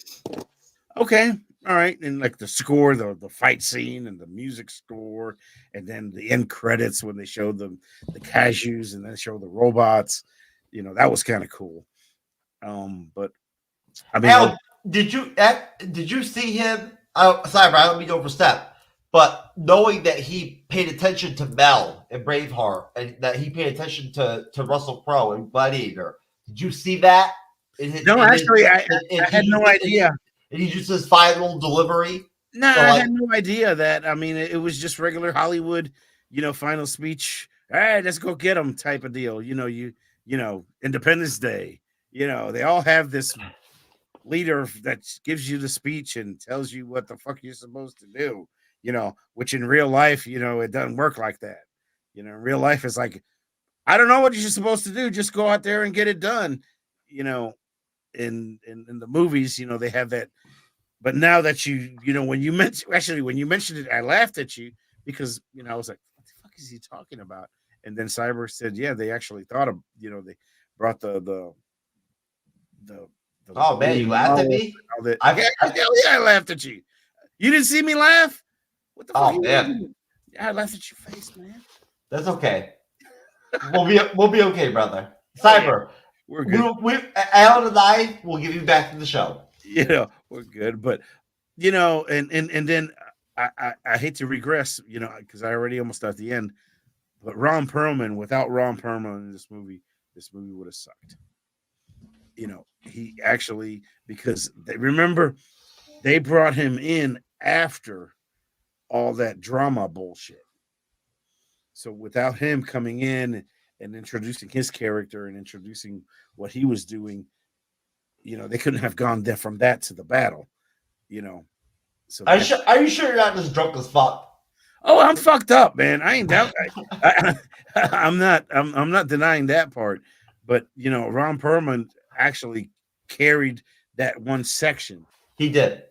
S6: okay, all right. And like the score, the fight scene and the music score, and then the end credits when they showed the Kaijus and then show the robots, that was kind of cool. But I mean,
S8: Al, did you see him? Sorry, I don't mean to overstep, but knowing that he paid attention to Mel and Braveheart, and that he paid attention to Russell Crowe and Gladiator, did you see that?
S6: I had no idea.
S8: And he just his final delivery.
S6: No, I had no idea that. I mean, it was just regular Hollywood, final speech. All right, let's go get them type of deal. Independence Day. They all have this leader that gives you the speech and tells you what the fuck you're supposed to do. Which in real life, it doesn't work like that. In real life, it's like, I don't know what you're supposed to do. Just go out there and get it done. In the movies, they have that. But now that when you mentioned it, I laughed at you because I was like, what the fuck is he talking about? And then Cyber said, yeah, they actually thought of, they brought the
S8: oh man, you laughed at me?
S6: I laughed at you. You didn't see me laugh? What the fuck?
S8: Oh man.
S6: Yeah, I laughed at your face, man.
S8: That's okay. We'll be okay, brother. Cyber.
S6: We're good.
S8: Alan and I will give you back to the show.
S6: We're good, but and then I hate to regress, because I already almost at the end. But Ron Perlman, without Ron Perlman in this movie would have sucked. He actually, because they brought him in after all that drama bullshit. So without him coming in and introducing his character and introducing what he was doing, they couldn't have gone there from that to the battle, So
S8: are you sure you're not just drunk as fuck?
S6: Oh, I'm fucked up, man. I ain't doubt. I'm not denying that part, but Ron Perlman actually carried that one section.
S8: He did.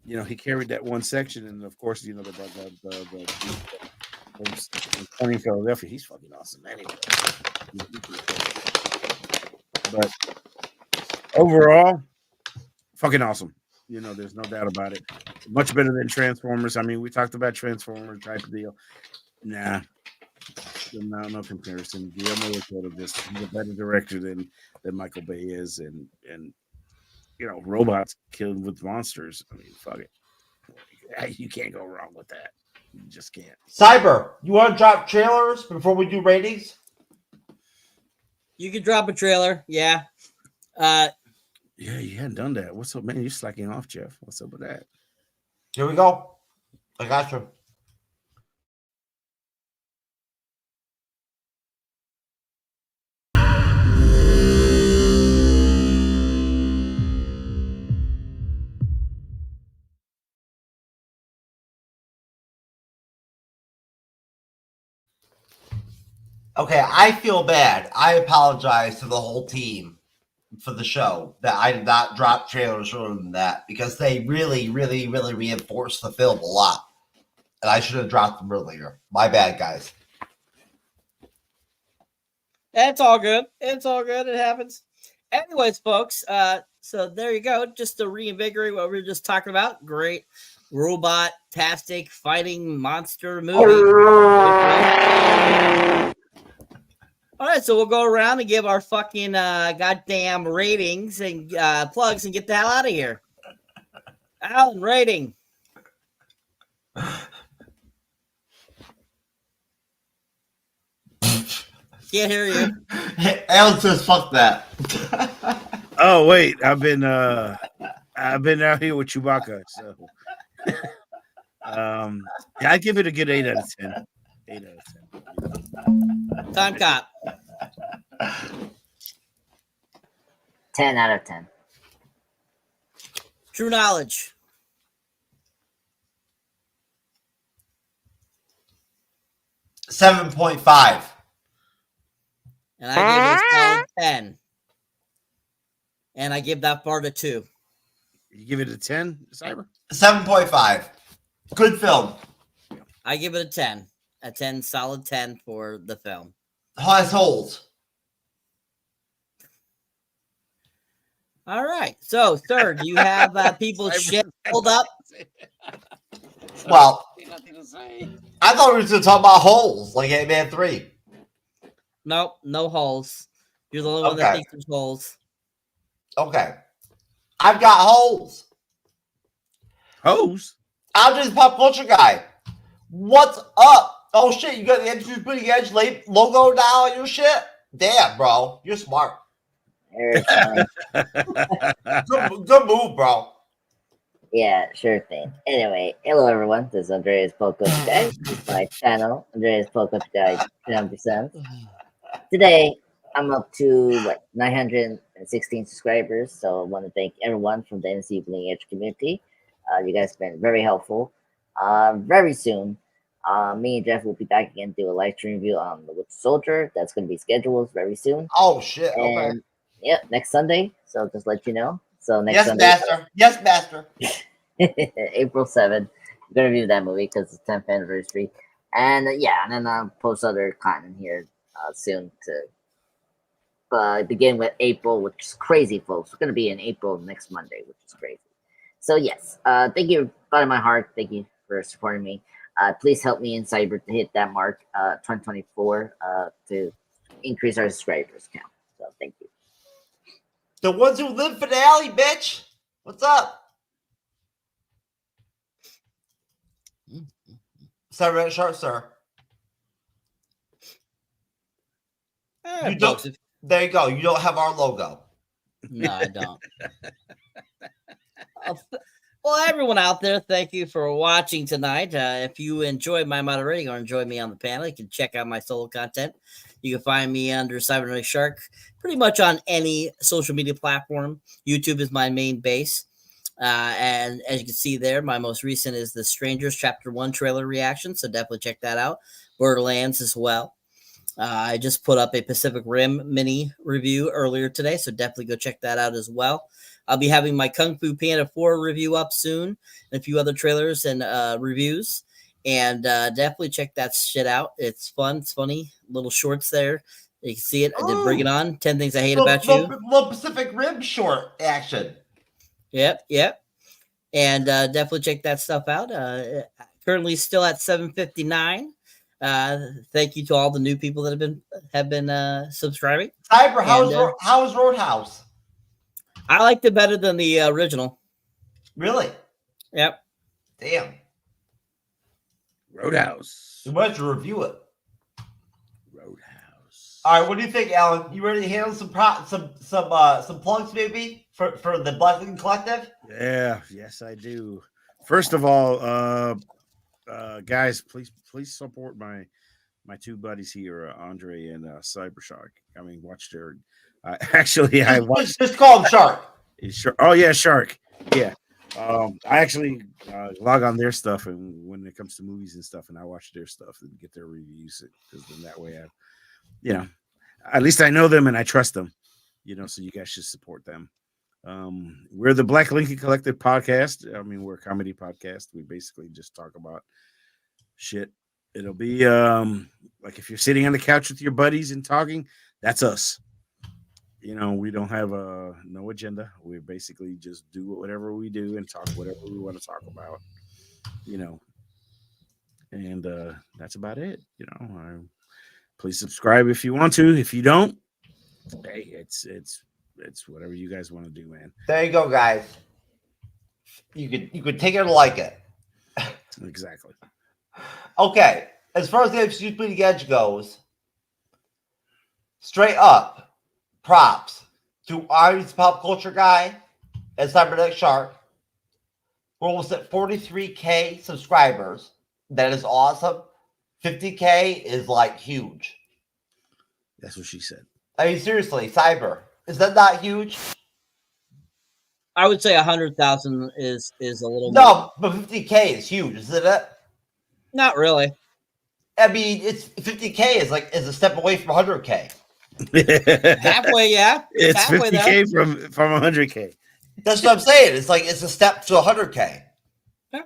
S6: He carried that one section, and of course, the Playing Philadelphia. He's fucking awesome anyway. But overall, fucking awesome. There's no doubt about it. Much better than Transformers. I mean, we talked about Transformers type of deal. Nah, no comparison. Guillermo del Toro he's a better director than Michael Bay is, and robots killed with monsters. I mean, fuck it. You can't go wrong with that. You just can't.
S8: Cyber, you want to drop trailers before we do ratings?
S7: You could drop a trailer, yeah.
S6: Yeah, you hadn't done that. What's up, man? You're slacking off, Jeff. What's up with that?
S8: Here we go. I got you. Okay, I feel bad. I apologize to the whole team for the show that I did not drop trailers earlier than that because they really, really, really reinforced the film a lot. And I should have dropped them earlier. My bad, guys.
S7: It's all good. It's all good. It happens. Anyways, folks, so there you go. Just to reinvigorate what we were just talking about. Great robot-tastic fighting monster movie. All right, so we'll go around and give our fucking goddamn ratings and plugs and get the hell out of here. Allan, rating. Can't hear you.
S8: Allan says, "Fuck that."
S6: Oh wait, I've been out here with Chewbacca, so yeah, I give it a good 8 out of 10. 8 out of 10.
S7: Timecop.
S2: 10 out of 10.
S7: TrueKnowledge.
S8: 7.5.
S7: And I give it a solid 10. And I give that part a 2.
S6: You give it a 10, Cyber?
S8: 7.5. Good film.
S7: I give it a 10. A 10, solid 10 for the film.
S8: Has holes.
S7: All right. So, sir, do you have people's shit pulled up?
S8: Well, I thought we were going to talk about holes, like Ant-Man 3.
S7: Nope, no holes. You're the only one that thinks there's holes.
S8: Okay. I've got holes.
S6: Holes?
S8: I'm just a pop culture guy. What's up? Oh, shit, you got the MCU'S Bleeding Edge logo now on your shit? Damn, bro. You're smart. Good move, bro.
S2: Yeah, sure thing. Anyway, hello everyone. This is Andreas Poco Guy. This is my channel, Andreas Poco Guy 10%. Today, I'm up to 916 subscribers. So I want to thank everyone from the MCU'S Bleeding Edge community. You guys have been very helpful. Very soon, me and Jeff will be back again to do a live stream review on The Winter Soldier. That's going to be scheduled very soon.
S8: Oh, shit. Okay.
S2: And yeah, next Sunday. So just let you know. So next
S8: yes,
S2: Sunday.
S8: Master. Yes, Master.
S2: April 7th. We're going to review that movie because it's 10th anniversary. And yeah, and then I'll post other content here soon to begin with April, which is crazy, folks. We're going to be in April next Monday, which is crazy. So yes, thank you, bottom of my heart. Thank you for supporting me. Please help me in Cyber to hit that mark, 2024, to increase our subscribers count. So thank you.
S8: The ones who live finale, bitch. What's up? Cyberneticshark, sir. You don't. There you go. You don't have our logo.
S7: No, I don't. Well, everyone out there, thank you for watching tonight. If you enjoyed my moderating or enjoyed me on the panel, you can check out my solo content. You can find me under Cyberneticshark pretty much on any social media platform. YouTube is my main base. And as you can see there, my most recent is The Strangers Chapter 1 trailer reaction, so definitely check that out. Borderlands as well. I just put up a Pacific Rim mini review earlier today, so definitely go check that out as well. I'll be having my Kung Fu Panda 4 review up soon, and a few other trailers and reviews. And definitely check that shit out. It's fun. It's funny. Little shorts there. You can see it. I did Bring It On. 10 Things I Hate About You.
S8: Little Pacific Rim short action.
S7: Yep. And definitely check that stuff out. Currently still at 759. Thank you to all the new people that have been subscribing.
S8: Cyber, how is Roadhouse?
S7: I liked it better than the original.
S8: Really?
S7: Yep.
S8: Damn.
S6: Roadhouse.
S8: We might have to review it.
S6: Roadhouse.
S8: All right, what do you think, Allan? You ready to handle some plugs maybe for the Black Lincoln Collective?
S6: Yeah, yes, I do. First of all, guys, please support my two buddies here, Andre and Cybershark. I mean, watch their. I watched.
S8: Just call him Shark.
S6: Oh yeah, Shark. Yeah. I actually log on their stuff, and when it comes to movies and stuff, and I watch their stuff and get their reviews, because then that way at least I know them and I trust them. So you guys should support them. We're the Black Lincoln Collective podcast. I mean, we're a comedy podcast. We basically just talk about shit. It'll be like if you're sitting on the couch with your buddies and talking, that's us. We don't have no agenda. We basically just do whatever we do and talk whatever we want to talk about. And that's about it. Please subscribe if you want to. If you don't, hey, it's whatever you guys want to do, man.
S8: There you go, guys. You could take it or like it.
S6: Exactly.
S8: Okay, as far as the MCU'S Bleeding Edge goes, straight up, props to Idris pop culture guy and Cyberneticshark. We're almost at 43K subscribers. That is awesome. 50K is like huge.
S6: That's what she said.
S8: I mean, seriously, Cyber, is that not huge?
S7: I would say 100,000 is a little.
S8: No, but 50K is huge, isn't it?
S7: Not really.
S8: I mean, it's 50K is a step away from 100K.
S7: Halfway, yeah.
S6: It's
S7: halfway
S6: 50K from 100K.
S8: That's what I'm saying. It's a step to 100K.
S7: Yeah.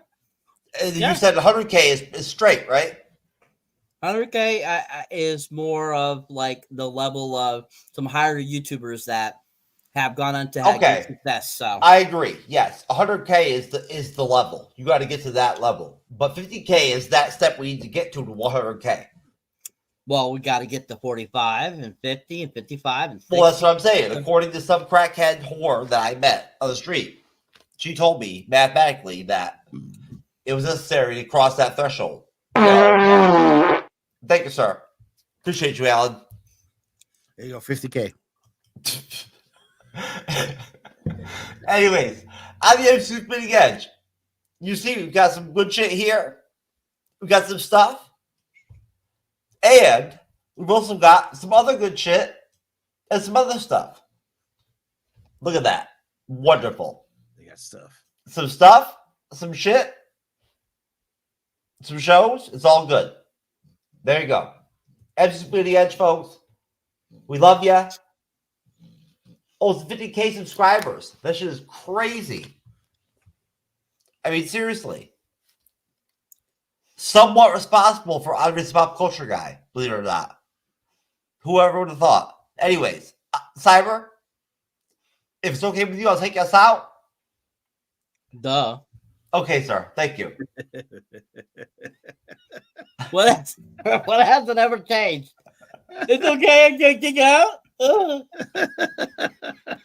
S8: And you said 100K is straight, right?
S7: 100K is more of like the level of some higher YouTubers that have gone on to have good success. So
S8: I agree. Yes, 100K is the level. You got to get to that level. But 50K is that step we need to get to 100K.
S7: Well, we got to get to 45 and 50 and 55 and 60.
S8: Well, that's what I'm saying. According to some crackhead whore that I met on the street, she told me mathematically that it was necessary to cross that threshold. Thank you, sir. Appreciate you, Allan.
S6: There you go, 50K.
S8: Anyways, on the MCU'S Bleeding Edge, you see we've got some good shit here. We've got some stuff. And we've also got some other good shit and some other stuff. Look at that. Wonderful.
S6: They got stuff.
S8: Some stuff, some shit, some shows. It's all good. There you go. MCU'S Bleeding Edge, folks. We love ya. Oh, it's 50K subscribers. That shit is crazy. I mean, seriously. Somewhat responsible for Idris pop culture guy, believe it or not. Whoever would have thought. Anyways, Cyber, if it's okay with you, I'll take us out.
S7: Duh.
S8: Okay, sir. Thank you.
S7: What hasn't ever changed? It's okay. I can kick out.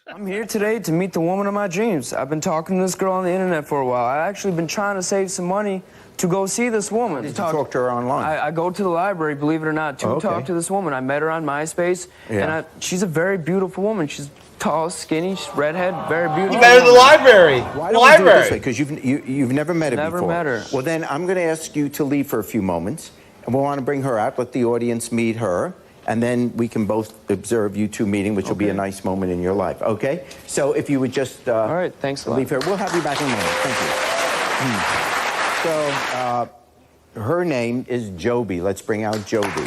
S11: I'm here today to meet the woman of my dreams. I've been talking to this girl on the internet for a while. I've actually been trying to save some money to go see this woman.
S12: Did you talk to her online?
S11: I go to the library, believe it or not, to talk to this woman. I met her on MySpace, and she's a very beautiful woman. She's tall, skinny, redhead, very beautiful.
S8: You met her in the library.
S12: Why don't we do it this way? Because you've never met her before.
S11: Never met her.
S12: Well, then I'm going to ask you to leave for a few moments, and we'll want to bring her out, let the audience meet her, and then we can both observe you two meeting, which will be a nice moment in your life, okay? So if you would just
S11: all right, thanks a lot.
S12: leave her. We'll have you back in a moment. Thank you. So her name is Joby. Let's bring out Joby.
S8: Joby.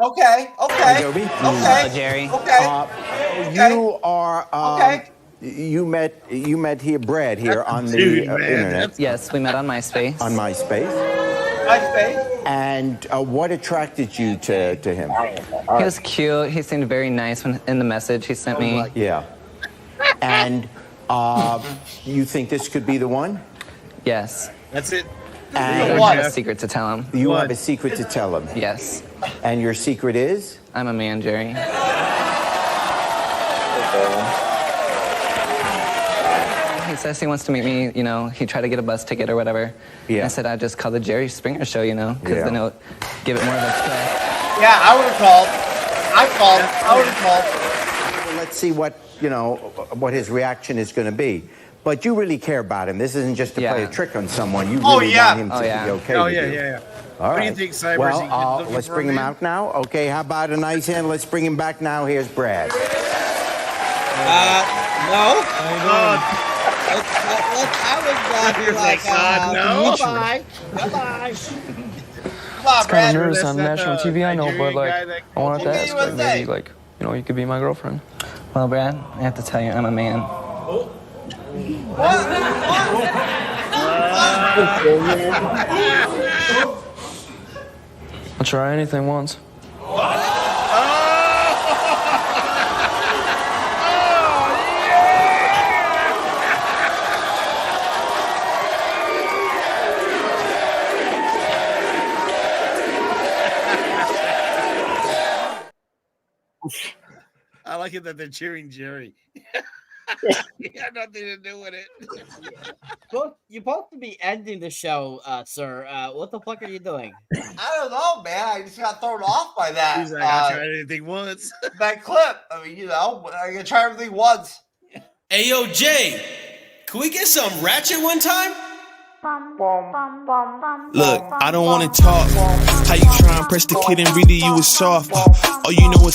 S8: Okay.
S12: Hi, Joby.
S8: Okay.
S13: Hello, Jerry.
S8: Okay.
S12: You are you met here Brad here on the internet.
S13: Yes, we met on MySpace.
S12: On MySpace.
S8: MySpace.
S12: And what attracted you to him?
S13: He was cute. He seemed very nice in the message he sent me.
S12: Yeah. And you think this could be the one?
S13: Yes.
S6: That's it.
S12: And
S13: I have a secret to tell him.
S12: You have a secret to tell him?
S13: Yes.
S12: And your secret is?
S13: I'm a man, Jerry. He says he wants to meet me, he tried to get a bus ticket or whatever.
S12: Yeah.
S13: I said I'd just call the Jerry Springer show, because then it'll give it more of a threat.
S8: Yeah, I would have called. I would have called.
S12: Well, let's see what his reaction is going to be. But you really care about him. This isn't just to play a trick on someone. You really want him to be okay with you.
S6: Yeah.
S12: All
S6: What
S12: right.
S6: do you think, Cyber?
S12: Well, let's bring him out now. Okay, how about a nice hand? Let's bring him back now. Here's Brad.
S7: No. I would be like, goodbye.
S11: It's kind of nervous on national TV, I know, but like, I wanted to ask, like, maybe, like, you know, you could be my girlfriend.
S13: Well, Brad, I have to tell you, I'm a man.
S11: I'll try anything once.
S6: I like it that they're cheering Jerry. He had nothing to do with it.
S7: You're supposed to be ending the show, sir. What the fuck are you doing?
S8: I don't know, man. I just got thrown off by that.
S6: He's like, I tried anything once.
S8: That clip. I mean, you know, I can try everything once.
S3: Hey, yo, Jay, can we get some ratchet one time? Look, I don't want to talk. How you try and press the kid and really you was soft. All you know is